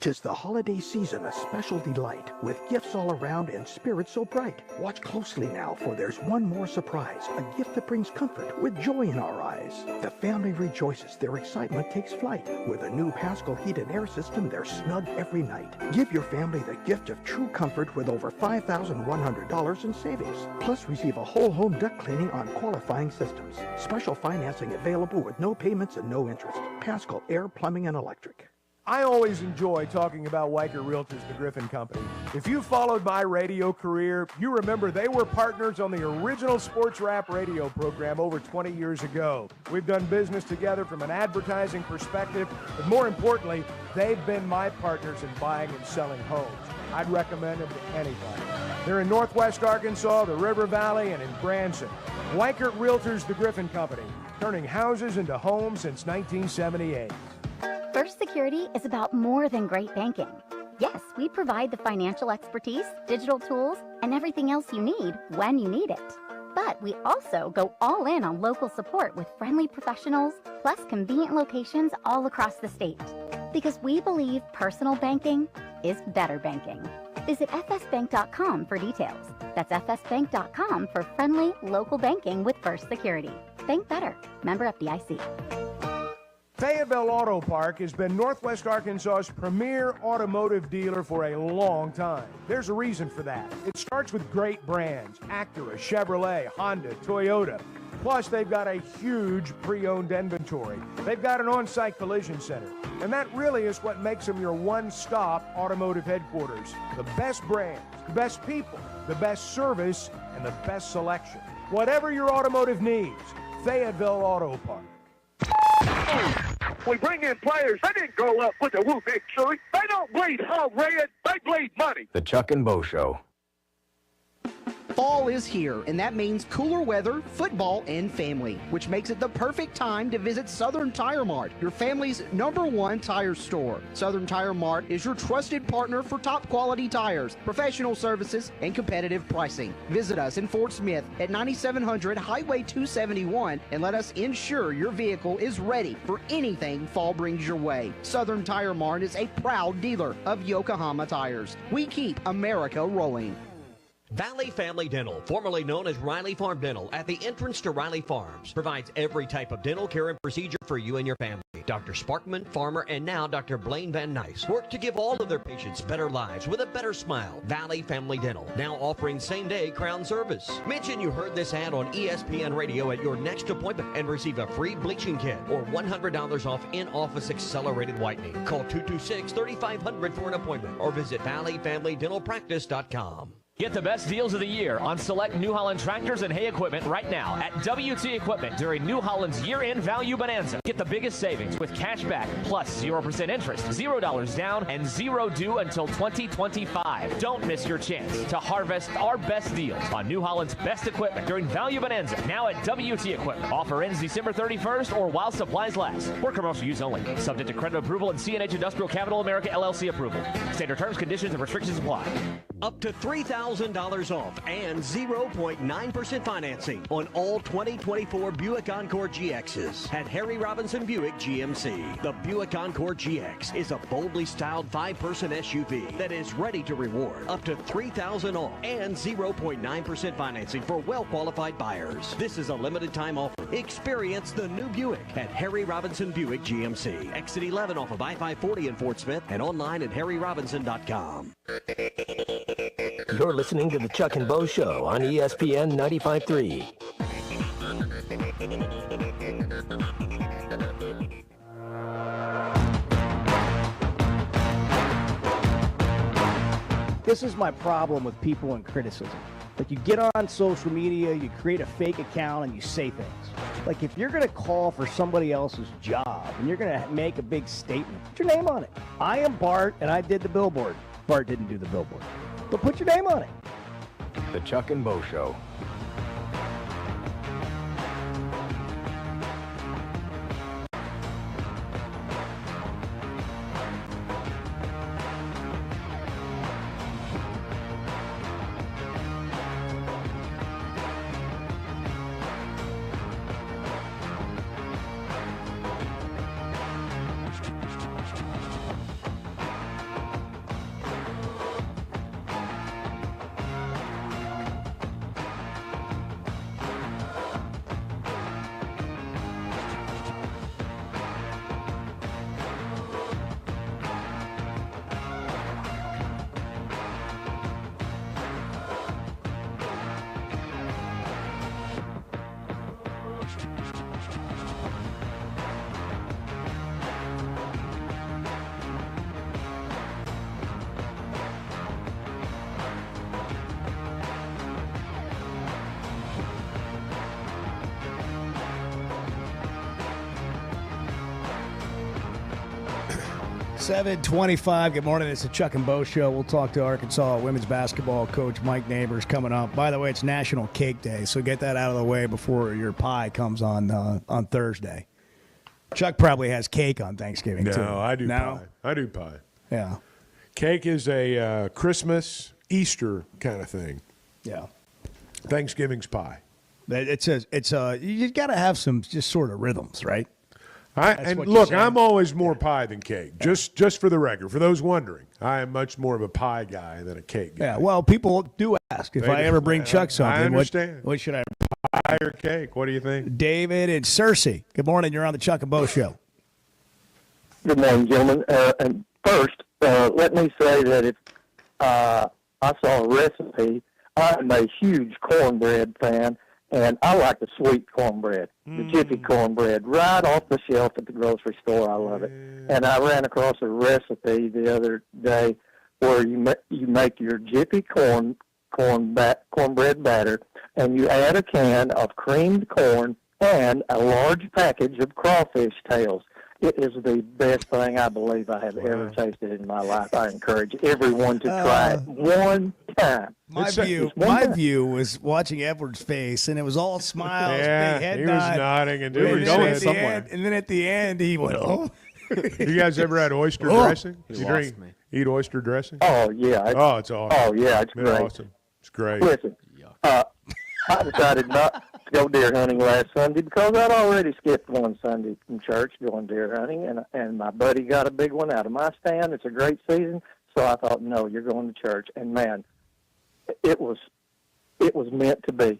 'Tis the holiday season, a special delight, with gifts all around and spirits so bright. Watch closely now, for there's one more surprise, a gift that brings comfort with joy in our eyes. The family rejoices, their excitement takes flight. With a new Pascal heated air system, they're snug every night. Give your family the gift of true comfort with over $5,100 in savings. Plus, receive a whole home duct cleaning on qualifying systems. Special financing available with no payments and no interest. Pascal Air, Plumbing, and Electric. I always enjoy talking about Weicker Realtors, the Griffin Company. If you followed my radio career, you remember they were partners on the original sports rap radio program over 20 years ago. We've done business together from an advertising perspective, but more importantly, they've been my partners in buying and selling homes. I'd recommend them to anybody. They're in Northwest Arkansas, the River Valley, and in Branson. Weicker Realtors, the Griffin Company, turning houses into homes since 1978. First Security is about more than great banking. Yes, we provide the financial expertise, digital tools, and everything else you need when you need it. But we also go all in on local support with friendly professionals, plus convenient locations all across the state. Because we believe personal banking is better banking. Visit fsbank.com for details. That's fsbank.com for friendly local banking with First Security. Bank better. Member FDIC. Fayetteville Auto Park has been Northwest Arkansas's premier automotive dealer for a long time. There's a reason for that. It starts with great brands: Acura, Chevrolet, Honda, Toyota. Plus, they've got a huge pre-owned inventory. They've got an on-site collision center. And that really is what makes them your one-stop automotive headquarters. The best brands, the best people, the best service, and the best selection. Whatever your automotive needs, Fayetteville Auto Park. We bring in players. They didn't grow up with a whoop victory. They don't bleed hot red. They bleed money. The Chuck and Bo Show. Fall is here, and that means cooler weather, football, and family, which makes it the perfect time to visit Southern Tire Mart, your family's #1 tire store. Southern Tire Mart is your trusted partner for top quality tires, professional services, and competitive pricing. Visit us in Fort Smith at 9700 Highway 271 and let us ensure your vehicle is ready for anything fall brings your way. Southern Tire Mart is a proud dealer of Yokohama tires. We keep America rolling. Valley Family Dental, formerly known as Riley Farm Dental, at the entrance to Riley Farms, provides every type of dental care and procedure for you and your family. Dr. Sparkman, Farmer, and now Dr. Blaine Van Nice work to give all of their patients better lives with a better smile. Valley Family Dental, now offering same-day crown service. Mention you heard this ad on ESPN Radio at your next appointment and receive a free bleaching kit or $100 off in-office accelerated whitening. Call 226-3500 for an appointment or visit valleyfamilydentalpractice.com. Get the best deals of the year on select New Holland tractors and hay equipment right now at WT Equipment during New Holland's year-end value bonanza. Get the biggest savings with cash back plus 0% interest, $0 down, and zero due until 2025. Don't miss your chance to harvest our best deals on New Holland's best equipment during value bonanza now at WT Equipment. Offer ends December 31st or while supplies last. For commercial use only. Subject to credit approval and CNH Industrial Capital America LLC approval. Standard terms, conditions, and restrictions apply. Up to $3,000 off and 0.9% financing on all 2024 Buick Encore GXs at Harry Robinson Buick GMC. The Buick Encore GX is a boldly styled 5-person SUV that is ready to reward. Up to $3,000 off and 0.9% financing for well-qualified buyers. This is a limited time offer. Experience the new Buick at Harry Robinson Buick GMC. Exit 11 off of I-540 in Fort Smith and online at harryrobinson.com. You're listening to the Chuck and Bo Show on ESPN 95.3. This is my problem with people and criticism. Like, you get on social media, you create a fake account, and you say things. Like, if you're going to call for somebody else's job and you're going to make a big statement, put your name on it. I am Bart, and I did the billboard. Bart didn't do the billboard. But put your name on it. The Chuck and Bo Show. $7:25. Good morning. It's the Chuck and Bo Show. We'll talk to Arkansas women's basketball coach Mike Neighbors coming up. By the way, it's National Cake Day, so get that out of the way before your pie comes on Thursday. Chuck probably has cake on Thanksgiving, too. No, I do pie. I do pie. Yeah. Cake is a Christmas, Easter kind of thing. Yeah. Thanksgiving's pie. You got to have some just sort of rhythms, right? Look, I'm always more pie than cake. Just for the record, for those wondering, I am much more of a pie guy than a cake guy. Yeah, well, people do ask if I ever bring Chuck something. I understand. What should I? Pie or cake? What do you think? David and Cersei. Good morning. You're on the Chuck and Bo Show. Good morning, gentlemen. And first, let me say that if I saw a recipe, I'm a huge cornbread fan, and I like the sweet cornbread, the Jiffy cornbread, right off the shelf at the grocery store. I love it. And I ran across a recipe the other day where you make your Jiffy cornbread batter, and you add a can of creamed corn and a large package of crawfish tails. It is the best thing I believe I have ever tasted in my life. I encourage everyone to try it one time. My view was watching Edward's face, and it was all smiles, yeah, big head he nod. was nodding and doing somewhere. And then at the end, he went, "Oh." You guys ever had oyster dressing? Eat oyster dressing? Oh yeah. It's awesome. Oh yeah, it's great. Awesome. It's great. Listen, I decided not to go deer hunting last Sunday because I'd already skipped one Sunday from church going deer hunting, and my buddy got a big one out of my stand. It's a great season, so I thought, no, you're going to church. And man, it was meant to be.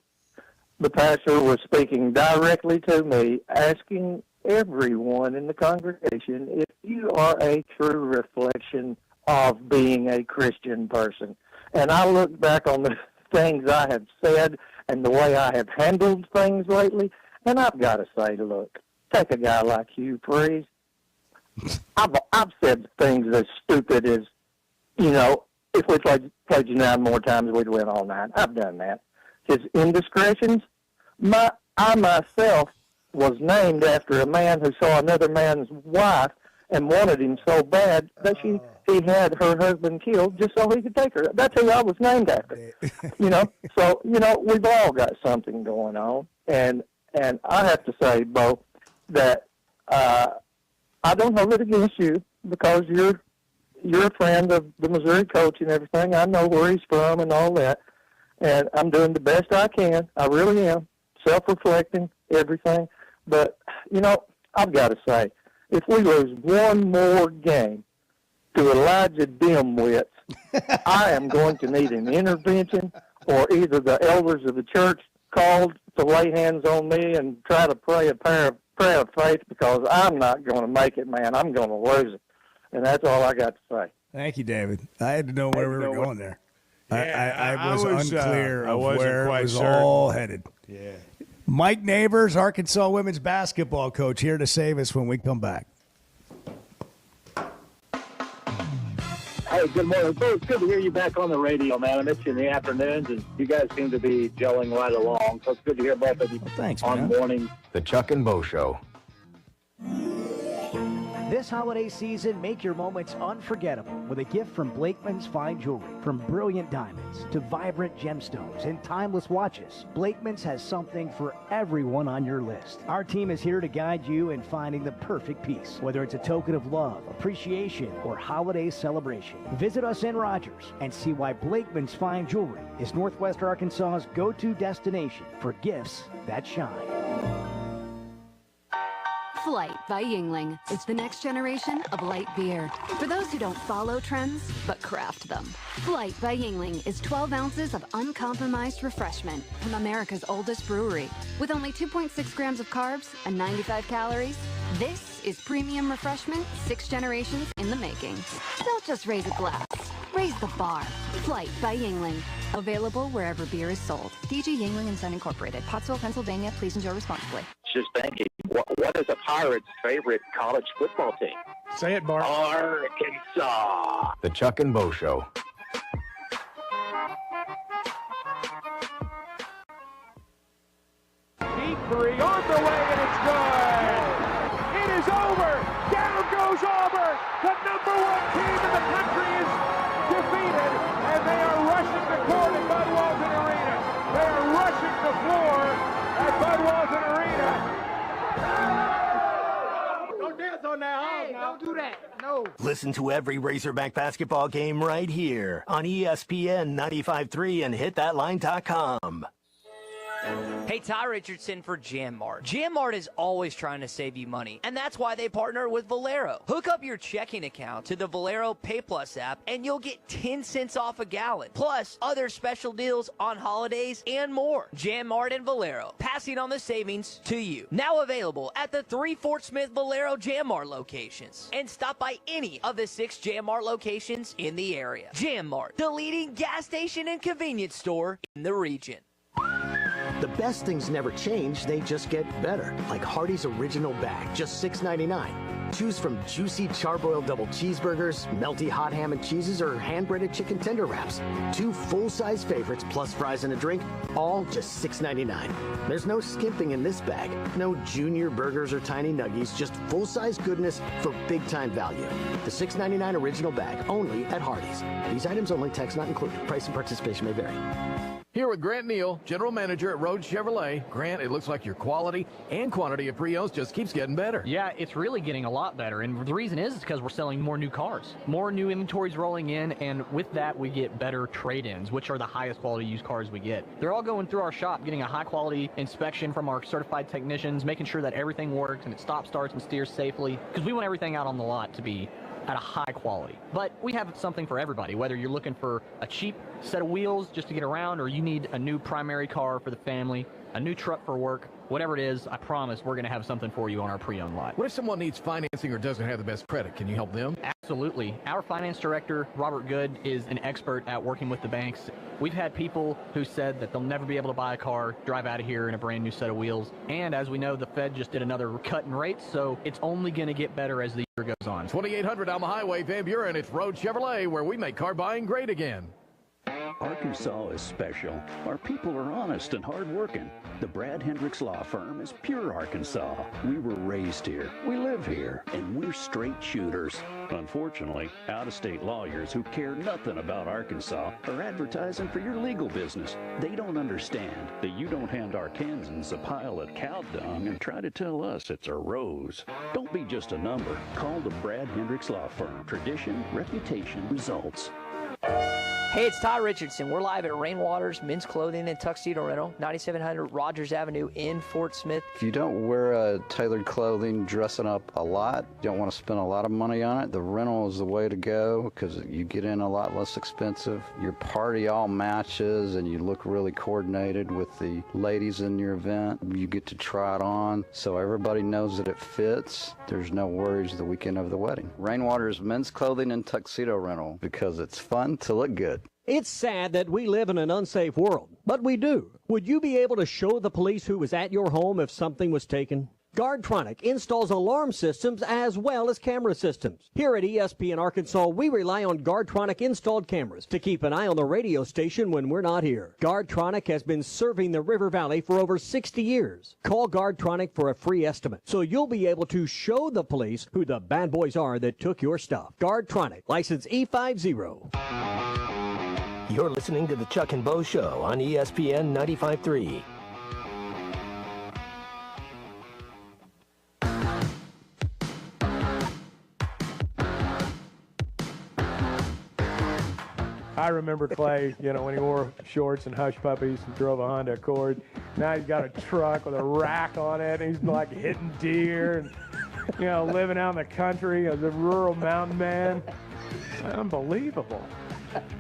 The pastor was speaking directly to me, asking everyone in the congregation if you are a true reflection of being a Christian person. And I look back on the things I have said and the way I have handled things lately, and I've got to say, look, take a guy like Hugh Freeze. I've said things as stupid as, if we played you 9 more times, we'd win all 9. I've done that. His indiscretions, I myself was named after a man who saw another man's wife and wanted him so bad that he had her husband killed just so he could take her. That's who I was named after. So, we've all got something going on. And I have to say, Bo, that I don't hold it against you because you're a friend of the Missouri coach and everything. I know where he's from and all that. And I'm doing the best I can. I really am. Self-reflecting, everything. But, I've got to say, if we lose one more game to Elijah Dimwitz, I am going to need an intervention or either the elders of the church called to lay hands on me and try to pray a prayer of faith because I'm not going to make it, man. I'm going to lose it. And that's all I got to say. Thank you, David. I had to know where we were going there. I was unclear of where it was all headed. Yeah. Mike Neighbors, Arkansas women's basketball coach, here to save us when we come back. Hey, good morning. It's good to hear you back on the radio, man. I missed you in the afternoons, and you guys seem to be gelling right along. So it's good to hear both of you on morning. The Chuck and Bo Show. This holiday season, make your moments unforgettable with a gift from Blakeman's Fine Jewelry. From brilliant diamonds to vibrant gemstones and timeless watches, Blakeman's has something for everyone on your list. Our team is here to guide you in finding the perfect piece, whether it's a token of love, appreciation, or holiday celebration. Visit us in Rogers and see why Blakeman's Fine Jewelry is Northwest Arkansas's go-to destination for gifts that shine. Flight by Yingling is the next generation of light beer. For those who don't follow trends, but craft them. Flight by Yingling is 12 ounces of uncompromised refreshment from America's oldest brewery. With only 2.6 grams of carbs and 95 calories, this is premium refreshment 6 generations in the making. Don't just raise a glass, raise the bar. Flight by Yingling. Available wherever beer is sold. DG Yingling and Son Incorporated, Pottsville, Pennsylvania. Please enjoy responsibly. Just thinking, what is a Pirate's favorite college football team? Say it, Bart. Arkansas. The Chuck and Bo Show. Deep three on the way, and it's good. It is over. Down goes Auburn. The number 1 team in the country is defeated, and they are rushing the court at Bud Walton Arena. They are rushing the floor at Bud Walton Arena. Don't dance on that hog now. Don't do that. No. Listen to every Razorback basketball game right here on ESPN 95.3 and hitthatline.com. Hey, Ty Richardson for JamMart. JamMart is always trying to save you money, and that's why they partner with Valero. Hook up your checking account to the Valero Pay Plus app, and you'll get 10 cents off a gallon, plus other special deals on holidays and more. JamMart and Valero, passing on the savings to you. Now available at the 3 Fort Smith Valero JamMart locations, and stop by any of the 6 JamMart locations in the area. JamMart, the leading gas station and convenience store in the region. The best things never change, they just get better. Like Hardee's Original Bag, just $6.99. Choose from juicy charbroiled double cheeseburgers, melty hot ham and cheeses, or hand-breaded chicken tender wraps. 2 full-size favorites plus fries and a drink, all just $6.99. There's no skimping in this bag. No junior burgers or tiny nuggies, just full-size goodness for big-time value. The $6.99 Original Bag, only at Hardee's. These items only, tax not included. Price and participation may vary. Here with Grant Neal, General Manager at Rhodes Chevrolet. Grant, it looks like your quality and quantity of pre-owns just keeps getting better. Yeah, it's really getting a lot better, and the reason is because we're selling more new cars. More new inventories rolling in, and with that, we get better trade-ins, which are the highest quality used cars we get. They're all going through our shop, getting a high-quality inspection from our certified technicians, making sure that everything works and it stops, starts, and steers safely, because we want everything out on the lot to be at a high quality. But we have something for everybody, whether you're looking for a cheap set of wheels just to get around, or you need a new primary car for the family, a new truck for work, whatever it is, I promise we're going to have something for you on our pre-owned lot. What if someone needs financing or doesn't have the best credit? Can you help them? Absolutely. Our finance director, Robert Good, is an expert at working with the banks. We've had people who said that they'll never be able to buy a car, drive out of here in a brand new set of wheels. And as we know, the Fed just did another cut in rates, so it's only going to get better as the year goes on. 2800 Alma Highway, Van Buren. It's Rhodes Chevrolet, where we make car buying great again. Arkansas is special. Our people are honest and hardworking. The Brad Hendricks Law Firm is pure Arkansas. We were raised here, we live here, and we're straight shooters. Unfortunately, out-of-state lawyers who care nothing about Arkansas are advertising for your legal business. They don't understand that you don't hand Arkansans a pile of cow dung and try to tell us it's a rose. Don't be just a number. Call the Brad Hendricks Law Firm. Tradition, reputation, results. Hey, it's Ty Richardson. We're live at Rainwater's Men's Clothing and Tuxedo Rental, 9700 Rogers Avenue in Fort Smith. If you don't wear tailored clothing, dressing up a lot, you don't want to spend a lot of money on it, the rental is the way to go because you get in a lot less expensive. Your party all matches and you look really coordinated with the ladies in your event. You get to try it on so everybody knows that it fits. There's no worries the weekend of the wedding. Rainwater's Men's Clothing and Tuxedo Rental because it's fun to look good. It's sad that we live in an unsafe world, but we do. Would you be able to show the police who was at your home if something was taken? Guardtronic installs alarm systems as well as camera systems. Here at ESPN Arkansas, we rely on Guardtronic installed cameras to keep an eye on the radio station when we're not here. Guardtronic has been serving the River Valley for over 60 years. Call Guardtronic for a free estimate so you'll be able to show the police who the bad boys are that took your stuff. Guardtronic, license E50. You're listening to the Chuck and Bo Show on ESPN 95.3. I remember Clay, when he wore shorts and hush puppies and drove a Honda Accord. Now he's got a truck with a rack on it, and he's like hitting deer and, living out in the country as a rural mountain man. Unbelievable.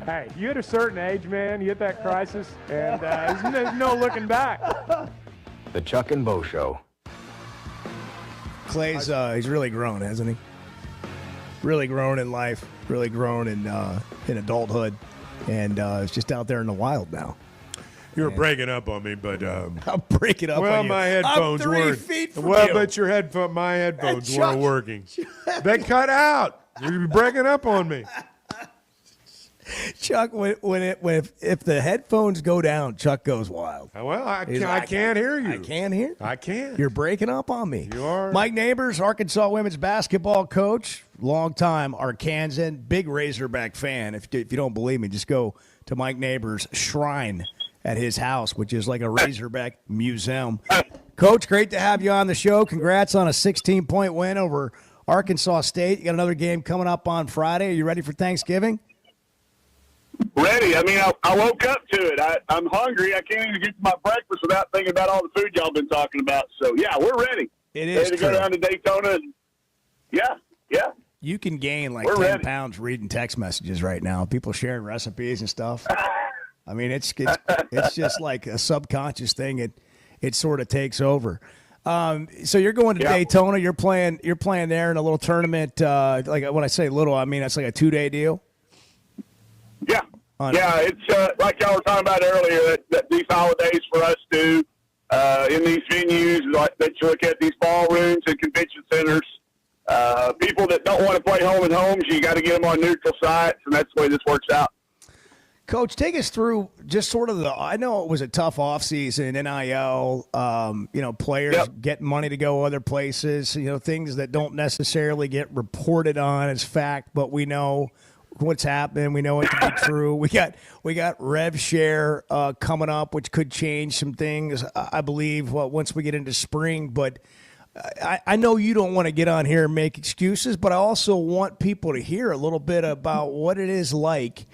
Hey, you at a certain age, man, you hit that crisis, and there's no looking back. The Chuck and Bo Show. Clay's he's really grown, hasn't he? Really grown in life, really grown in adulthood, and it's just out there in the wild now. You were breaking up on me, but I'm breaking up on you. My headphones I'm 3 weren't. feet from well, you. but my headphones weren't working. They cut out. You're breaking up on me. Chuck, if the headphones go down, Chuck goes wild. Well, I can't hear you. I can't hear. I can't. You're breaking up on me. You are. Mike Neighbors, Arkansas women's basketball coach, longtime Arkansan, big Razorback fan. If you don't believe me, just go to Mike Neighbors' shrine at his house, which is like a Razorback museum. Coach, great to have you on the show. Congrats on a 16-point win over Arkansas State. You got another game coming up on Friday. Are you ready for Thanksgiving? Ready. I mean, I woke up to it. I'm hungry. I can't even get to my breakfast without thinking about all the food y'all been talking about. So, yeah, we're ready. It is ready to go down to Daytona. And, yeah. You can gain like We're 10 ready. pounds reading text messages right now. People sharing recipes and stuff. I mean, it's just like a subconscious thing. It sort of takes over. So you're going to Daytona. You're playing there in a little tournament. Like when I say little, I mean it's like a 2-day deal. Yeah. It's like y'all were talking about earlier, that these holidays for us do in these venues, like that you look at these ballrooms and convention centers. People that don't want to play home and homes, you got to get them on neutral sites, and that's the way this works out. Coach, take us through just sort of I know it was a tough offseason, NIL, players getting money to go other places, things that don't necessarily get reported on as fact, but we know what's happening. We know it to be true. We got rev share coming up, which could change some things, I believe, once we get into spring. But I know you don't want to get on here and make excuses, but I also want people to hear a little bit about what it is like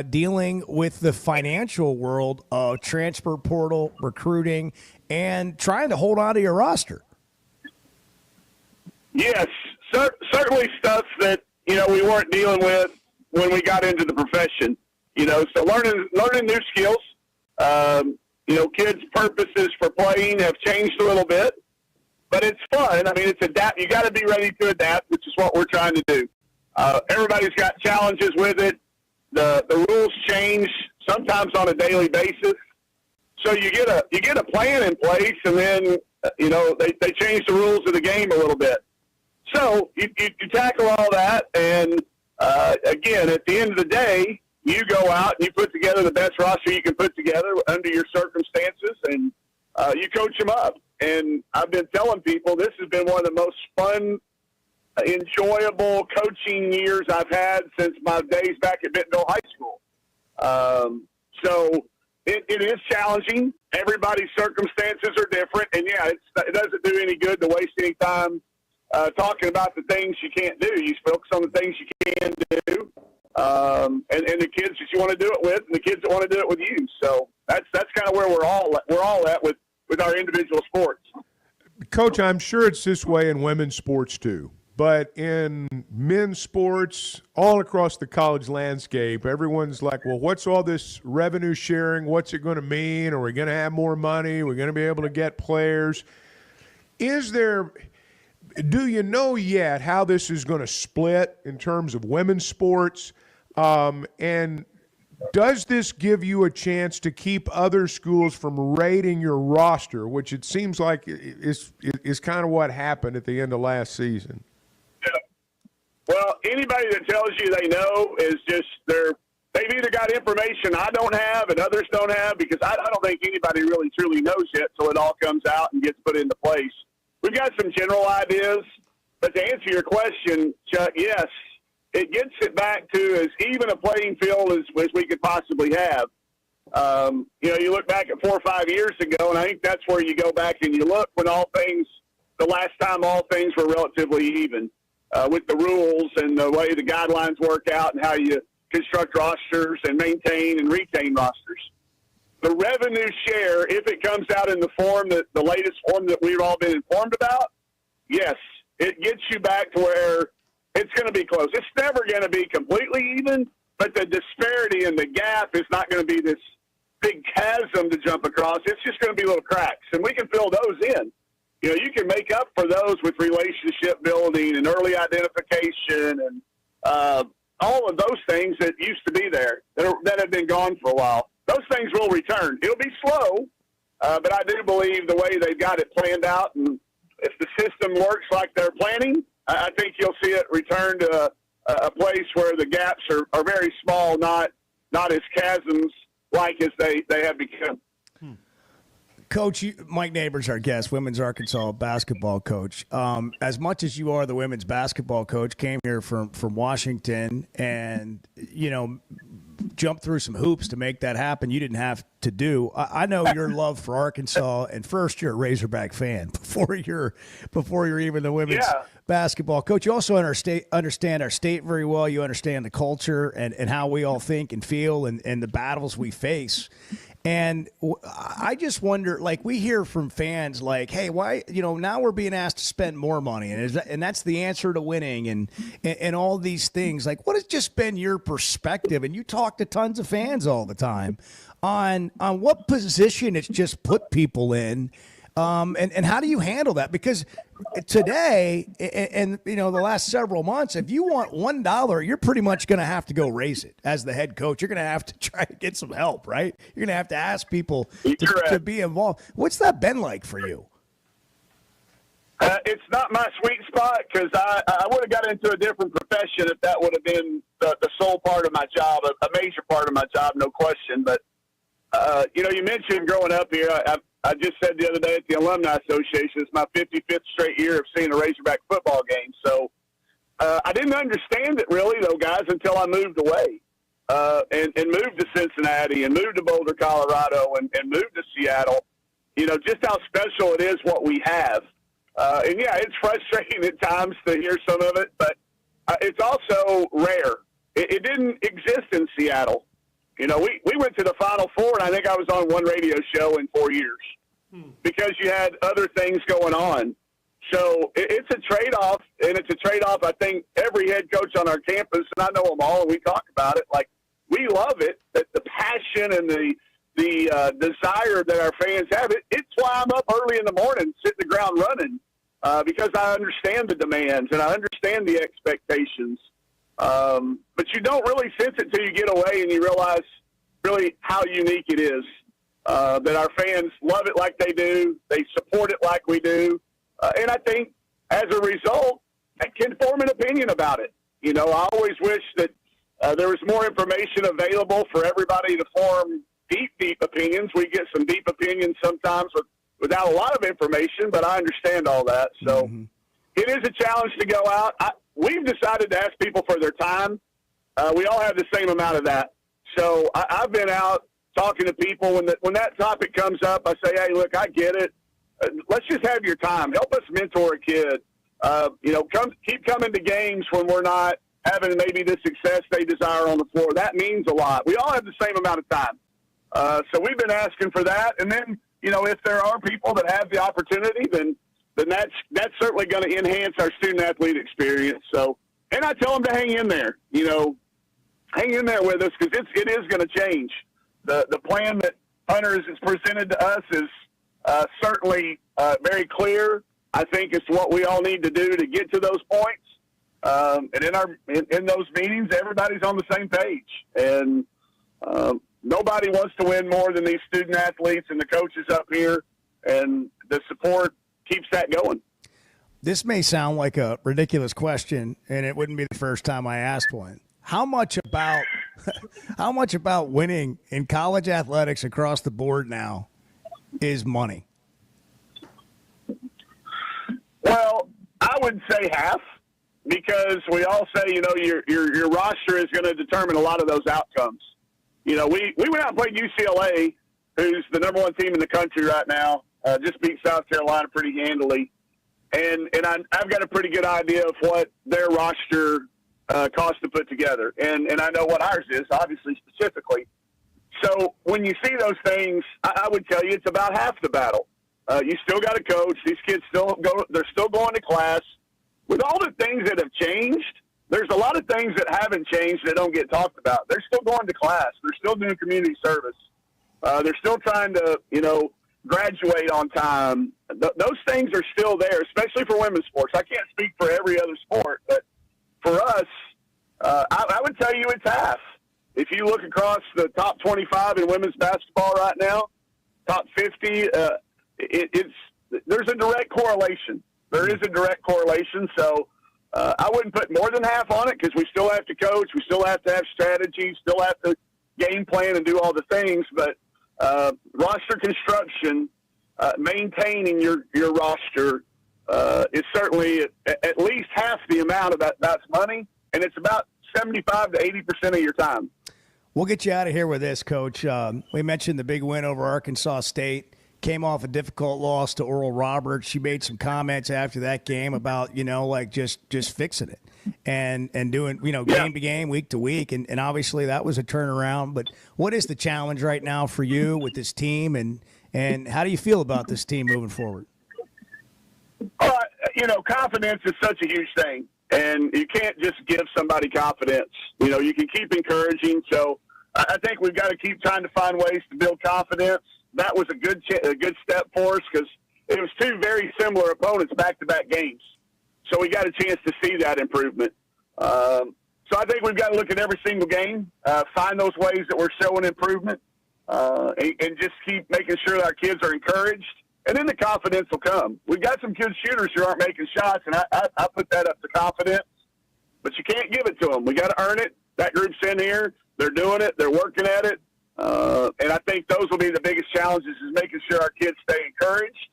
dealing with the financial world of transfer portal, recruiting, and trying to hold on to your roster. Yes, certainly stuff that we weren't dealing with when we got into the profession. So learning new skills. Kids' purposes for playing have changed a little bit, but it's fun. I mean, it's adapt. You got to be ready to adapt, which is what we're trying to do. Everybody's got challenges with it. The rules change sometimes on a daily basis. So you get a plan in place, and then they change the rules of the game a little bit. So you tackle all that, and again, at the end of the day, you go out and you put together the best roster you can put together under your circumstances, and you coach them up. And I've been telling people this has been one of the most fun, enjoyable coaching years I've had since my days back at Bentonville High School. So it is challenging. Everybody's circumstances are different, and it doesn't do any good to waste any time talking about the things you can't do. You focus on the things you can do, and the kids that you want to do it with, and the kids that want to do it with you. So that's kind of where we're all at with our individual sports. Coach, I'm sure it's this way in women's sports too. But in men's sports, all across the college landscape, everyone's like, well, what's all this revenue sharing? What's it going to mean? Are we going to have more money? Are we going to be able to get players? Do you know yet how this is going to split in terms of women's sports? And does this give you a chance to keep other schools from raiding your roster, which it seems like is kind of what happened at the end of last season? Well, anybody that tells you they know is just they've either got information I don't have and others don't have, because I don't think anybody really truly knows yet till it all comes out and gets put into place. We've got some general ideas, but to answer your question, Chuck, yes, it gets it back to as even a playing field as we could possibly have. You look back at 4 or 5 years ago, and I think that's where you go back and you look when the last time all things were relatively even. With the rules and the way the guidelines work out and how you construct rosters and maintain and retain rosters. The revenue share, if it comes out in the latest form that we've all been informed about, yes, it gets you back to where it's going to be close. It's never going to be completely even, but the disparity and the gap is not going to be this big chasm to jump across. It's just going to be little cracks, and we can fill those in. You can make up for those with relationship building and early identification and all of those things that used to be there that have been gone for a while. Those things will return. It'll be slow, but I do believe the way they've got it planned out, and if the system works like they're planning, I think you'll see it return to a place where the gaps are very small, not as chasms-like as they have become. Coach, Mike Neighbors, our guest, women's Arkansas basketball coach. As much as you are the women's basketball coach, came here from Washington, and jumped through some hoops to make that happen you didn't have to do. I know your love for Arkansas, and first you're a Razorback fan before you're even the women's basketball coach. You also understand our state very well. You understand the culture and how we all think and feel and the battles we face. And I just wonder, like, we hear from fans like, hey, why, now we're being asked to spend more money. And that's the answer to winning and all these things. Like, what has just been your perspective? And you talk to tons of fans all the time on what position it's just put people in. And how do you handle that? Because today and the last several months, if you want $1, you're pretty much going to have to go raise it as the head coach. You're going to have to try to get some help, right? You're going to have to ask people to be involved. What's that been like for you? It's not my sweet spot because I would have got into a different profession if that would have been the sole part of my job, a major part of my job, no question. But, you mentioned growing up here. I just said the other day at the Alumni Association, it's my 55th straight year of seeing a Razorback football game. So I didn't understand it really, though, guys, until I moved away and moved to Cincinnati and moved to Boulder, Colorado, and moved to Seattle. Just how special it is what we have. And, yeah, it's frustrating at times to hear some of it, but it's also rare. It didn't exist in Seattle. We went to the Final Four, and I think I was on one radio show in 4 years because you had other things going on. So it's a trade-off, and it's a trade-off I think every head coach on our campus, and I know them all, and we talk about it, like we love it, that the passion and the desire that our fans have. It's why I'm up early in the morning, sitting the ground running, because I understand the demands and I understand the expectations. But you don't really sense it till you get away and you realize really how unique it is, that our fans love it like they do. They support it like we do. And I think as a result, I can form an opinion about it. I always wish that there was more information available for everybody to form deep opinions. We get some deep opinions sometimes without a lot of information, but I understand all that. So it is a challenge to go out. We've decided to ask people for their time. We all have the same amount of that. So I've been out talking to people. When that topic comes up, I say, hey, look, I get it. Let's just have your time. Help us mentor a kid. Keep coming to games when we're not having maybe the success they desire on the floor. That means a lot. We all have the same amount of time. So we've been asking for that. And then, if there are people that have the opportunity, then that's certainly going to enhance our student-athlete experience. So, and I tell them to hang in there, hang in there with us because it is going to change. The plan that Hunters has presented to us is certainly very clear. I think it's what we all need to do to get to those points. And in those meetings, everybody's on the same page. And nobody wants to win more than these student-athletes and the coaches up here. And the support keeps that going. This may sound like a ridiculous question, and it wouldn't be the first time I asked one. How much about winning in college athletics across the board now is money? Well, I would say half, because we all say, your roster is going to determine a lot of those outcomes. We went out and played UCLA, who's the number one team in the country right now, just beat South Carolina pretty handily. And I've got a pretty good idea of what their roster costs to put together. And I know what ours is, obviously, specifically. So when you see those things, I would tell you it's about half the battle. You still got to coach. These kids they're still going to class. With all the things that have changed, there's a lot of things that haven't changed that don't get talked about. They're still going to class. They're still doing community service. They're still trying to, graduate on time. Those things are still there, especially for women's sports. I can't speak for every other sport, but for us, I would tell you it's half. If you look across the top 25 in women's basketball right now, top 50, there's a direct correlation. There is a direct correlation. So I wouldn't put more than half on it because we still have to coach. We still have to have strategy, still have to game plan and do all the things. But roster construction, maintaining your roster is certainly at least half the amount of that's money, and it's about 75 to 80% of your time. We'll get you out of here with this, Coach. We mentioned the big win over Arkansas State. Came off a difficult loss to Oral Roberts. She made some comments after that game about, just fixing it and doing, game to game, week to week. And obviously that was a turnaround. But what is the challenge right now for you with this team? And how do you feel about this team moving forward? Confidence is such a huge thing. And you can't just give somebody confidence. You can keep encouraging. So I think we've got to keep trying to find ways to build confidence. That was a good step for us because it was two very similar opponents back-to-back games. So we got a chance to see that improvement. So I think we've got to look at every single game, find those ways that we're showing improvement, and just keep making sure that our kids are encouraged. And then the confidence will come. We've got some good shooters who aren't making shots, and I put that up to confidence. But you can't give it to them. We got to earn it. That group's in here. They're doing it. They're working at it. And I think those will be the biggest challenges is making sure our kids stay encouraged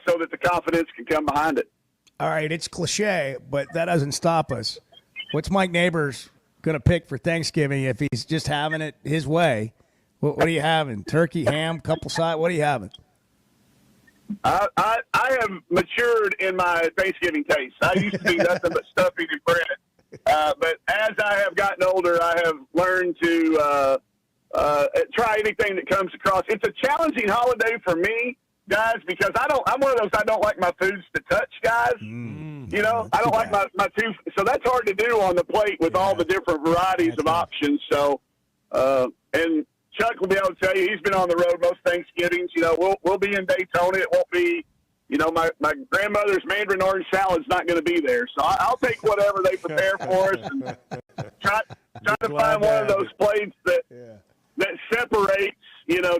so that the confidence can come behind it. All right, it's cliche, but that doesn't stop us. What's Mike Neighbors going to pick for Thanksgiving if he's just having it his way? What are you having? Turkey, ham, couple side? What are you having? I have matured in my Thanksgiving taste. I used to be nothing but stuffing and bread. But as I have gotten older, I have learned to try anything that comes across. It's a challenging holiday for me, guys, because I'm one of those I don't like my foods to touch guys. I don't like my two. So that's hard to do on the plate with all the different varieties of options. So, and Chuck will be able to tell you he's been on the road most Thanksgivings. We'll be in Daytona. It won't be, my grandmother's mandarin orange salad's not going to be there. So I'll take whatever they prepare for us and try to find one of those plates that separates,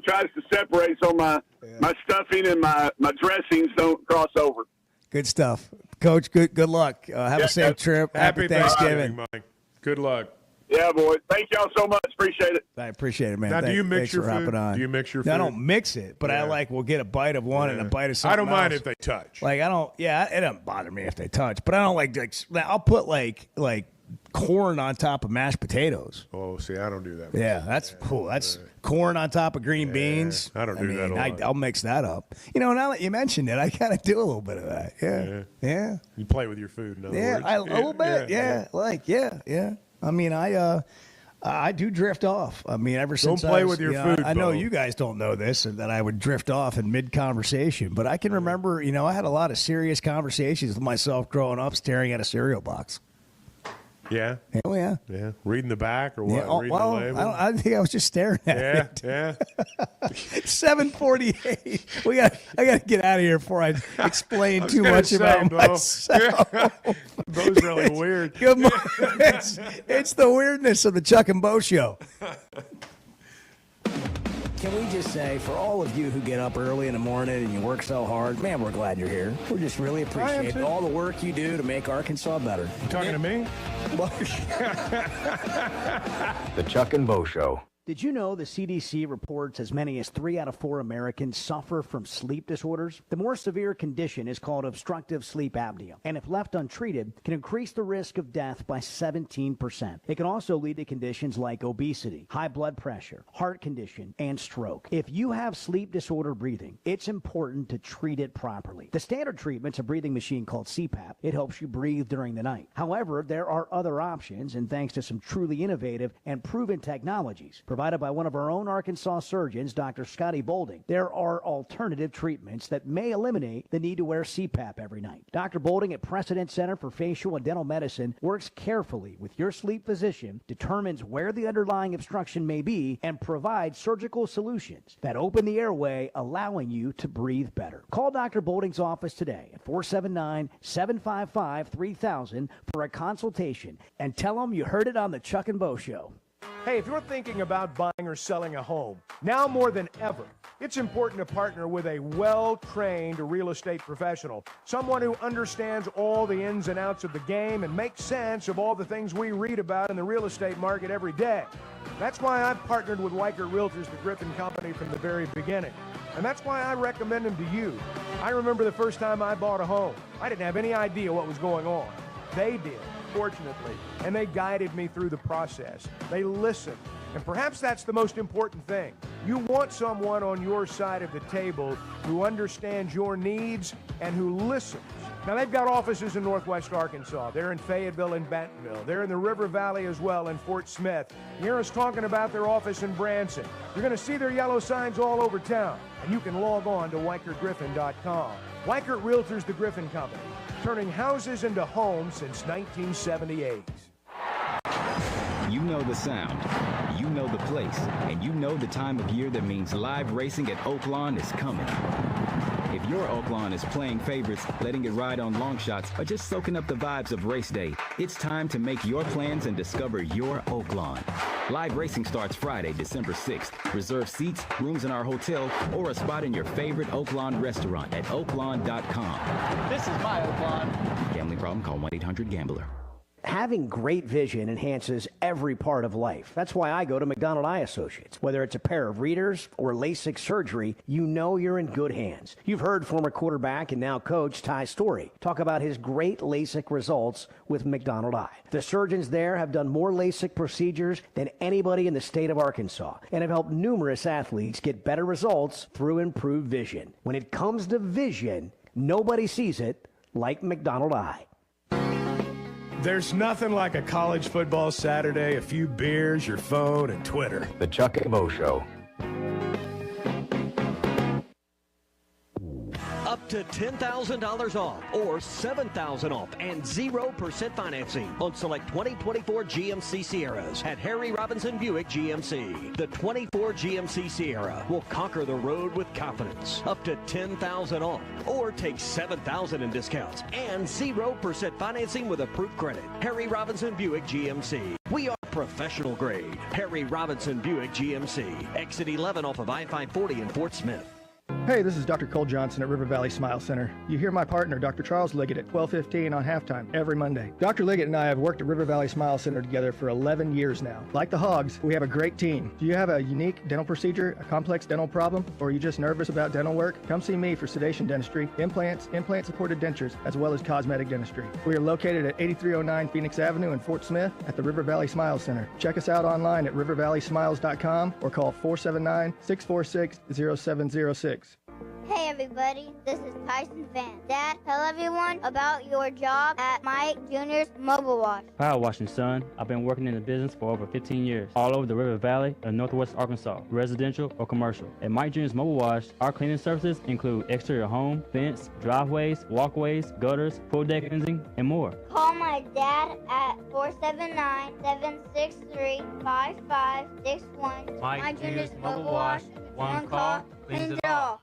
tries to separate so my stuffing and my dressings don't cross over. Good stuff. Coach, good luck. Have a safe trip. Happy Thanksgiving. Mike. Good luck. Yeah, boy. Thank y'all so much. Appreciate it. I appreciate it, man. Now, do you mix Thanks your for hopping food? on. Do you mix your food? I don't mix it, but we'll get a bite of one and a bite of something I don't mind else. if they touch. It doesn't bother me if they touch, but I don't like I'll put like corn on top of mashed potatoes. Oh, see, I don't do that. Yeah, that's cool. That's corn on top of green beans. I don't do that a lot. I'll mix that up. Now that you mentioned it, I kind of do a little bit of that. Yeah. You play with your food, in other words. A little bit. Yeah. I mean, I do drift off. I mean, ever since don't play with your food. I know Bo. you guys don't know this, and that I would drift off in mid-conversation. But I can remember, I had a lot of serious conversations with myself growing up, staring at a cereal box. Yeah. Oh yeah. Yeah. Reading the back or what? Yeah. Reading the label? I think I was just staring at it. Yeah. 7:48. I got to get out of here before I explain too much about myself. Bo's really weird. Good morning. It's the weirdness of the Chuck and Bo Show. Can we just say, for all of you who get up early in the morning and you work so hard, man, we're glad you're here. We just really appreciate all the work you do to make Arkansas better. You talking to me? The Chuck and Bo Show. Did you know the CDC reports as many as 3 out of 4 Americans suffer from sleep disorders? The more severe condition is called obstructive sleep apnea, and if left untreated, can increase the risk of death by 17%. It can also lead to conditions like obesity, high blood pressure, heart condition, and stroke. If you have sleep disorder breathing, it's important to treat it properly. The standard treatment's a breathing machine called CPAP. It helps you breathe during the night. However, there are other options, and thanks to some truly innovative and proven technologies provided by one of our own Arkansas surgeons, Dr. Scotty Bolding, there are alternative treatments that may eliminate the need to wear CPAP every night. Dr. Bolding at Precedent Center for Facial and Dental Medicine works carefully with your sleep physician, determines where the underlying obstruction may be, and provides surgical solutions that open the airway, allowing you to breathe better. Call Dr. Bolding's office today at 479-755-3000 for a consultation and tell them you heard it on the Chuck and Bo Show. Hey, if you're thinking about buying or selling a home, now more than ever, it's important to partner with a well-trained real estate professional, someone who understands all the ins and outs of the game and makes sense of all the things we read about in the real estate market every day. That's why I've partnered with Weichert Realtors, the Griffin Company, from the very beginning. And that's why I recommend them to you. I remember the first time I bought a home. I didn't have any idea what was going on. They did, fortunately, and they guided me through the process. They listened. And perhaps that's the most important thing. You want someone on your side of the table who understands your needs and who listens. Now, they've got offices in Northwest Arkansas. They're in Fayetteville and Bentonville. They're in the River Valley as well in Fort Smith. You hear us talking about their office in Branson. You're going to see their yellow signs all over town. And you can log on to WeichertGriffin.com. Weichert Realtors, the Griffin Company, turning houses into homes since 1978. You know the sound, you know the place, and you know the time of year that means live racing at Oaklawn is coming. If your Oaklawn is playing favorites, letting it ride on long shots, or just soaking up the vibes of race day, it's time to make your plans and discover your Oaklawn. Live racing starts Friday, December 6th. Reserve seats, rooms in our hotel, or a spot in your favorite Oaklawn restaurant at oaklawn.com. This is my Oaklawn. Gambling problem? Call 1-800-GAMBLER. Having great vision enhances every part of life. That's why I go to McDonald Eye Associates. Whether it's a pair of readers or LASIK surgery, you know you're in good hands. You've heard former quarterback and now coach Ty Story talk about his great LASIK results with McDonald Eye. The surgeons there have done more LASIK procedures than anybody in the state of Arkansas and have helped numerous athletes get better results through improved vision. When it comes to vision, nobody sees it like McDonald Eye. There's nothing like a college football Saturday, a few beers, your phone, and Twitter. The Chuck and Bo Show. Up to $10,000 off or $7,000 off and 0% financing on select 2024 GMC Sierras at Harry Robinson Buick GMC. The 24 GMC Sierra will conquer the road with confidence. Up to $10,000 off or take $7,000 in discounts and 0% financing with approved credit. Harry Robinson Buick GMC. We are professional grade. Harry Robinson Buick GMC. Exit 11 off of I-540 in Fort Smith. Hey, this is Dr. Cole Johnson at River Valley Smile Center. You hear my partner, Dr. Charles Liggett, at 12:15 on halftime every Monday. Dr. Liggett and I have worked at River Valley Smile Center together for 11 years now. Like the Hogs, we have a great team. Do you have a unique dental procedure, a complex dental problem, or are you just nervous about dental work? Come see me for sedation dentistry, implants, implant-supported dentures, as well as cosmetic dentistry. We are located at 8309 Phoenix Avenue in Fort Smith at the River Valley Smile Center. Check us out online at rivervalleysmiles.com or call 479-646-0706. Hey everybody, this is Tyson Van. Dad, tell everyone about your job at Mike Jr.'s Mobile Wash. Power washing, son. I've been working in the business for over 15 years, all over the River Valley and Northwest Arkansas, residential or commercial. At Mike Jr.'s Mobile Wash, our cleaning services include exterior home, fence, driveways, walkways, gutters, pool deck cleansing, and more. Call my dad at 479-763-5561. Mike Jr.'s Mobile Wash. One call, cleans it all.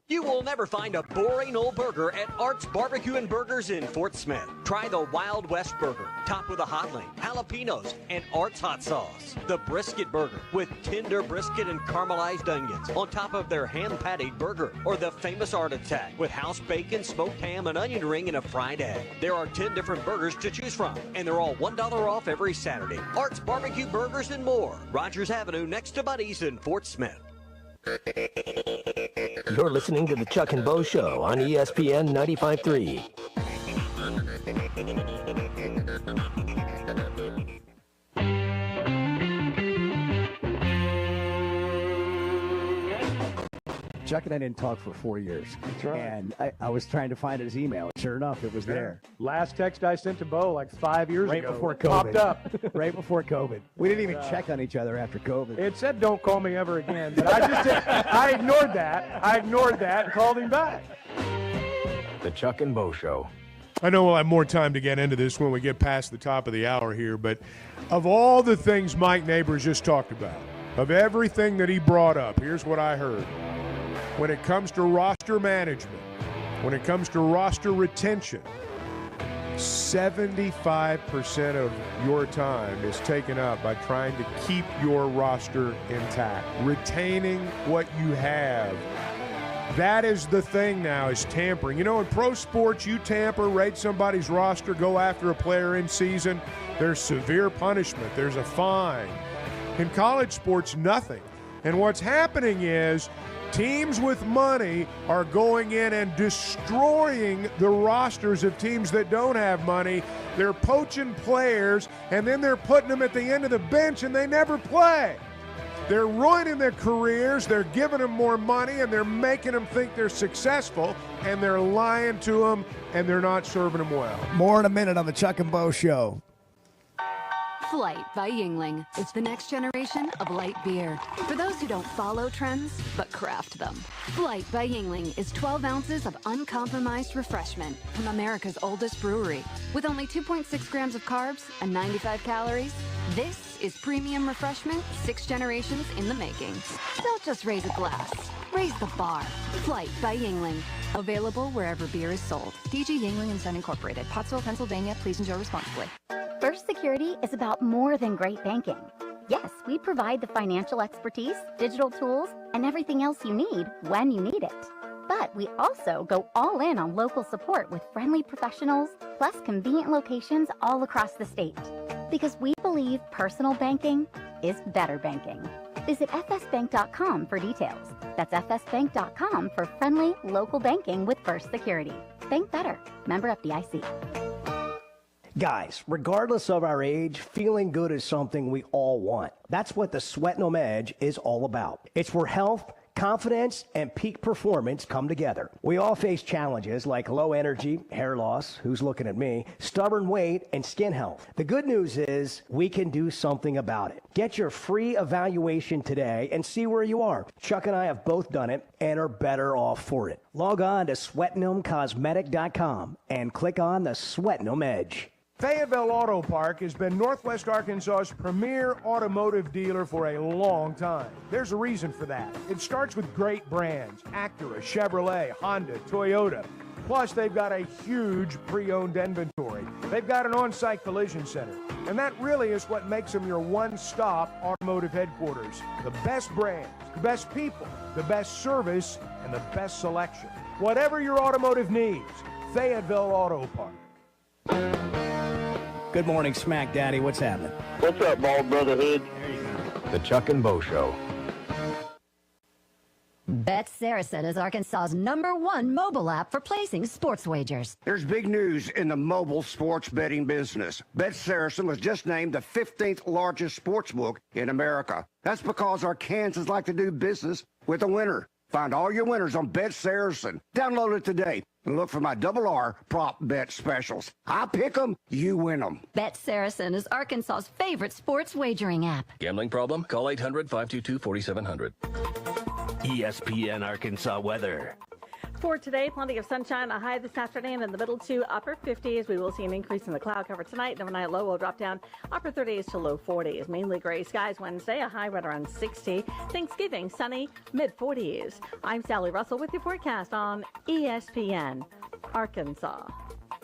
You will never find a boring old burger at Art's Barbecue and Burgers in Fort Smith. Try the Wild West Burger, topped with a hot link, jalapenos, and Art's hot sauce. The Brisket Burger, with tender brisket and caramelized onions on top of their hand-patted burger. Or the famous Art Attack, with house bacon, smoked ham, an onion ring, and a fried egg. There are 10 different burgers to choose from, and they're all $1 off every Saturday. Art's Barbecue Burgers and more. Rogers Avenue, next to Buddy's in Fort Smith. You're listening to the Chuck and Bo Show on ESPN 95.3. Chuck and I didn't talk for 4 years. That's right. And I was trying to find his email. Sure enough, it was there. Last text I sent to Bo like 5 years Right ago. before COVID. Popped up. Right before COVID. We didn't even check on each other after COVID. It said, "Don't call me ever again." But I ignored that. I ignored that and called him back. The Chuck and Bo Show. I know we'll have more time to get into this when we get past the top of the hour here, but of all the things Mike Neighbors just talked about, of everything that he brought up, here's what I heard. When it comes to roster management, when it comes to roster retention, 75% of your time is taken up by trying to keep your roster intact, retaining what you have. That is the thing now, is tampering. You know, in pro sports, you tamper, raid somebody's roster, go after a player in season, there's severe punishment. There's a fine. In college sports, nothing. And what's happening is Teams with money are going in and destroying the rosters of teams that don't have money. They're poaching players, and then they're putting them at the end of the bench, and they never play. They're ruining their careers. They're giving them more money, and they're making them think they're successful, and they're lying to them, and they're not serving them well. More in a minute on the Chuck and Bo Show. Flight by Yingling. It's the next generation of light beer. For those who don't follow trends, but craft them. Flight by Yingling is 12 ounces of uncompromised refreshment from America's oldest brewery. With only 2.6 grams of carbs and 95 calories, this is premium refreshment 6 generations in the making. Don't just raise a glass. Raise the bar. Flight by Yingling. Available wherever beer is sold. DG Yingling and Son Incorporated. Pottsville, Pennsylvania. Please enjoy responsibly. First Security is about more than great banking. Yes, we provide the financial expertise, digital tools, and everything else you need when you need it. But we also go all in on local support with friendly professionals, plus convenient locations all across the state. Because we believe personal banking is better banking. Visit fsbank.com for details. That's fsbank.com for friendly local banking with First Security. Bank better. Member FDIC. Guys, regardless of our age, feeling good is something we all want. That's what the Sweatin' 'em Edge is all about. It's where health, confidence, and peak performance come together. We all face challenges like low energy, hair loss, who's looking at me, stubborn weight, and skin health. The good news is we can do something about it. Get your free evaluation today and see where you are. Chuck and I have both done it and are better off for it. Log on to sweatin'emcosmetic.com and click on the Sweatin' 'em Edge. Fayetteville Auto Park has been Northwest Arkansas's premier automotive dealer for a long time. There's a reason for that. It starts with great brands: Acura, Chevrolet, Honda, Toyota. Plus, they've got a huge pre-owned inventory. They've got an on-site collision center. And that really is what makes them your one-stop automotive headquarters. The best brands, the best people, the best service, and the best selection. Whatever your automotive needs, Fayetteville Auto Park. Good morning, Smack Daddy. What's happening? What's up, Bald Brotherhood? There you go. The Chuck and Bo Show. Bet Saracen is Arkansas's #1 mobile app for placing sports wagers. There's big news in the mobile sports betting business. Bet Saracen was just named the 15th largest sportsbook in America. That's because Arkansans like to do business with a winner. Find all your winners on Bet Saracen. Download it today and look for my RR prop bet specials. I pick them, you win them. Bet Saracen is Arkansas's favorite sports wagering app. Gambling problem? Call 800-522-4700. ESPN Arkansas weather. For today, plenty of sunshine, a high this afternoon in the middle to upper 50s. We will see an increase in the cloud cover tonight. The overnight low will drop down upper 30s to low 40s. Mainly gray skies Wednesday, a high right around 60. Thanksgiving, sunny, mid 40s. I'm Sally Russell with your forecast on ESPN Arkansas.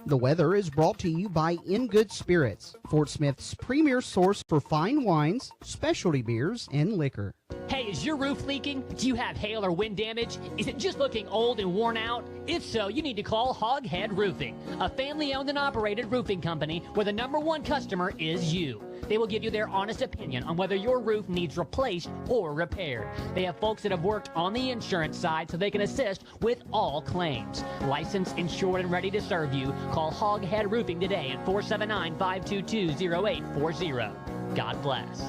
The weather is brought to you by In Good Spirits, Fort Smith's premier source for fine wines, specialty beers, and liquor. Hey, is your roof leaking? Do you have hail or wind damage? Is it just looking old and worn out? If so, you need to call Hoghead Roofing, a family-owned and operated roofing company where the #1 customer is you. They will give you their honest opinion on whether your roof needs replaced or repaired. They have folks that have worked on the insurance side so they can assist with all claims. Licensed, insured, and ready to serve you. Call Hoghead Roofing today at 479-522-0840. God bless.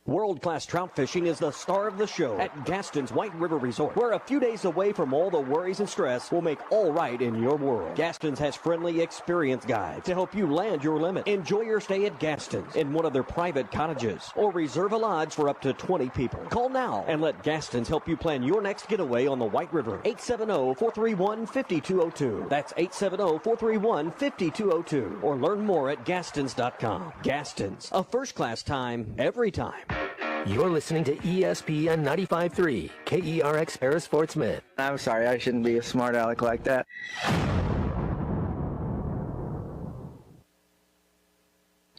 World-class trout fishing is the star of the show at Gaston's White River Resort, where a few days away from all the worries and stress will make all right in your world. Gaston's has friendly, experienced guides to help you land your limit. Enjoy your stay at Gaston's in one of their private cottages, or reserve a lodge for up to 20 people. Call now and let Gaston's help you plan your next getaway on the White River. 870-431-5202. That's 870-431-5202. Or learn more at Gastons.com. Gaston's, a first-class time, every time. You're listening to ESPN 95.3, KERX Harris Fort Smith. I'm sorry, I shouldn't be a smart aleck like that.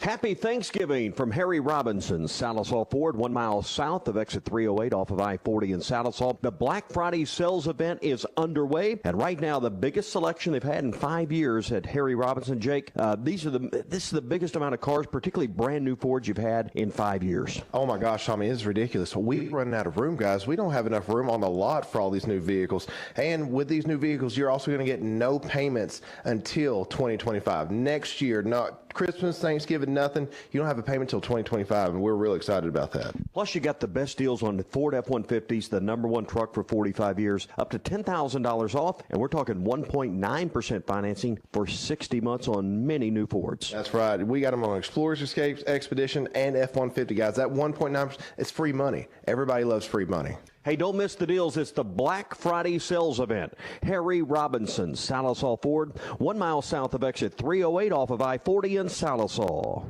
Happy Thanksgiving from Harry Robinson, Salisal Ford, 1 mile south of exit 308 off of I-40 in Salisal. The Black Friday sales event is underway, and right now the biggest selection they've had in 5 years at Harry Robinson. Jake, this is the biggest amount of cars, particularly brand new Fords you've had in 5 years. Oh my gosh, Tommy, it's ridiculous. We're running out of room, guys. We don't have enough room on the lot for all these new vehicles. And with these new vehicles, you're also going to get no payments until 2025. Next year, not Christmas, Thanksgiving, nothing. You don't have a payment until 2025, and we're really excited about that. Plus, you got the best deals on the Ford F-150s, the #1 truck for 45 years, up to $10,000 off, and we're talking 1.9% financing for 60 months on many new Fords. That's right. We got them on Explorers, Escapes, Expedition, and F-150, guys. That 1.9%, it's free money. Everybody loves free money. Hey, don't miss the deals. It's the Black Friday sales event. Harry Robinson, Salisal Ford, 1 mile south of exit 308 off of I-40 in Salisal.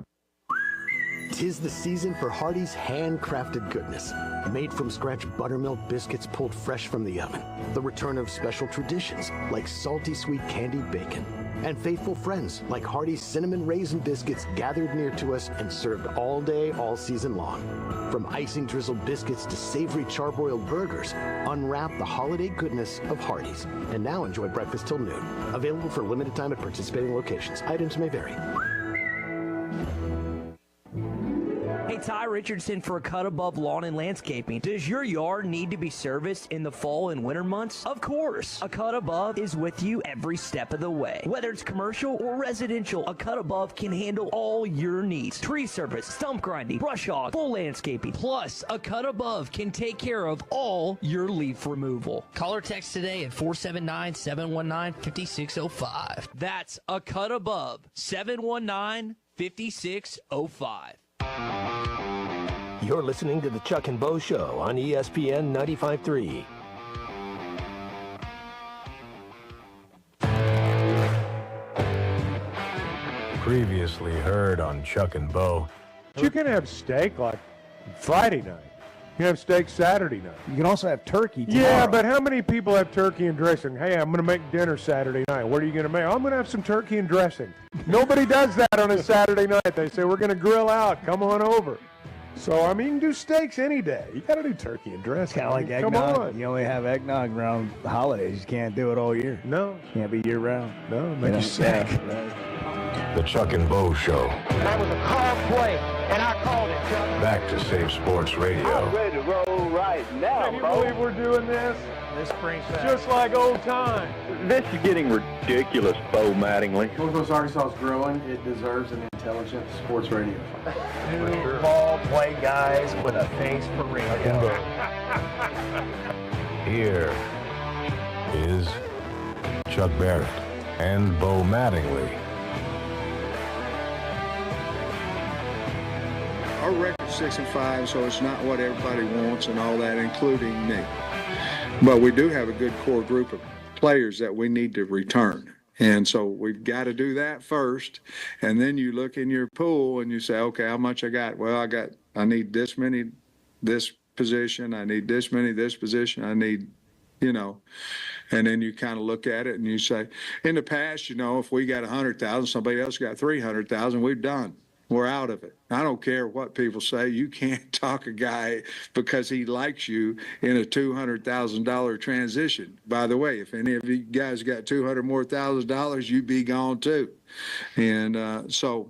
'Tis the season for Hardee's handcrafted goodness. Made from scratch buttermilk biscuits pulled fresh from the oven. The return of special traditions like salty sweet candied bacon. And faithful friends like Hardee's cinnamon raisin biscuits gathered near to us and served all day, all season long. From icing drizzled biscuits to savory charbroiled burgers, unwrap the holiday goodness of Hardee's. And now enjoy breakfast till noon. Available for limited time at participating locations. Items may vary. Hey, Ty Richardson for A Cut Above Lawn and Landscaping. Does your yard need to be serviced in the fall and winter months? Of course. A Cut Above is with you every step of the way. Whether it's commercial or residential, A Cut Above can handle all your needs. Tree service, stump grinding, brush hog, full landscaping. Plus, A Cut Above can take care of all your leaf removal. Call or text today at 479-719-5605. That's A Cut Above, 719-5605. You're listening to the Chuck and Bo Show on ESPN 95.3. Previously heard on Chuck and Bo. You can have steak like Friday night. You can have steak Saturday night. You can also have turkey tomorrow. Yeah, but how many people have turkey and dressing? Hey, I'm going to make dinner Saturday night. What are you going to make? I'm going to have some turkey and dressing. Nobody does that on a Saturday night. They say, we're going to grill out. Come on over. So, I mean, you can do steaks any day. You got to do turkey and dressing. Kind of like eggnog. Come on. You only have eggnog around the holidays. You can't do it all year. No. Can't be year-round. No, make you sick. The Chuck and Bo Show. That was a call play, and I called it, Chuck. Back to Safe Sports Radio. I'm ready to roll right now, Can you believe we're doing this? This brings back. Just like old times. This is getting ridiculous, Bo Mattingly. Northwest Arkansas is growing. It deserves an intelligent sports radio. Two ball play guys with a face for radio. Here is Chuck Barrett and Bo Mattingly. Our record's 6-5, so it's not what everybody wants and all that, including me. But we do have a good core group of players that we need to return. And so we've got to do that first. And then you look in your pool and you say, okay, how much I got? Well, I need this many, this position. I need this many, this position. I need, and then you kind of look at it and you say, in the past, if we got 100,000, somebody else got 300,000, we've done. We're out of it. I don't care what people say. You can't talk a guy because he likes you in a $200,000 transition. By the way, if any of you guys got $200,000 more, you'd be gone too. And so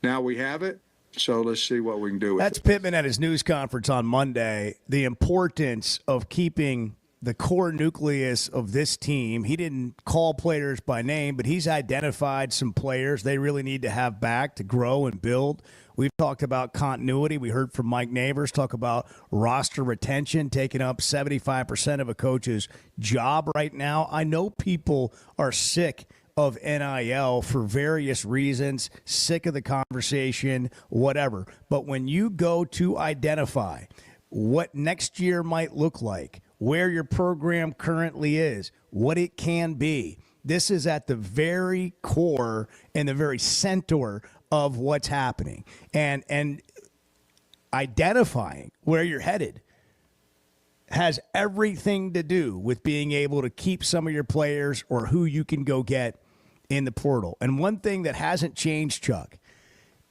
now we have it. So let's see what we can do with That's it. Pitman at his news conference on Monday. The importance of keeping the core nucleus of this team. He didn't call players by name, but he's identified some players they really need to have back to grow and build. We've talked about continuity. We heard from Mike Neighbors talk about roster retention taking up 75% of a coach's job right now. I know people are sick of NIL for various reasons, sick of the conversation, whatever. But when you go to identify what next year might look like, where your program currently is, what it can be. This is at the very core and the very center of what's happening. And identifying where you're headed has everything to do with being able to keep some of your players or who you can go get in the portal. And one thing that hasn't changed, Chuck,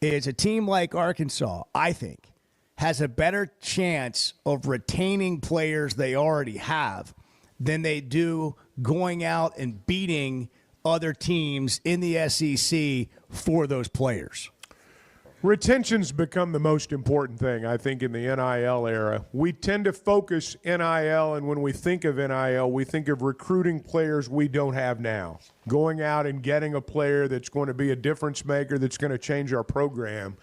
is a team like Arkansas, I think, has a better chance of retaining players they already have than they do going out and beating other teams in the SEC for those players. Retention's become the most important thing, I think, in the NIL era. We tend to focus NIL, and when we think of NIL, we think of recruiting players we don't have now, going out and getting a player that's going to be a difference maker, that's going to change our program.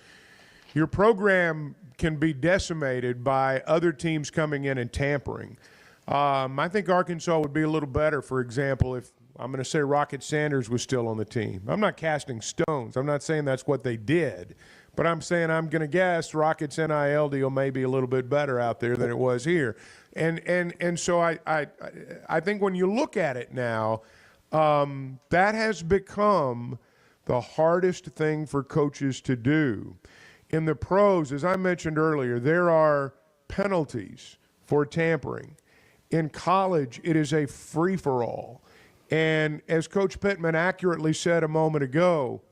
Your program can be decimated by other teams coming in and tampering. I think Arkansas would be a little better, for example, if I'm going to say Rocket Sanders was still on the team. I'm not casting stones. I'm not saying that's what they did. But I'm saying I'm going to guess Rocket's NIL deal may be a little bit better out there than it was here. And so I think when you look at it now, that has become the hardest thing for coaches to do. In the pros, as I mentioned earlier, there are penalties for tampering. In college, it is a free-for-all. And as Coach Pitman accurately said a moment ago,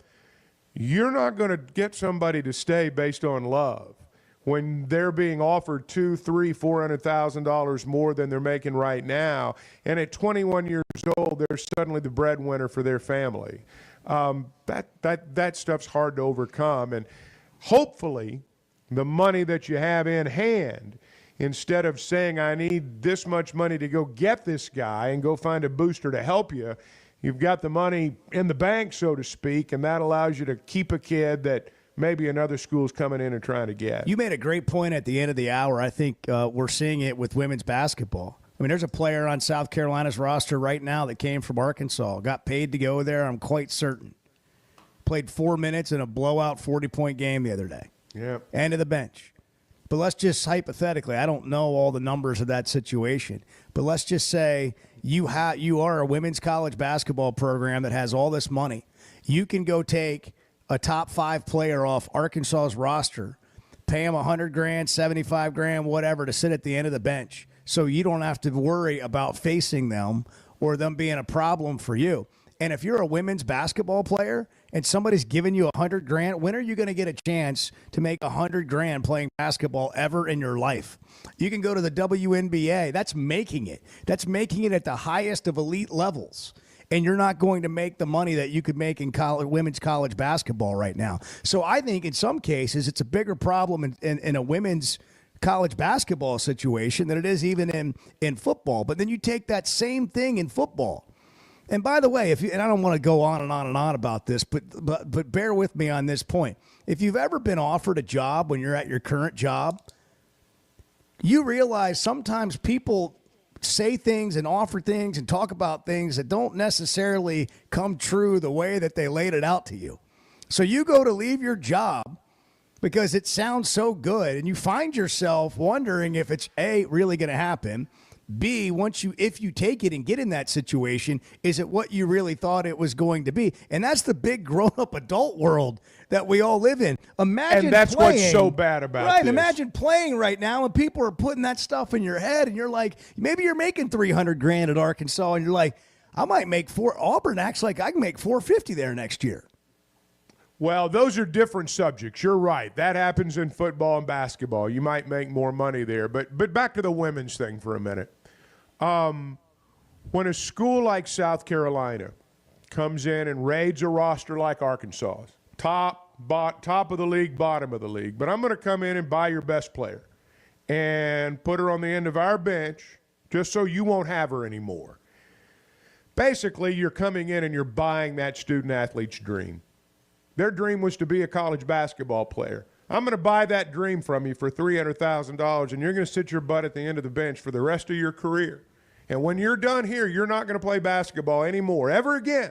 you're not going to get somebody to stay based on love when they're being offered $200,000, $300,000, $400,000 more than they're making right now. And at 21 years old, they're suddenly the breadwinner for their family. That stuff's hard to overcome. And hopefully, the money that you have in hand, instead of saying, I need this much money to go get this guy and go find a booster to help you, you've got the money in the bank, so to speak, and that allows you to keep a kid that maybe another school's coming in and trying to get. You made a great point at the end of the hour. I think we're seeing it with women's basketball. I mean, there's a player on South Carolina's roster right now that came from Arkansas, got paid to go there, I'm quite certain. Played 4 minutes in a blowout 40-point game the other day. Yeah. And to the bench. But let's just hypothetically, I don't know all the numbers of that situation, but let's just say you are a women's college basketball program that has all this money. You can go take a top 5 player off Arkansas's roster, pay him $100,000, $75,000, whatever, to sit at the end of the bench, so you don't have to worry about facing them or them being a problem for you. And if you're a women's basketball player and somebody's giving you $100,000, when are you going to get a chance to make $100,000 playing basketball ever in your life? You can go to the WNBA. That's making it. That's making it at the highest of elite levels. And you're not going to make the money that you could make in women's college basketball right now. So I think in some cases it's a bigger problem in a women's college basketball situation than it is even in football. But then you take that same thing in football. And by the way, and I don't want to go on and on and on about this, but bear with me on this point. If you've ever been offered a job when you're at your current job, you realize sometimes people say things and offer things and talk about things that don't necessarily come true the way that they laid it out to you. So you go to leave your job because it sounds so good, and you find yourself wondering if it's A, really going to happen, B, if you take it and get in that situation, is it what you really thought it was going to be? And that's the big grown-up adult world that we all live in. Imagine and that's playing, what's so bad about right, this. Imagine playing right now and people are putting that stuff in your head and you're like, maybe you're making $300,000 at Arkansas and you're like, I might make Auburn acts like I can make $450 there next year. Well, those are different subjects. You're right. That happens in football and basketball. You might make more money there. But back to the women's thing for a minute. When a school like South Carolina comes in and raids a roster like Arkansas, top of the league, bottom of the league, but I'm going to come in and buy your best player and put her on the end of our bench just so you won't have her anymore. Basically, you're coming in and you're buying that student-athlete's dream. Their dream was to be a college basketball player. I'm going to buy that dream from you for $300,000, and you're going to sit your butt at the end of the bench for the rest of your career. And when you're done here, you're not going to play basketball anymore, ever again.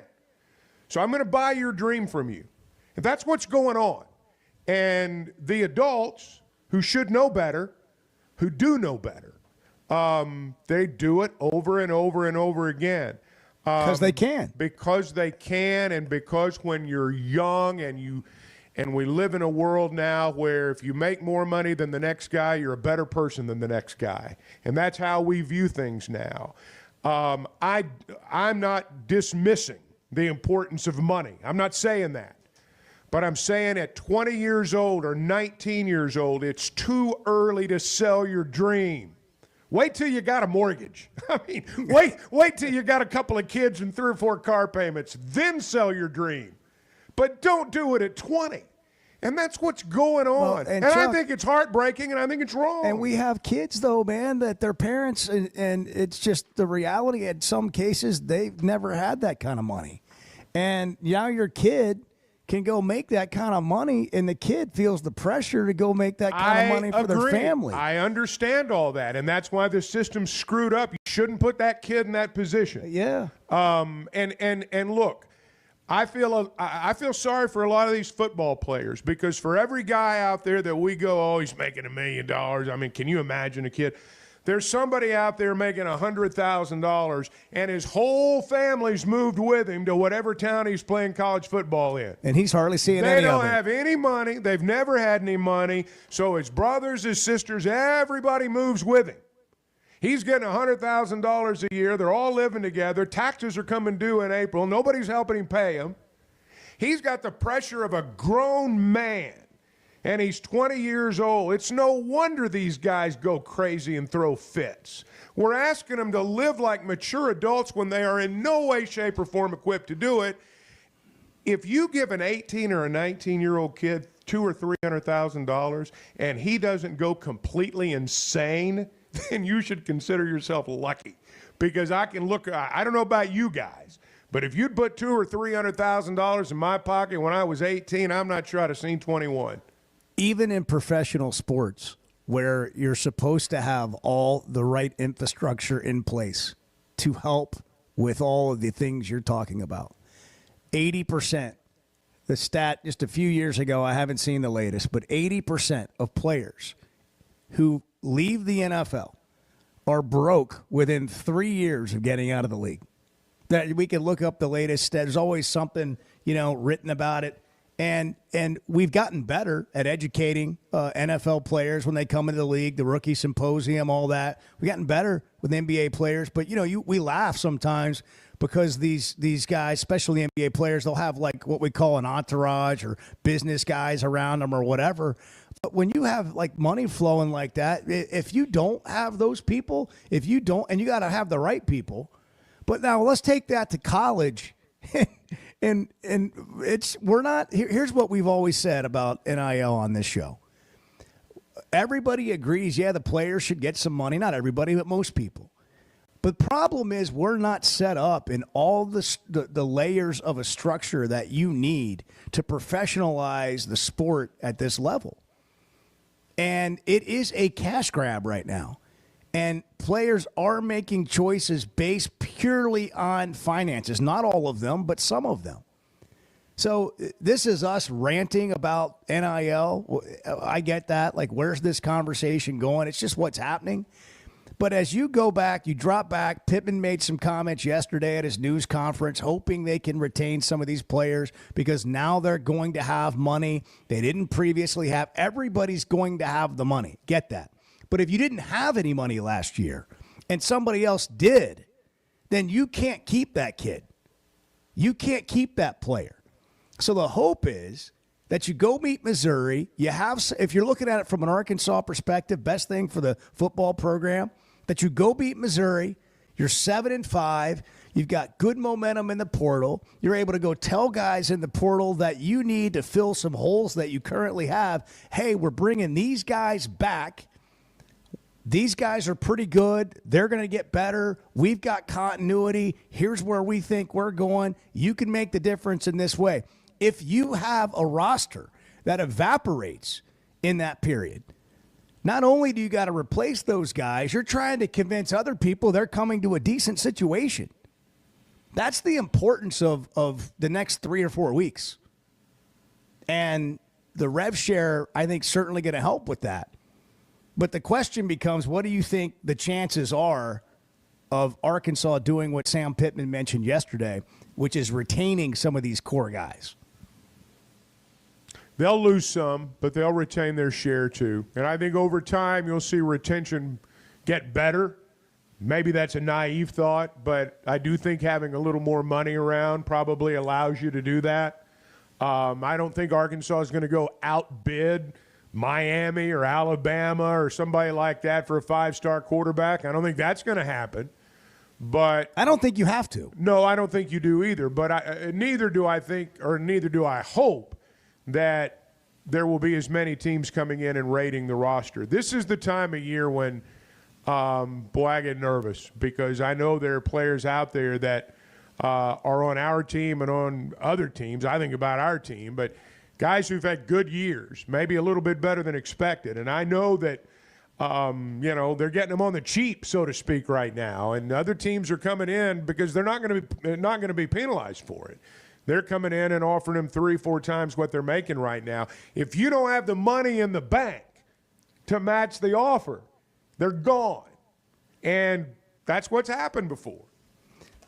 So I'm going to buy your dream from you. And that's what's going on. And the adults who should know better, who do know better, they do it over and over and over again. Because they can. Because they can, and because when you're young and we live in a world now where if you make more money than the next guy, you're a better person than the next guy. And that's how we view things now. I'm not dismissing the importance of money. I'm not saying that. But I'm saying at 20 years old or 19 years old, it's too early to sell your dream. Wait till you got a mortgage. I mean, wait till you got a couple of kids and 3 or 4 car payments, then sell your dream. But don't do it at 20. And that's what's going on. Well, and Chuck, I think it's heartbreaking, and I think it's wrong. And we have kids, though, man, that their parents, and it's just the reality. In some cases, they've never had that kind of money. And now your kid can go make that kind of money, and the kid feels the pressure to go make that kind of money for their family. I understand all that, and that's why the system's screwed up. You shouldn't put that kid in that position. Yeah. And look, I feel sorry for a lot of these football players, because for every guy out there that we go, oh, he's making $1 million. I mean, can you imagine a kid? There's somebody out there making $100,000, and his whole family's moved with him to whatever town he's playing college football in. And he's hardly seeing any of it. They don't have any money. They've never had any money. So his brothers, his sisters, everybody moves with him. He's getting $100,000 a year. They're all living together. Taxes are coming due in April. Nobody's helping him pay them. He's got the pressure of a grown man. And he's 20 years old. It's no wonder these guys go crazy and throw fits. We're asking them to live like mature adults when they are in no way, shape, or form equipped to do it. If you give an 18 or a 19-year-old kid $200,000 or $300,000 and he doesn't go completely insane, then you should consider yourself lucky. Because I don't know about you guys, but if you'd put $200,000 or $300,000 in my pocket when I was 18, I'm not sure I'd have seen 21. Even in professional sports, where you're supposed to have all the right infrastructure in place to help with all of the things you're talking about, 80%, the stat just a few years ago, I haven't seen the latest, but 80% of players who leave the NFL are broke within 3 years of getting out of the league. That we can look up the latest stat. There's always something, written about it. And we've gotten better at educating NFL players when they come into the league, the rookie symposium, all that. We've gotten better with NBA players. But, we laugh sometimes because these guys, especially NBA players, they'll have like what we call an entourage or business guys around them or whatever. But when you have like money flowing like that, if you don't have those people, and you got to have the right people. But now let's take that to college. And here's what we've always said about NIL on this show. Everybody agrees, the players should get some money. Not everybody, but most people. But the problem is we're not set up in all the layers of a structure that you need to professionalize the sport at this level. And it is a cash grab right now. And players are making choices based purely on finances. Not all of them, but some of them. So this is us ranting about NIL. I get that. Like, where's this conversation going? It's just what's happening. But as you go back, you drop back. Pitman made some comments yesterday at his news conference, hoping they can retain some of these players because now they're going to have money they didn't previously have. Everybody's going to have the money. Get that. But if you didn't have any money last year and somebody else did, then you can't keep that kid. You can't keep that player. So the hope is that you go meet Missouri. If you're looking at it from an Arkansas perspective, best thing for the football program, that you go beat Missouri. You're 7-5. You've got good momentum in the portal. You're able to go tell guys in the portal that you need to fill some holes that you currently have. Hey, we're bringing these guys back. These guys are pretty good. They're going to get better. We've got continuity. Here's where we think we're going. You can make the difference in this way. If you have a roster that evaporates in that period, not only do you got to replace those guys, you're trying to convince other people they're coming to a decent situation. That's the importance of the next 3 or 4 weeks. And the rev share, I think, certainly going to help with that. But the question becomes, what do you think the chances are of Arkansas doing what Sam Pitman mentioned yesterday, which is retaining some of these core guys? They'll lose some, but they'll retain their share too. And I think over time you'll see retention get better. Maybe that's a naive thought, but I do think having a little more money around probably allows you to do that. I don't think Arkansas is going to go outbid Miami or Alabama or somebody like that for a 5-star quarterback. I don't think that's going to happen. But I don't think you have to. No, I don't think you do either. But neither do I hope that there will be as many teams coming in and rating the roster. This is the time of year when, I get nervous because I know there are players out there that are on our team and on other teams. I think about our team, but guys who've had good years, maybe a little bit better than expected. And I know that, they're getting them on the cheap, so to speak, right now. And other teams are coming in because they're not going to be penalized for it. They're coming in and offering them 3-4 times what they're making right now. If you don't have the money in the bank to match the offer, they're gone. And that's what's happened before.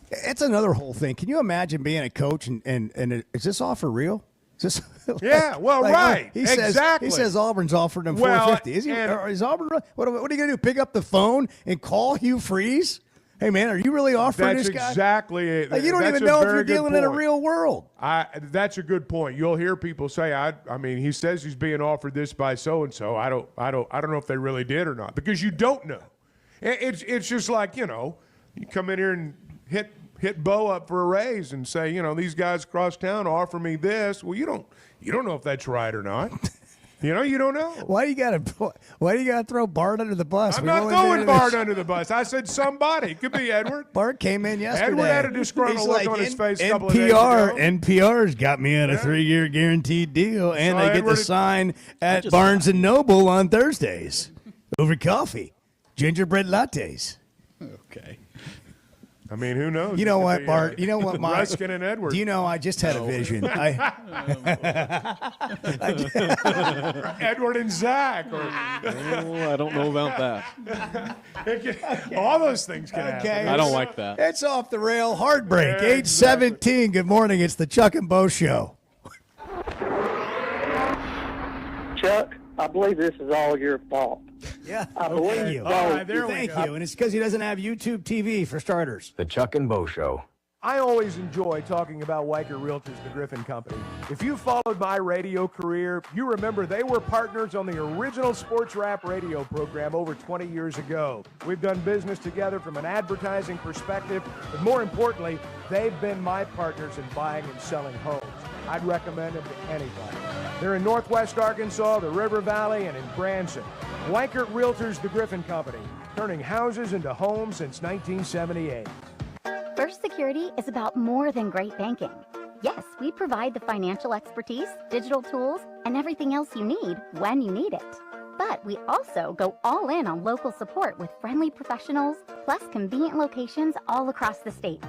It's another whole thing. Can you imagine being a coach and is this offer real? Is this, yeah, well, right. Exactly. He says Auburn's offering him $450. Is Auburn? What are you going to do? Pick up the phone and call Hugh Freeze? Hey, man, are you really offering this guy? That's exactly it. Like, you don't even know if you're dealing in a real world. That's a good point. You'll hear people say, I mean, he says he's being offered this by so-and-so. I don't know if they really did or not because you don't know. It's just like, you come in here and hit Bo up for a raise and say, these guys across town offer me this. Well, you don't know if that's right or not. You don't know. Why do you gotta throw Bart under the bus? I'm not throwing Bart under the bus. I said somebody. It could be Edward. Bart came in yesterday. Edward had a disgruntled look on his face a couple of days ago. NPR's got me on a 3-year guaranteed deal, and they get to sign at Barnes & Noble on Thursdays over coffee. Gingerbread lattes. Okay. I mean, who knows? You know what, Bart? You know what, Mike? Ruskin and Edward. Do you know I just had a vision? Edward and Zach. I don't know about that. All those things can happen. I don't like that. It's off the rail. Heartbreak. Age 17. Good morning. It's the Chuck and Bo Show. Chuck, I believe this is all your fault. Yeah. I believe you. All right, Thank you. And it's because he doesn't have YouTube TV, for starters. The Chuck and Bo Show. I always enjoy talking about Weicker Realtors, the Griffin Company. If you followed my radio career, you remember they were partners on the original sports rap radio program over 20 years ago. We've done business together from an advertising perspective, but more importantly, they've been my partners in buying and selling homes. I'd recommend them to anybody. They're in Northwest Arkansas, the River Valley, and in Branson. Weicker Realtors, the Griffin Company, turning houses into homes since 1978. First Security is about more than great banking. Yes, we provide the financial expertise, digital tools, and everything else you need when you need it. But we also go all in on local support with friendly professionals, plus convenient locations all across the state.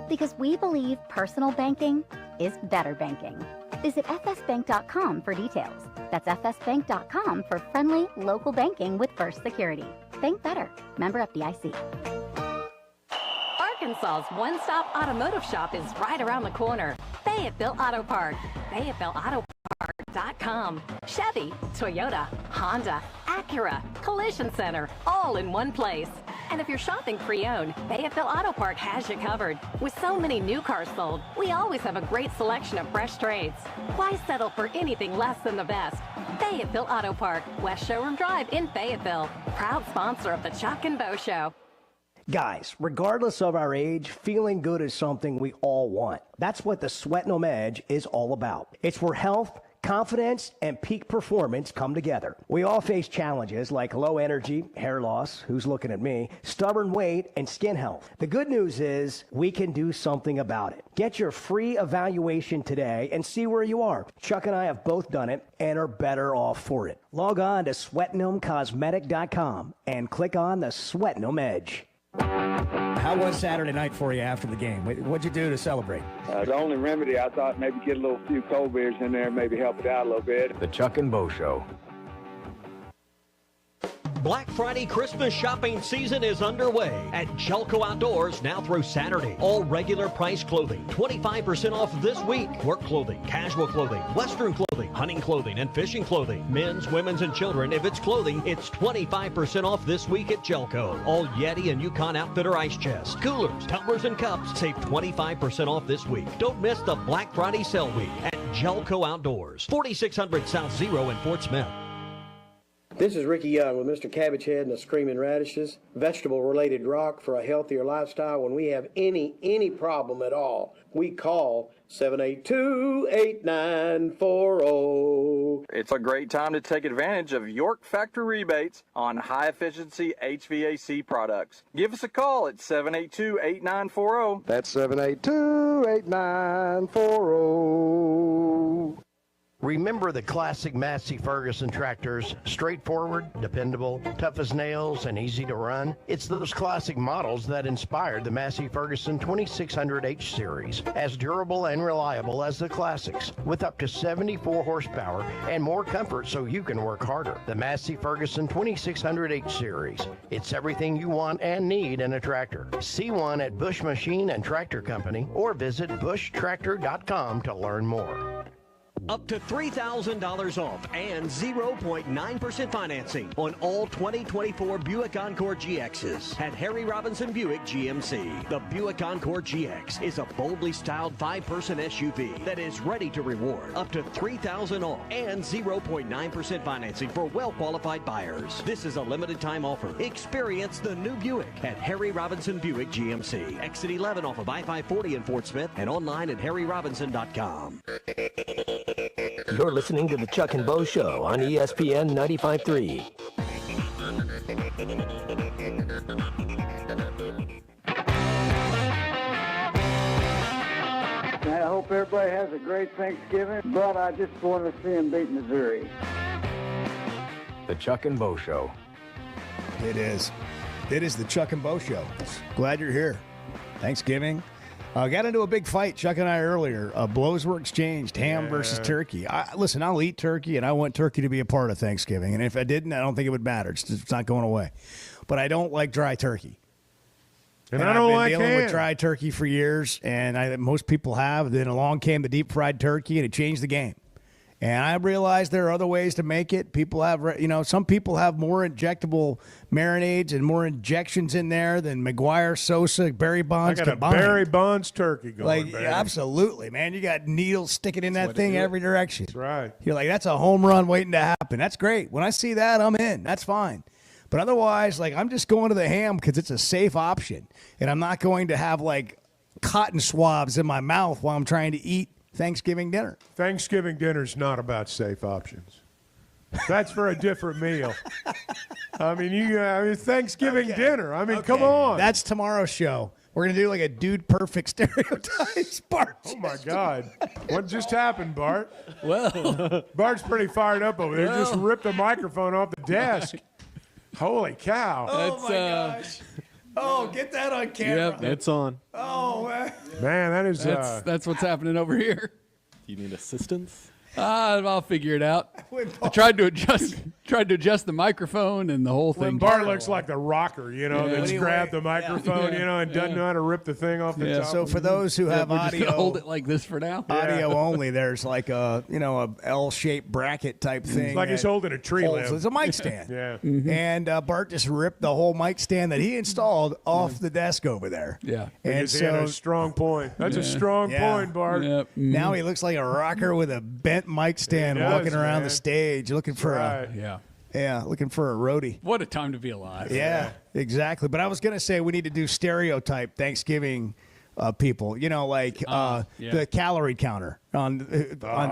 Because we believe personal banking is better banking. Visit fsbank.com for details. That's fsbank.com for friendly local banking with First Security. Bank better. Member FDIC. Arkansas's one-stop automotive shop is right around the corner. Fayetteville Auto Park. FayettevilleAutoPark.com. Chevy, Toyota, Honda, Acura, Collision Center, all in one place. And if you're shopping pre-owned, Fayetteville Auto Park has you covered. With so many new cars sold, we always have a great selection of fresh trades. Why settle for anything less than the best? Fayetteville Auto Park, West Showroom Drive in Fayetteville. Proud sponsor of the Chuck and Bo Show. Guys, regardless of our age, feeling good is something we all want. That's what the Sweatnum Edge is all about. It's where health, confidence, and peak performance come together. We all face challenges like low energy, hair loss, who's looking at me, stubborn weight, and skin health. The good news is we can do something about it. Get your free evaluation today and see where you are. Chuck and I have both done it and are better off for it. Log on to SweatnumCosmetic.com and click on the Sweatnum Edge. How was Saturday night for you after the game? What'd you do to celebrate? The only remedy, I thought maybe get a few cold beers in there, maybe help it out a little bit. The Chuck and Bo Show. Black Friday Christmas shopping season is underway at Jelco Outdoors now through Saturday. All regular price clothing, 25% off this week. Work clothing, casual clothing, western clothing, hunting clothing, and fishing clothing. Men's, women's, and children. If it's clothing, it's 25% off this week at Jelco. All Yeti and Yukon Outfitter ice chests, coolers, tumblers, and cups save 25% off this week. Don't miss the Black Friday sale week at Gelco Outdoors, 4600 South Zero in Fort Smith. This is Ricky Young with Mr. Cabbage Head and the Screaming Radishes, vegetable-related rock for a healthier lifestyle. When we have any problem at all, we call 782-8940. It's a great time to take advantage of York Factory rebates on high-efficiency HVAC products. Give us a call at 782-8940. That's 782-8940. Remember the classic Massey Ferguson tractors, straightforward, dependable, tough as nails, and easy to run? It's those classic models that inspired the Massey Ferguson 2600H series, as durable and reliable as the classics, with up to 74 horsepower and more comfort so you can work harder. The Massey Ferguson 2600H series. It's everything you want and need in a tractor. See one at Bush Machine and Tractor Company or visit bushtractor.com to learn more. Up to $3,000 off and 0.9% financing on all 2024 Buick Encore GXs at Harry Robinson Buick GMC. The Buick Encore GX is a boldly styled 5-person SUV that is ready to reward. Up to $3,000 off and 0.9% financing for well-qualified buyers. This is a limited time offer. Experience the new Buick at Harry Robinson Buick GMC. Exit 11 off of I-540 in Fort Smith and online at harryrobinson.com. You're listening to the Chuck and Bo Show on ESPN 95.3. I hope everybody has a great Thanksgiving, but I just want to see them beat Missouri. The Chuck and Bo Show. It is. It is the Chuck and Bo Show. Glad you're here. Thanksgiving. Got into a big fight, Chuck and I, earlier. Blows were exchanged, ham versus turkey. Listen, I'll eat turkey, and I want turkey to be a part of Thanksgiving. And if I didn't, I don't think it would matter. It's not going away. But I don't like dry turkey. And I don't like I've been dealing ham. with dry turkey for years, and most people have. Then along came the deep-fried turkey, and it changed the game. And I realized there are other ways to make it. People have, some people have more injectable marinades and more injections in there than McGuire, Sosa, Barry Bonds I got combined. a Barry Bonds turkey going, baby. Absolutely, man. You got needles sticking in that thing every direction. That's right. You're like, that's a home run waiting to happen. That's great. When I see that, I'm in. That's fine. But otherwise, I'm just going to the ham because it's a safe option. And I'm not going to have, cotton swabs in my mouth while I'm trying to eat Thanksgiving dinner. Thanksgiving dinner's not about safe options. That's for a different meal. Thanksgiving dinner. Come on. That's tomorrow's show. We're going to do a dude perfect stereotypes. Bart. Oh, my God. What just happened, Bart? Well. Bart's pretty fired up over there. Just ripped the microphone off the desk. Holy cow. Oh, my gosh. Oh, get that on camera. Yep, it's on. Oh, man, that is that's what's happening over here. You need assistance? I'll figure it out. I tried to adjust the microphone and the whole thing. When Bart looks like the rocker, that's grabbed the microphone, and doesn't know how to rip the thing off the top. So for those who have we're audio, just gonna hold it like this for now. Audio only. There's a L-shaped bracket type thing. It's like he's holding a tree limb. It's a mic stand. Yeah. Mm-hmm. And Bart just ripped the whole mic stand that he installed off the desk over there. Yeah. And because he had a strong point. That's a strong point, Bart. Yep. Mm-hmm. Now he looks like a rocker with a bent mic stand walking around the stage looking for looking for a roadie. What a time to be alive. Yeah, exactly. But I was going to say we need to do stereotype Thanksgiving people, the calorie counter on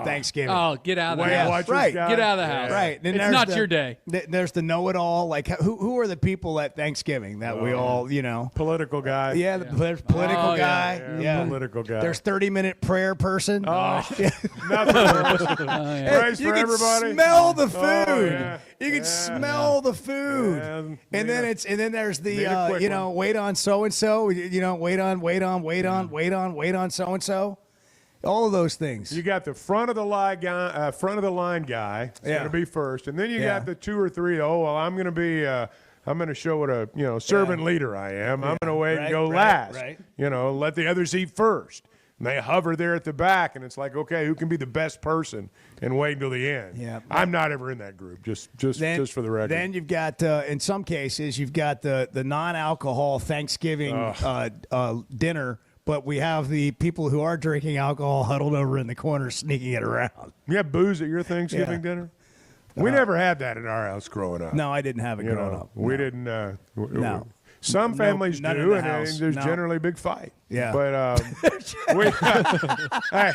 Thanksgiving. Oh, get out of the house. Right. Get out of the house. Right. It's not your day. There's the know-it-all. Who are the people at Thanksgiving that we all, Political guy. Yeah, there's political guy. Yeah, political guy. There's 30-minute prayer person. Nothing worse. Praise you for can everybody. smell the food. Yeah. You can smell the food. And then there's the wait on so and so. Wait on so and so. All of those things. You got the front of the line guy. Going to be first, and then you got the 2 or 3. Oh well, I'm going to be. I'm going to show what a servant leader I am. I'm going to wait and go last. Right. Let the others eat first. And they hover there at the back, and it's like, okay, who can be the best person and wait until the end? Yeah. I'm not ever in that group. Just for the record. Then you've got, in some cases, you've got the non-alcohol Thanksgiving dinner but we have the people who are drinking alcohol huddled over in the corner, sneaking it around. You have booze at your Thanksgiving dinner? We never had that at our house growing up. No, I didn't have it growing up. We didn't. No. Some families none in do, the and house. there's No. generally a big fight. Yeah. But hey,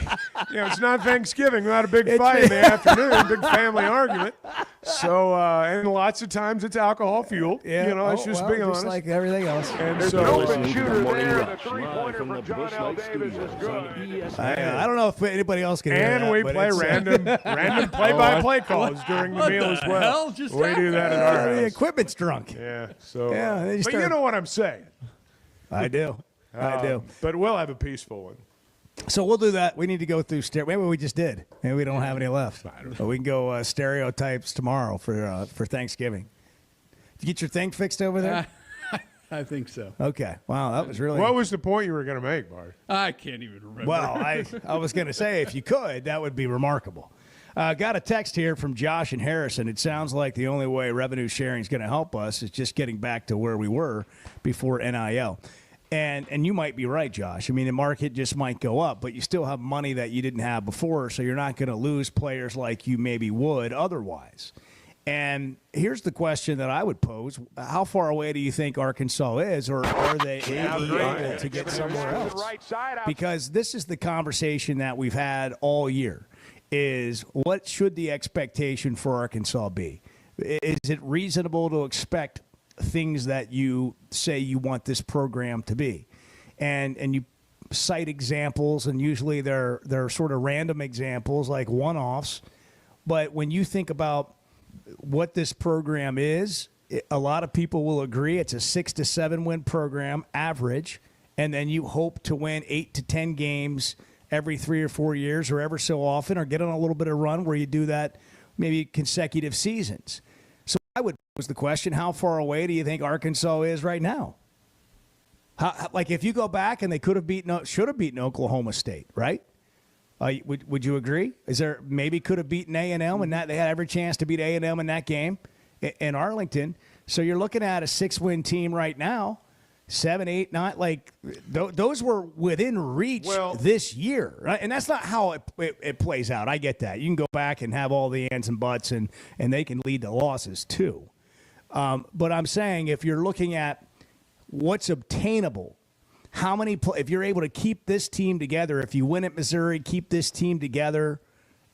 it's not Thanksgiving without a big fight in the afternoon, big family argument. So, and lots of times it's alcohol fueled. Yeah. Let's just be honest. Just like everything else. And There's so, an open shooter there. The three-pointer from John L. Davis is good. I don't know if anybody else can hear and that, we but play it's, random play-by-play calls during the meal as well. hell just we do that at our the house. equipment's drunk. Yeah. So, Yeah, they but start- you know what I'm saying. I do. I do. But we'll have a peaceful one. So we'll do that. We need to go through maybe we just did. Maybe we don't have any left. But we can go stereotypes tomorrow for Thanksgiving. Did you get your thing fixed over there? I think so. Okay. Wow, that was really. What was the point you were going to make, Bart? I can't even remember. Well, I was going to say if you could, that would be remarkable. Got a text here from Josh and Harrison. It sounds like the only way revenue sharing is going to help us is just getting back to where we were before NIL. And you might be right, Josh. I mean, the market just might go up, but you still have money that you didn't have before, so you're not going to lose players like you maybe would otherwise. And here's the question that I would pose. How far away do you think Arkansas is, or are they able to get somewhere else? Because this is the conversation that we've had all year, is what should the expectation for Arkansas be? Is it reasonable to expect things that you say you want this program to be? And you cite examples, and usually they're sort of random examples, like one-offs. But when you think about what this program is, a lot of people will agree it's a 6 to 7 win program, average, and then you hope to win 8 to 10 games every 3 or 4 years or ever so often, or get on a little bit of run where you do that maybe consecutive seasons. So I would pose the question, how far away do you think Arkansas is right now? Like if you go back and they should have beaten Oklahoma State, right? Would you agree? Is there maybe could have beaten A&M and that they had every chance to beat A&M in that game in Arlington? So you're looking at a 6-win team right now, 7, 8, 9. Like those were within reach this year, right? And that's not how it plays out. I get that. You can go back and have all the ands and buts, and they can lead to losses too. But I'm saying if you're looking at what's obtainable. How many? If you're able to keep this team together, if you win at Missouri, keep this team together,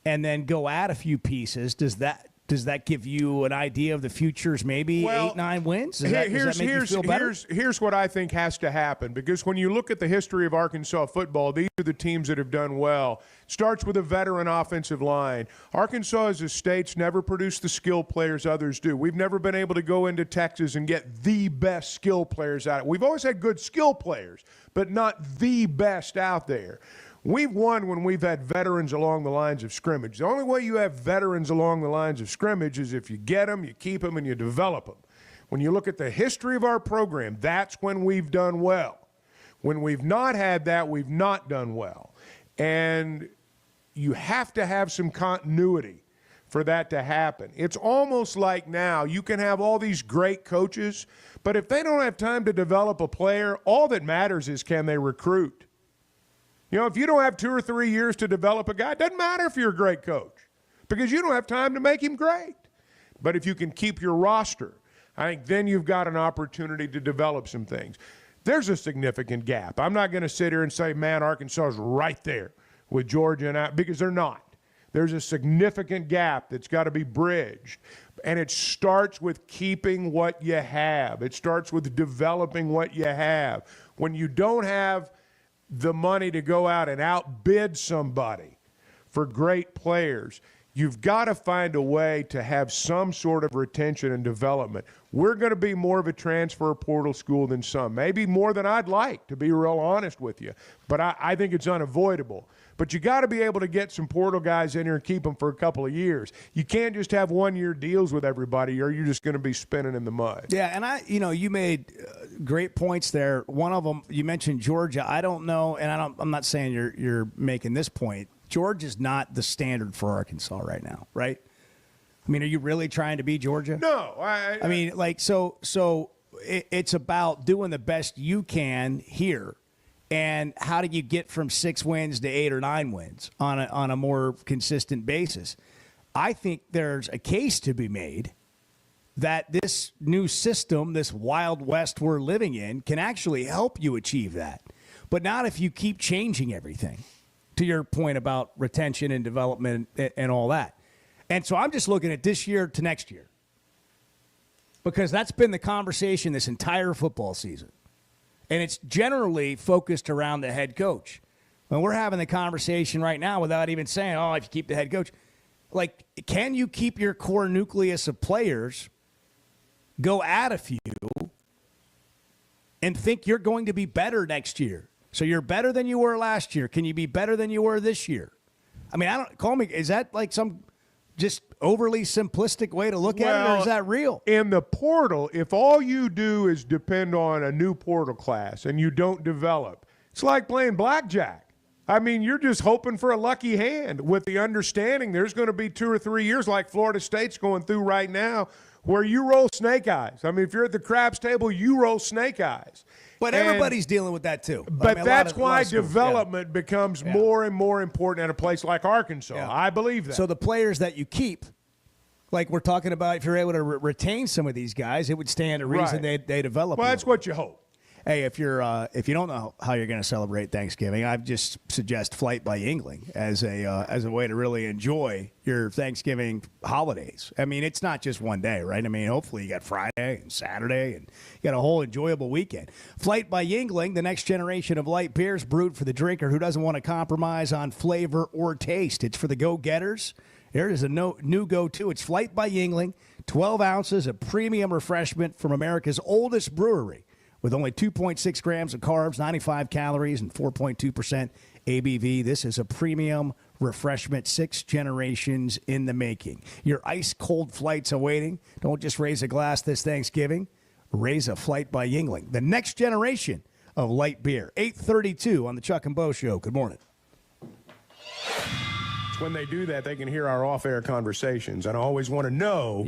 and then go add a few pieces, does that give you an idea of the futures? Maybe 8, 9 wins. Does that make you feel better? Here's what I think has to happen, because when you look at the history of Arkansas football, these are the teams that have done well. Starts with a veteran offensive line. Arkansas as a state's never produced the skill players others do. We've never been able to go into Texas and get the best skill players out. We've always had good skill players, but not the best out there. We've won when we've had veterans along the lines of scrimmage. The only way you have veterans along the lines of scrimmage is if you get them, you keep them, and you develop them. When you look at the history of our program, that's when we've done well. When we've not had that, we've not done well. And you have to have some continuity for that to happen. It's almost like now you can have all these great coaches, but if they don't have time to develop a player, all that matters is can they recruit. You know, if you don't have 2 or 3 years to develop a guy, it doesn't matter if you're a great coach, because you don't have time to make him great. But if you can keep your roster, I think then you've got an opportunity to develop some things. There's a significant gap. I'm not going to sit here and say, man, Arkansas is right there with Georgia, and because they're not. There's a significant gap that's got to be bridged. And it starts with keeping what you have. It starts with developing what you have. When you don't have the money to go out and outbid somebody for great players, you've got to find a way to have some sort of retention and development. We're going to be more of a transfer portal school than some, maybe more than I'd like, to be real honest with you. But I think it's unavoidable. But you got to be able to get some portal guys in here and keep them for a couple of years. You can't just have 1-year deals with everybody, or you're just going to be spinning in the mud. Yeah, and you made great points there. One of them, you mentioned Georgia. I don't know, and I'm not saying you're making this point. Georgia's not the standard for Arkansas right now, right? I mean, are you really trying to be Georgia? No. I mean, like, so it's about doing the best you can here And how do you get from 6 wins to 8 or 9 wins on a more consistent basis? I think there's a case to be made that this new system, this Wild West we're living in, can actually help you achieve that. But not if you keep changing everything, to your point about retention and development and all that. And so I'm just looking at this year to next year, because that's been the conversation this entire football season. And it's generally focused around the head coach. When we're having the conversation right now without even saying, oh, if you keep the head coach, like, can you keep your core nucleus of players, go add a few, and think you're going to be better next year? So you're better than you were last year. Can you be better than you were this year? I mean, is that like some just overly simplistic way to look at it, or is that real? In the portal, if all you do is depend on a new portal class and you don't develop, it's like playing blackjack. I mean, you're just hoping for a lucky hand with the understanding there's going to be 2 or 3 years like Florida State's going through right now where you roll snake eyes. I mean, if you're at the craps table, you roll snake eyes. But everybody's dealing with that too. But that's why development becomes more and more important at a place like Arkansas. Yeah. I believe that. So the players that you keep, like we're talking about, if you're able to retain some of these guys, it would stand to reason they develop. Well, that's what you hope. Hey, if you don't know how you're going to celebrate Thanksgiving, I just suggest Flight by Yingling as a way to really enjoy your Thanksgiving holidays. I mean, it's not just one day, right? I mean, hopefully you got Friday and Saturday, and you got a whole enjoyable weekend. Flight by Yingling, the next generation of light beers brewed for the drinker who doesn't want to compromise on flavor or taste. It's for the go-getters. There is a new go-to. It's Flight by Yingling, 12 ounces of premium refreshment from America's oldest brewery, with only 2.6 grams of carbs, 95 calories, and 4.2% ABV. This is a premium refreshment, 6 generations in the making. Your ice-cold flights awaiting. Don't just raise a glass this Thanksgiving. Raise a Flight by Yingling, the next generation of light beer. 8:32 on the Chuck and Bo Show. Good morning. When they do that, they can hear our off-air conversations, and I always want to know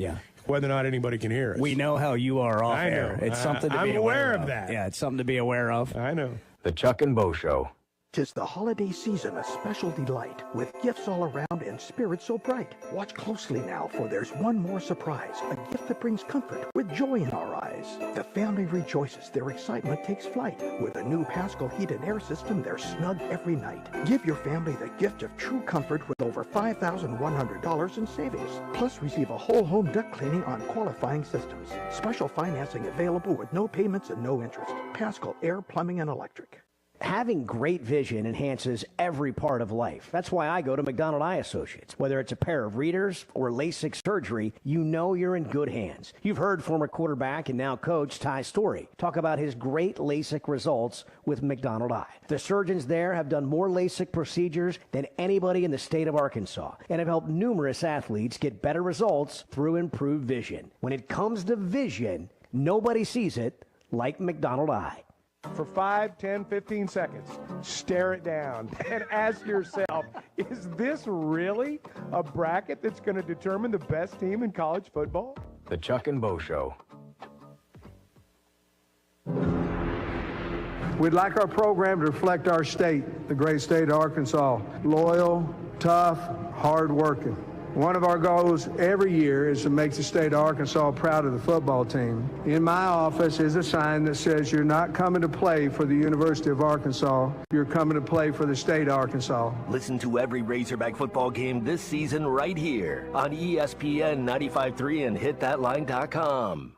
whether or not anybody can hear us. We know how you are off I air. know. It's something to be aware of. of that. Yeah, it's something to be aware of. I know. The Chuck and Bo Show. 'Tis the holiday season, a special delight, with gifts all around and spirits so bright. Watch closely now, for there's one more surprise, a gift that brings comfort with joy in our eyes. The family rejoices, their excitement takes flight. With a new Pascal heat and air system, they're snug every night. Give your family the gift of true comfort with over $5,100 in savings. Plus, receive a whole home duct cleaning on qualifying systems. Special financing available with no payments and no interest. Pascal Air, Plumbing, and Electric. Having great vision enhances every part of life. That's why I go to McDonald Eye Associates. Whether it's a pair of readers or LASIK surgery, you know you're in good hands. You've heard former quarterback and now coach Ty Story talk about his great LASIK results with McDonald Eye. The surgeons there have done more LASIK procedures than anybody in the state of Arkansas and have helped numerous athletes get better results through improved vision. When it comes to vision, nobody sees it like McDonald Eye. For 5, 10, 15 seconds, stare it down and ask yourself, is this really a bracket that's going to determine the best team in college football? The Chuck and Bo Show. We'd like our program to reflect our state, the great state of Arkansas. Loyal, tough, hard-working. One of our goals every year is to make the state of Arkansas proud of the football team. In my office is a sign that says you're not coming to play for the University of Arkansas, you're coming to play for the state of Arkansas. Listen to every Razorback football game this season right here on ESPN 95.3 and hitthatline.com.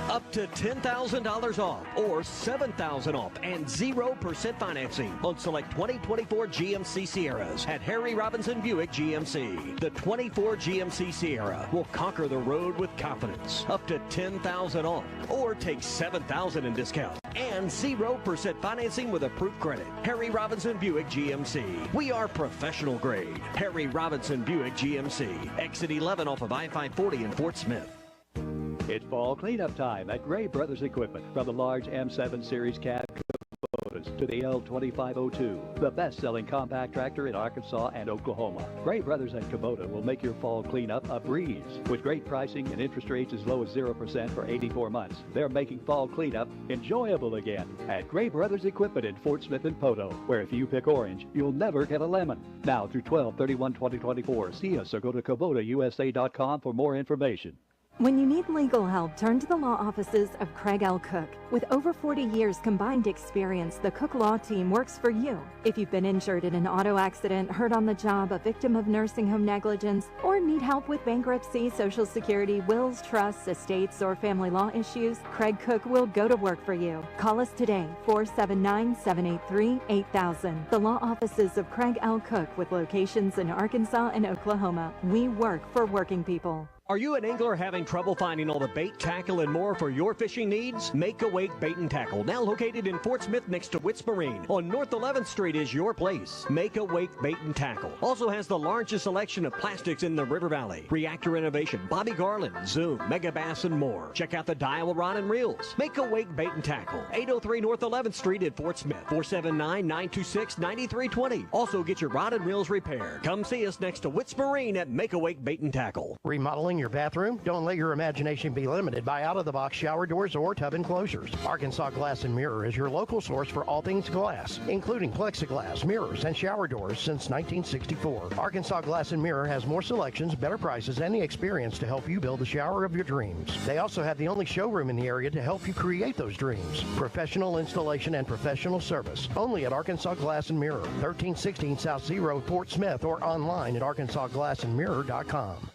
Up to $10,000 off or $7,000 off and 0% financing on select 2024 GMC Sierras at Harry Robinson Buick GMC. The 24 GMC Sierra will conquer the road with confidence. Up to $10,000 off or take $7,000 in discount and 0% financing with approved credit. Harry Robinson Buick GMC. We are professional grade. Harry Robinson Buick GMC. Exit 11 off of I-540 in Fort Smith. It's fall cleanup time at Gray Brothers Equipment. From the large M7 Series cab Kubotas to the L2502, the best-selling compact tractor in Arkansas and Oklahoma. Gray Brothers and Kubota will make your fall cleanup a breeze. With great pricing and interest rates as low as 0% for 84 months, they're making fall cleanup enjoyable again at Gray Brothers Equipment in Fort Smith and Poto, where if you pick orange, you'll never get a lemon. Now through 12/31/2024, see us or go to KubotaUSA.com for more information. When you need legal help, turn to the law offices of Craig L. Cook. With over 40 years combined experience, the Cook Law Team works for you. If you've been injured in an auto accident, hurt on the job, a victim of nursing home negligence, or need help with bankruptcy, Social Security, wills, trusts, estates, or family law issues, Craig Cook will go to work for you. Call us today, 479-783-8000. The law offices of Craig L. Cook with locations in Arkansas and Oklahoma. We work for working people. Are you an angler having trouble finding all the bait, tackle, and more for your fishing needs? Make Awake Bait and Tackle, now located in Fort Smith next to Witts Marine on North 11th Street, is your place. Make Awake Bait and Tackle also has the largest selection of plastics in the River Valley. Reactor Innovation, Bobby Garland, Zoom, Mega Bass, and more. Check out the Daiwa Rod and Reels. Make Awake Bait and Tackle, 803 North 11th Street in Fort Smith, 479-926-9320. Also get your rod and reels repaired. Come see us next to Witts Marine at Make Awake Bait and Tackle. Remodeling your bathroom? Don't let your imagination be limited by out-of-the-box shower doors or tub enclosures. Arkansas Glass and Mirror is your local source for all things glass, including plexiglass, mirrors, and shower doors since 1964. Arkansas Glass and Mirror has more selections, better prices, and the experience to help you build the shower of your dreams. They also have the only showroom in the area to help you create those dreams. Professional installation and professional service. Only at Arkansas Glass and Mirror, 1316 South Z Road, Fort Smith, or online at arkansasglassandmirror.com.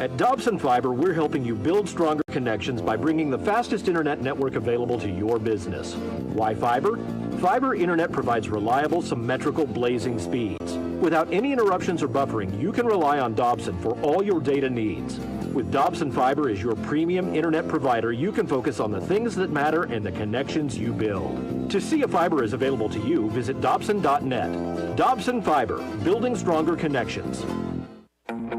At Dobson Fiber, we're helping you build stronger connections by bringing the fastest internet network available to your business. Why fiber? Fiber internet provides reliable, symmetrical, blazing speeds. Without any interruptions or buffering, you can rely on Dobson for all your data needs. With Dobson Fiber as your premium internet provider, you can focus on the things that matter and the connections you build. To see if fiber is available to you, visit Dobson.net. Dobson Fiber, building stronger connections.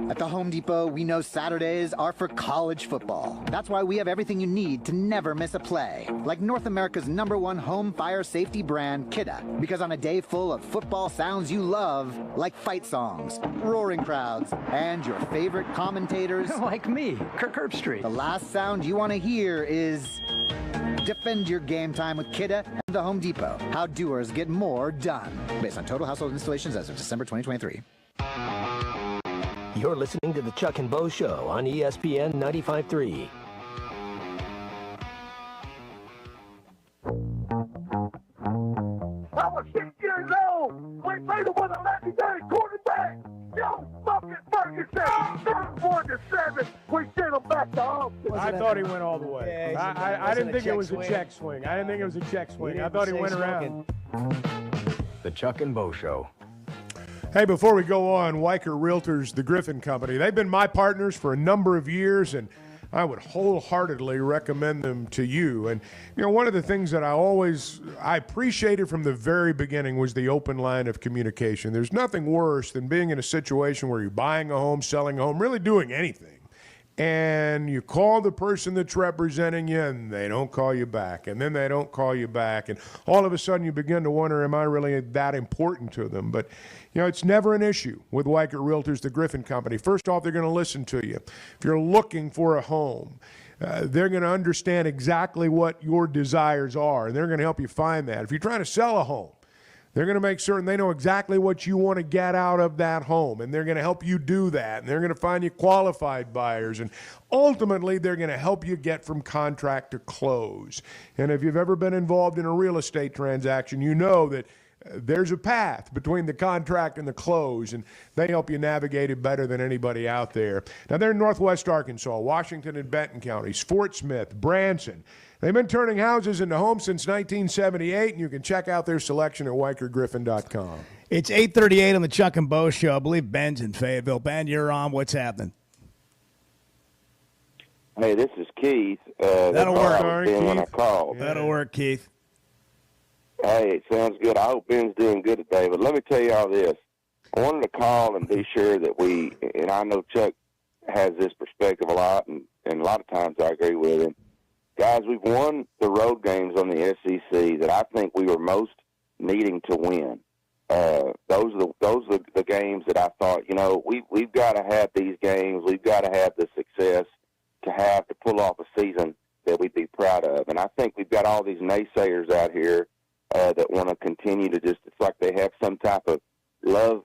At the Home Depot, we know Saturdays are for college football. That's why we have everything you need to never miss a play. Like North America's #1 home fire safety brand, Kidda. Because on a day full of football sounds you love, like fight songs, roaring crowds, and your favorite commentators. Like me, Kirk Herbstreit. The last sound you want to hear is... Defend your game time with Kidda and the Home Depot. How doers get more done. Based on total household installations as of December 2023. You're listening to the Chuck and Bo Show on ESPN 95.3. I was 6 years old. We played with a legendary quarterback, Joe fucking Ferguson. 31-7. We sent him back to home. I thought he went all the way. Yeah, I didn't think it was a check swing. I didn't think it was a check swing. I thought he went around. The Chuck and Bo Show. Hey, before we go on, Weicker Realtors, the Griffin Company, they've been my partners for a number of years, and I would wholeheartedly recommend them to you. And, you know, one of the things that I appreciated from the very beginning was the open line of communication. There's nothing worse than being in a situation where you're buying a home, selling a home, really doing anything. And you call the person that's representing you, and they don't call you back. And then they don't call you back. And all of a sudden you begin to wonder, am I really that important to them? But, you know, it's never an issue with Weicker Realtors, the Griffin Company. First off, they're going to listen to you. If you're looking for a home, they're going to understand exactly what your desires are, and they're going to help you find that. If you're trying to sell a home, they're going to make certain they know exactly what you want to get out of that home, and they're going to help you do that, and they're going to find you qualified buyers, and ultimately they're going to help you get from contract to close. And if you've ever been involved in a real estate transaction, you know that there's a path between the contract and the close, and they help you navigate it better than anybody out there. Now, they're in Northwest Arkansas, Washington and Benton counties, Fort Smith, Branson. They've been turning houses into homes since 1978, and you can check out their selection at WeicherGriffin.com. It's 8:38 on the Chuck and Bo Show. I believe Ben's in Fayetteville. Ben, you're on. What's happening? Hey, this is Keith. That'll work. When I called. That'll work, Keith. Hey, it sounds good. I hope Ben's doing good today. But let me tell you all this. I wanted to call and be sure that and I know Chuck has this perspective a lot, and a lot of times I agree with him. Guys, we've won the road games on the SEC that I think we were most needing to win. Those are the games that I thought, we've got to have these games. We've got to have the success to pull off a season that we'd be proud of. And I think we've got all these naysayers out here that want to continue to it's like they have some type of love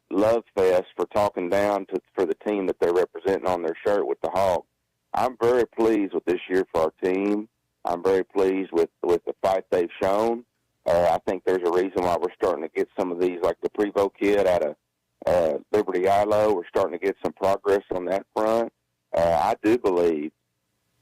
fest for talking down for the team that they're representing on their shirt with the Hawks. I'm very pleased with this year for our team. I'm very pleased with the fight they've shown. I think there's a reason why we're starting to get some of these, like the Prevost kid out of Liberty ILO. We're starting to get some progress on that front. I do believe,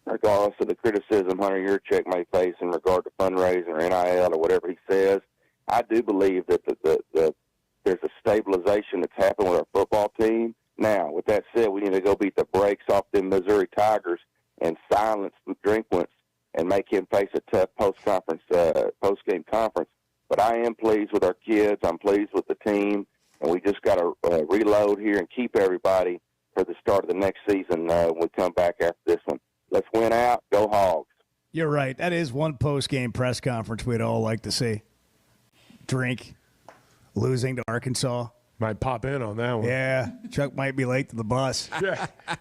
regardless of the criticism Hunter Yurchek may face in regard to fundraising or NIL or whatever he says, I do believe that there's a stabilization that's happened with our football team. Now, with that said, we need to go beat the brakes off them Missouri Tigers and silence Drinkwitz and make him face a tough post-game conference. But I am pleased with our kids. I'm pleased with the team, and we just got to reload here and keep everybody for the start of the next season when we come back after this one. Let's win out. Go Hogs. You're right. That is one post-game press conference we'd all like to see. Drink, losing to Arkansas. Might pop in on that one. Yeah, Chuck might be late to the bus.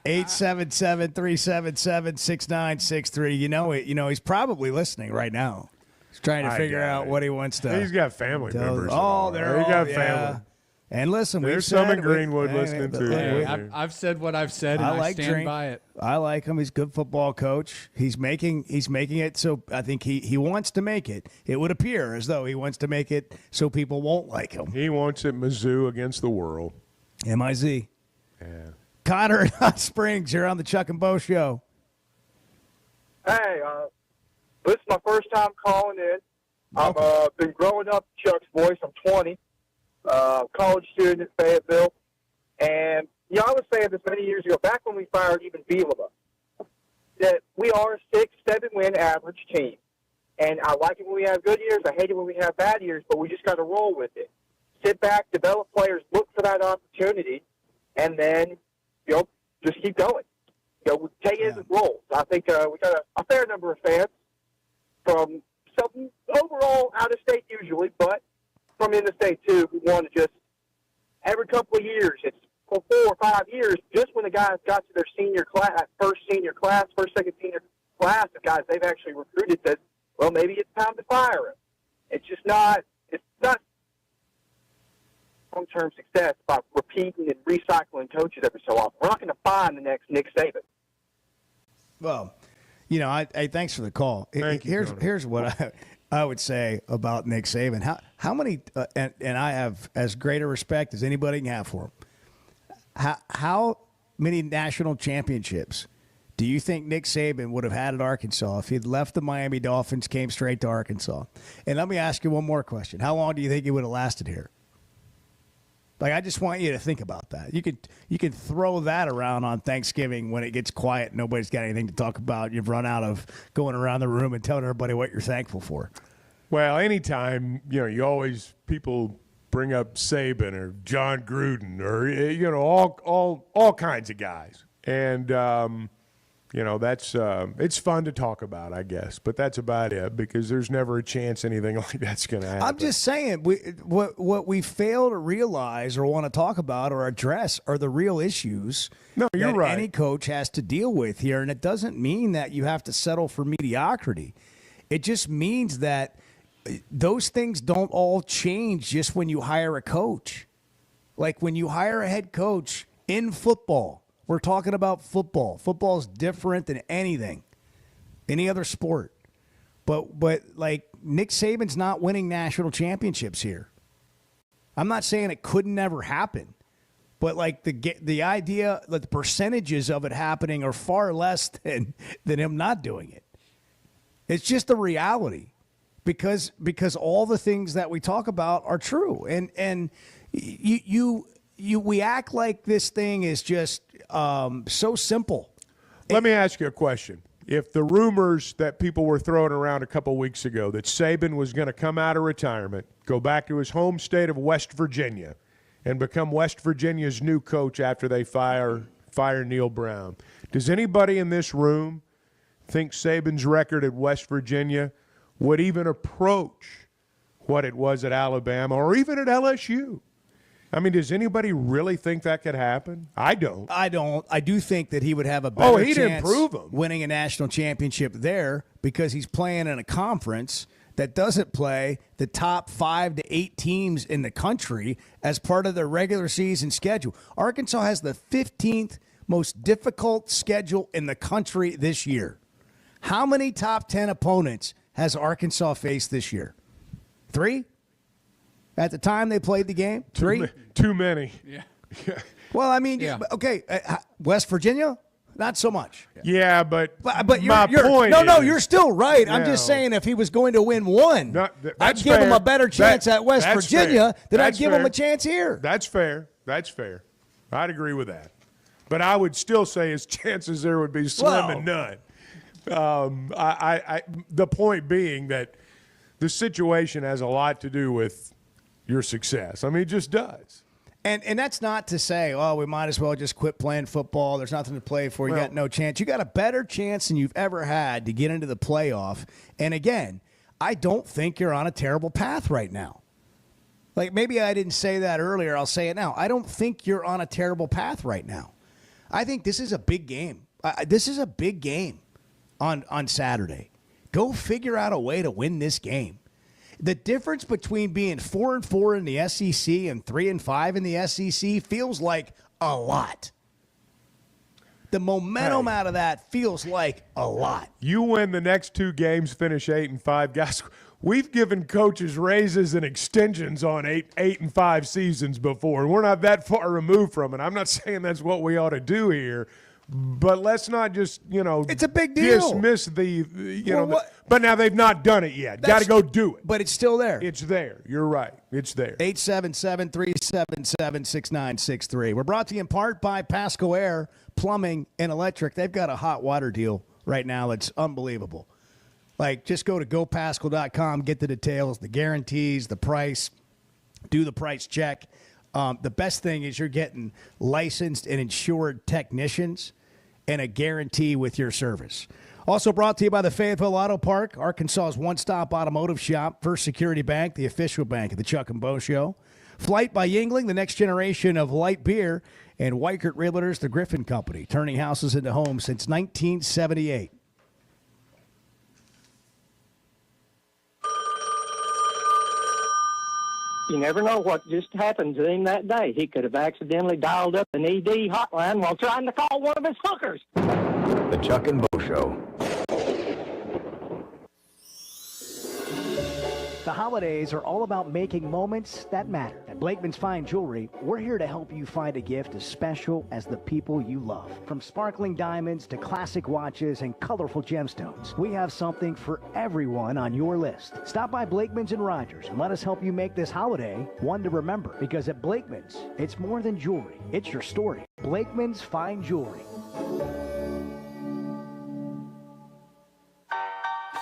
877-377-6963. He's probably listening right now. He's trying to figure out what he wants to. He's got family members. Oh, they're all. He got family. And listen, there's some in Greenwood listening to. I've said what I've said, and I stand by it. I like him. He's a good football coach. He's making it so I think he wants to make it. It would appear as though he wants to make it so people won't like him. He wants it Mizzou against the world. MIZ. Yeah. Connor in Hot Springs, you're on the Chuck and Bo Show. Hey, this is my first time calling in. I've been growing up Chuck's voice. I'm 20. College student at Fayetteville. And, I was saying this many years ago, back when we fired even Bielema, that we are a 6-7 win average team. And I like it when we have good years. I hate it when we have bad years, but we just got to roll with it. Sit back, develop players, look for that opportunity, and then, just keep going. Take it as it rolls. I think we got a fair number of fans from some overall out of state usually, but from in the state too, who want to just every couple of years, it's for 4 or 5 years, just when the guys got to their first second senior class of guys they've actually recruited, said, well, maybe it's time to fire him. It's not long-term success by repeating and recycling coaches every so often. We're not going to find the next Nick Saban. Well, thanks for the call. Here's what I would say about Nick Saban. How many, and I have as great a respect as anybody can have for him. How many national championships do you think Nick Saban would have had at Arkansas if he'd left the Miami Dolphins, came straight to Arkansas? And let me ask you one more question. How long do you think he would have lasted here? I just want you to think about that. You can throw that around on Thanksgiving when it gets quiet, nobody's got anything to talk about. You've run out of going around the room and telling everybody what you're thankful for. Well, anytime, people bring up Saban or John Gruden or, all kinds of guys. And, that's it's fun to talk about, I guess. But that's about it because there's never a chance anything like that's going to happen. I'm just saying, what we fail to realize or want to talk about or address are the real issues you're that right. any coach has to deal with here. And it doesn't mean that you have to settle for mediocrity. It just means that those things don't all change just when you hire a coach. Like when you hire a head coach in football, we're talking about football. Football is different than anything, any other sport. But like Nick Saban's not winning national championships here. I'm not saying it could never happen, but like the idea that the percentages of it happening are far less than him not doing it. It's just a reality. Because all the things that we talk about are true, and we act like this thing is just so simple. Let me ask you a question. If the rumors that people were throwing around a couple weeks ago that Saban was going to come out of retirement, go back to his home state of West Virginia, and become West Virginia's new coach after they fire Neil Brown, does anybody in this room think Saban's record at West Virginia would even approach what it was at Alabama or even at LSU. I mean, does anybody really think that could happen? I don't. I do think that he would have a better he'd chance improve him. winning a national championship there because he's playing in a conference that doesn't play the top 5 to 8 teams in the country as part of their regular season schedule. Arkansas has the 15th most difficult schedule in the country this year. How many top 10 opponents has Arkansas faced this year? 3? At the time they played the game? 3? Too many. Yeah. Well, I mean, okay, West Virginia? Not so much. Yeah, but you're, point no, is, you're still right. I'm No. just saying if he was going to win one, I'd give him a better chance at West That's Virginia fair. than I'd That's give him fair. a chance here. That's fair. That's fair. I'd agree with that. But I would still say his chances there would be slim and none. The point being that the situation has a lot to do with your success. I mean, it just does. And that's not to say, oh, we might as well just quit playing football. There's nothing to play for. You got no chance. You got a better chance than you've ever had to get into the playoff. And again, I don't think you're on a terrible path right now. Like maybe I didn't say that earlier. I'll say it now. I don't think you're on a terrible path right now. I think this is a big game. This is a big game on Saturday. Go figure out a way to win this game. The difference between being 4-4 in the SEC and 3-5 in the SEC feels like a lot. The momentum out of that feels like a lot. You win the next 2 games, finish 8-5. Guys, we've given coaches raises and extensions on 8-5 seasons before. We're not that far removed from it. I'm not saying that's what we ought to do here. But let's not just, it's a big deal. Dismiss but now they've not done it yet. Got to go do it. But it's still there. It's there. You're right. It's there. 877-377-6963. We're brought to you in part by Pasco Air Plumbing and Electric. They've got a hot water deal right now that's unbelievable. Like, just go to gopasco.com, get the details, the guarantees, the price, do the price check. The best thing is you're getting licensed and insured technicians and a guarantee with your service. Also brought to you by the Fayetteville Auto Park, Arkansas's one-stop automotive shop, First Security Bank, the official bank of the Chuck and Bo Show. Flight by Yingling, the next generation of light beer. And Weichert Realtors, the Griffin Company, turning houses into homes since 1978. You never know what just happened to him that day. He could have accidentally dialed up an ED hotline while trying to call one of his hookers. The Chuck and Bo Show. The holidays are all about making moments that matter. At Blakeman's Fine Jewelry, we're here to help you find a gift as special as the people you love. From sparkling diamonds to classic watches and colorful gemstones, we have something for everyone on your list. Stop by Blakeman's and Rogers and let us help you make this holiday one to remember. Because at Blakeman's, it's more than jewelry. It's your story. Blakeman's Fine Jewelry.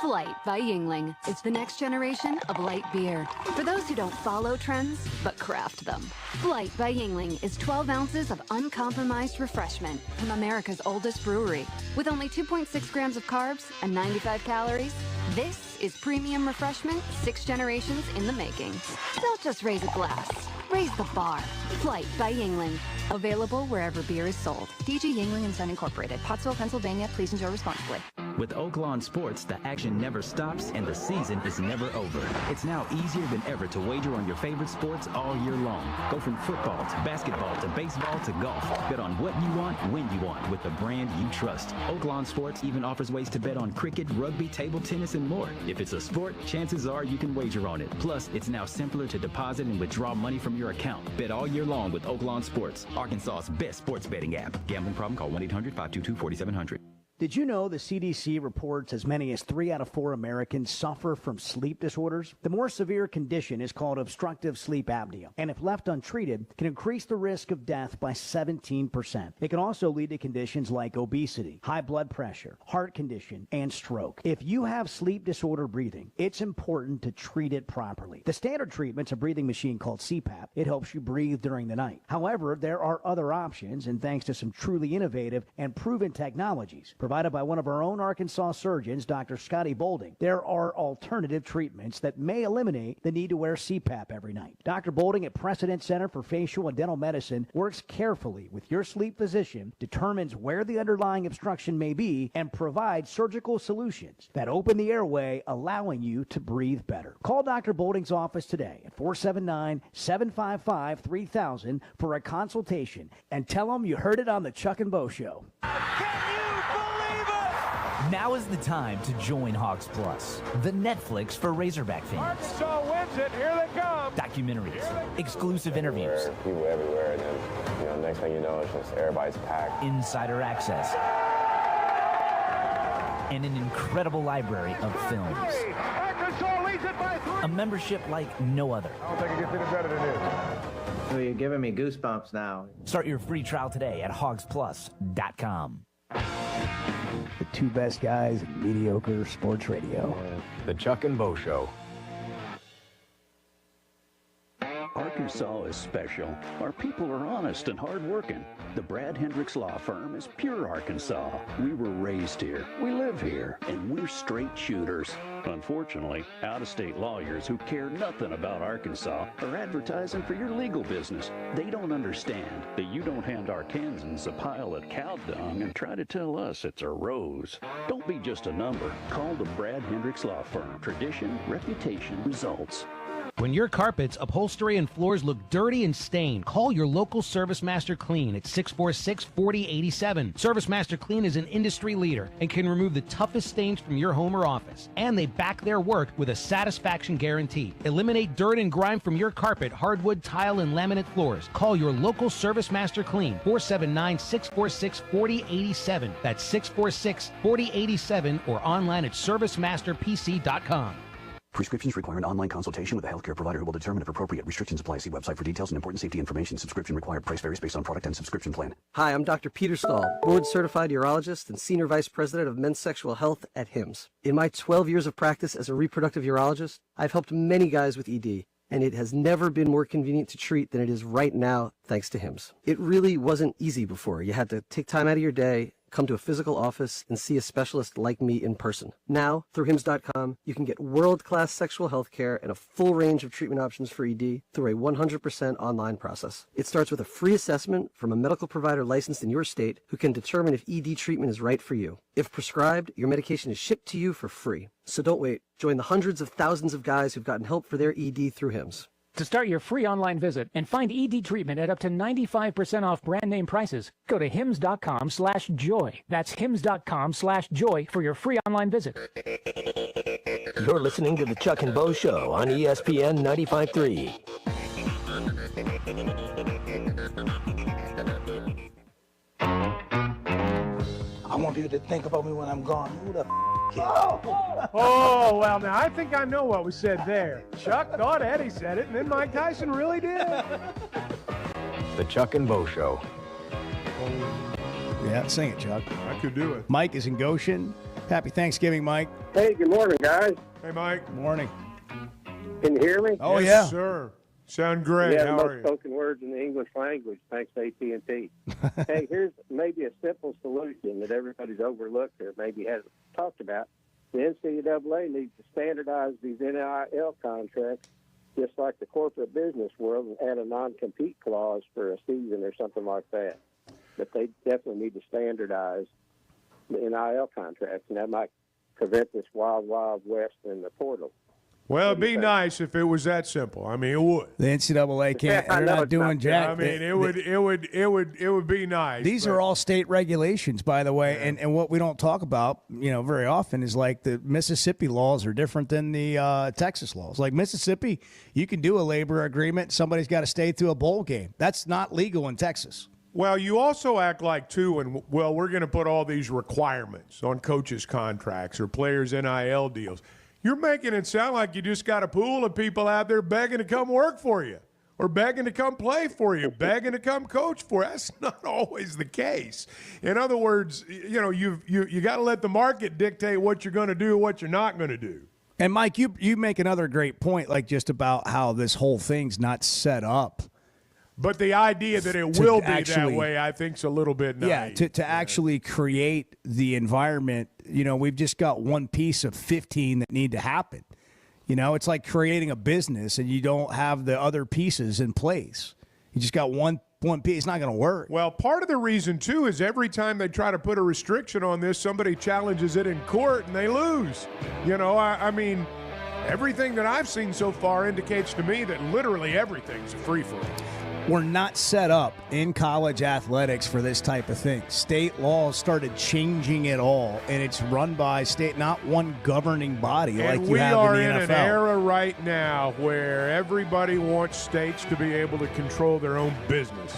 Flight by Yingling. It's the next generation of light beer. For those who don't follow trends, but craft them. Flight by Yingling is 12 ounces of uncompromised refreshment from America's oldest brewery. With only 2.6 grams of carbs and 95 calories, this is premium refreshment 6 generations in the making. Don't just raise a glass. Raise the bar. Flight by Yingling. Available wherever beer is sold. DG Yingling & Son Incorporated. Pottsville, Pennsylvania. Please enjoy responsibly. With Oaklawn Sports, the action never stops and the season is never over. It's now easier than ever to wager on your favorite sports all year long. Go from football to basketball to baseball to golf. Bet on what you want, when you want, with the brand you trust. Oaklawn Sports even offers ways to bet on cricket, rugby, table tennis, and more. If it's a sport, chances are you can wager on it. Plus, it's now simpler to deposit and withdraw money from your account. Bet all year long with Oaklawn Sports, Arkansas's best sports betting app. Gambling problem? Call 1-800-522-4700. Did you know the CDC reports as many as 3 out of 4 Americans suffer from sleep disorders? The more severe condition is called obstructive sleep apnea, and if left untreated, can increase the risk of death by 17%. It can also lead to conditions like obesity, high blood pressure, heart condition, and stroke. If you have sleep disorder breathing, it's important to treat it properly. The standard treatment's a breathing machine called CPAP. It helps you breathe during the night. However, there are other options, and thanks to some truly innovative and proven technologies, provided by one of our own Arkansas surgeons, Dr. Scotty Bolding. There are alternative treatments that may eliminate the need to wear CPAP every night. Dr. Bolding at Precedent Center for Facial and Dental Medicine works carefully with your sleep physician, determines where the underlying obstruction may be, and provides surgical solutions that open the airway, allowing you to breathe better. Call Dr. Bolding's office today at 479-755-3000 for a consultation and tell them you heard it on the Chuck and Bo Show. Now is the time to join Hogs Plus, the Netflix for Razorback fans. Arkansas wins it. Here they come. Documentaries, exclusive interviews, people everywhere, and then next thing you know, it's just everybody's packed. Insider access, and an incredible library of films. Arkansas leads it by 3. A membership like no other. I don't think it gets any better than this. So you're giving me goosebumps now. Start your free trial today at hogsplus.com. The two best guys in mediocre sports radio. The Chuck and Bo Show. Arkansas is special. Our people are honest and hardworking. The Brad Hendricks Law Firm is pure Arkansas. We were raised here, we live here, and we're straight shooters. Unfortunately, out-of-state lawyers who care nothing about Arkansas are advertising for your legal business. They don't understand that you don't hand Arkansans a pile of cow dung and try to tell us it's a rose. Don't be just a number. Call the Brad Hendricks Law Firm. Tradition, reputation, results. When your carpets, upholstery, and floors look dirty and stained, call your local Service Master Clean at 646-4087. Service Master Clean is an industry leader and can remove the toughest stains from your home or office. And they back their work with a satisfaction guarantee. Eliminate dirt and grime from your carpet, hardwood, tile, and laminate floors. Call your local Service Master Clean, 479-646-4087. That's 646-4087 or online at servicemasterpc.com. Prescriptions require an online consultation with a healthcare provider who will determine if appropriate. Restrictions apply. See website for details and important safety information. Subscription required. Price varies based on product and subscription plan. Hi, I'm Dr. Peter Stahl, board-certified urologist and senior vice president of men's sexual health at HIMSS. In my 12 years of practice as a reproductive urologist, I've helped many guys with ED, and it has never been more convenient to treat than it is right now, thanks to HIMSS. It really wasn't easy before. You had to take time out of your day, come to a physical office, and see a specialist like me in person. Now, through HIMSS.com, you can get world-class sexual health care and a full range of treatment options for ED through a 100% online process. It starts with a free assessment from a medical provider licensed in your state who can determine if ED treatment is right for you. If prescribed, your medication is shipped to you for free. So don't wait. Join the hundreds of thousands of guys who've gotten help for their ED through HIMSS. To start your free online visit and find ED treatment at up to 95% off brand name prices, go to hims.com/joy. That's hims.com/joy for your free online visit. You're listening to the Chuck and Bo Show on ESPN 95.3. I want people to think about me when I'm gone. Who the Oh, well, now I think I know what was said there. Chuck thought Eddie said it, and then Mike Tyson really did. The Chuck and Bo Show. Yeah, sing it, Chuck. I could do it. Mike is in Goshen. Happy Thanksgiving, Mike. Hey, good morning, guys. Hey, Mike. Good morning. Can you hear me? Oh, yes, yeah. sir. Sound great. Yeah, How most are you? spoken words in the English language, thanks to AT&T. Hey, here's maybe a simple solution that everybody's overlooked or maybe hasn't talked about. The NCAA needs to standardize these NIL contracts just like the corporate business world and add a non-compete clause for a season or something like that. But they definitely need to standardize the NIL contracts, and that might prevent this wild, wild west in the portal. Well, it'd be nice if it was that simple. I mean, it would. The NCAA can't. They're not doing jack. I mean, it would be nice. These are all state regulations, by the way, and what we don't talk about, very often is like the Mississippi laws are different than the Texas laws. Like Mississippi, you can do a labor agreement. Somebody's got to stay through a bowl game. That's not legal in Texas. Well, you also act like, too, we're going to put all these requirements on coaches' contracts or players' NIL deals. You're making it sound like you just got a pool of people out there begging to come work for you or begging to come play for you, begging to come coach for you. That's not always the case. In other words, you got to let the market dictate what you're going to do, what you're not going to do. And, Mike, you make another great point, like just about how this whole thing's not set up But the idea that it will be that way, I think, is a little bit naive. Yeah, to actually create the environment, we've just got one piece of 15 that need to happen. It's like creating a business and you don't have the other pieces in place. You just got one piece. It's not going to work. Well, part of the reason, too, is every time they try to put a restriction on this, somebody challenges it in court and they lose. I mean, everything that I've seen so far indicates to me that literally everything's a free-for-all. We're not set up in college athletics for this type of thing. State law started changing it all, and it's run by state, not one governing body like you have in the NFL. We are in an era right now where everybody wants states to be able to control their own business.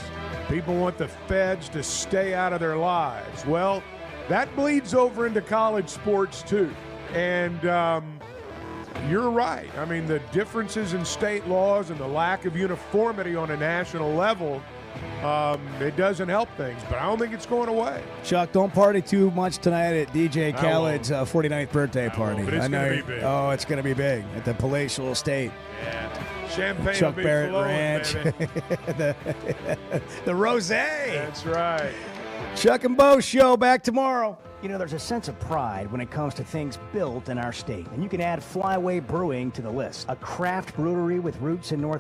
People want the feds to stay out of their lives. Well, that bleeds over into college sports too. And you're right. I mean, the differences in state laws and the lack of uniformity on a national level, it doesn't help things. But I don't think it's going away. Chuck, don't party too much tonight at DJ Khaled's 49th birthday party. But it's going to be big. Oh, it's going to be big at the Palatial Estate. Yeah. Champagne Chuck will be Barrett flowing, Ranch. the rosé. That's right. Chuck and Bo Show back tomorrow. There's a sense of pride when it comes to things built in our state, and you can add Flyway Brewing to the list, a craft brewery with roots in North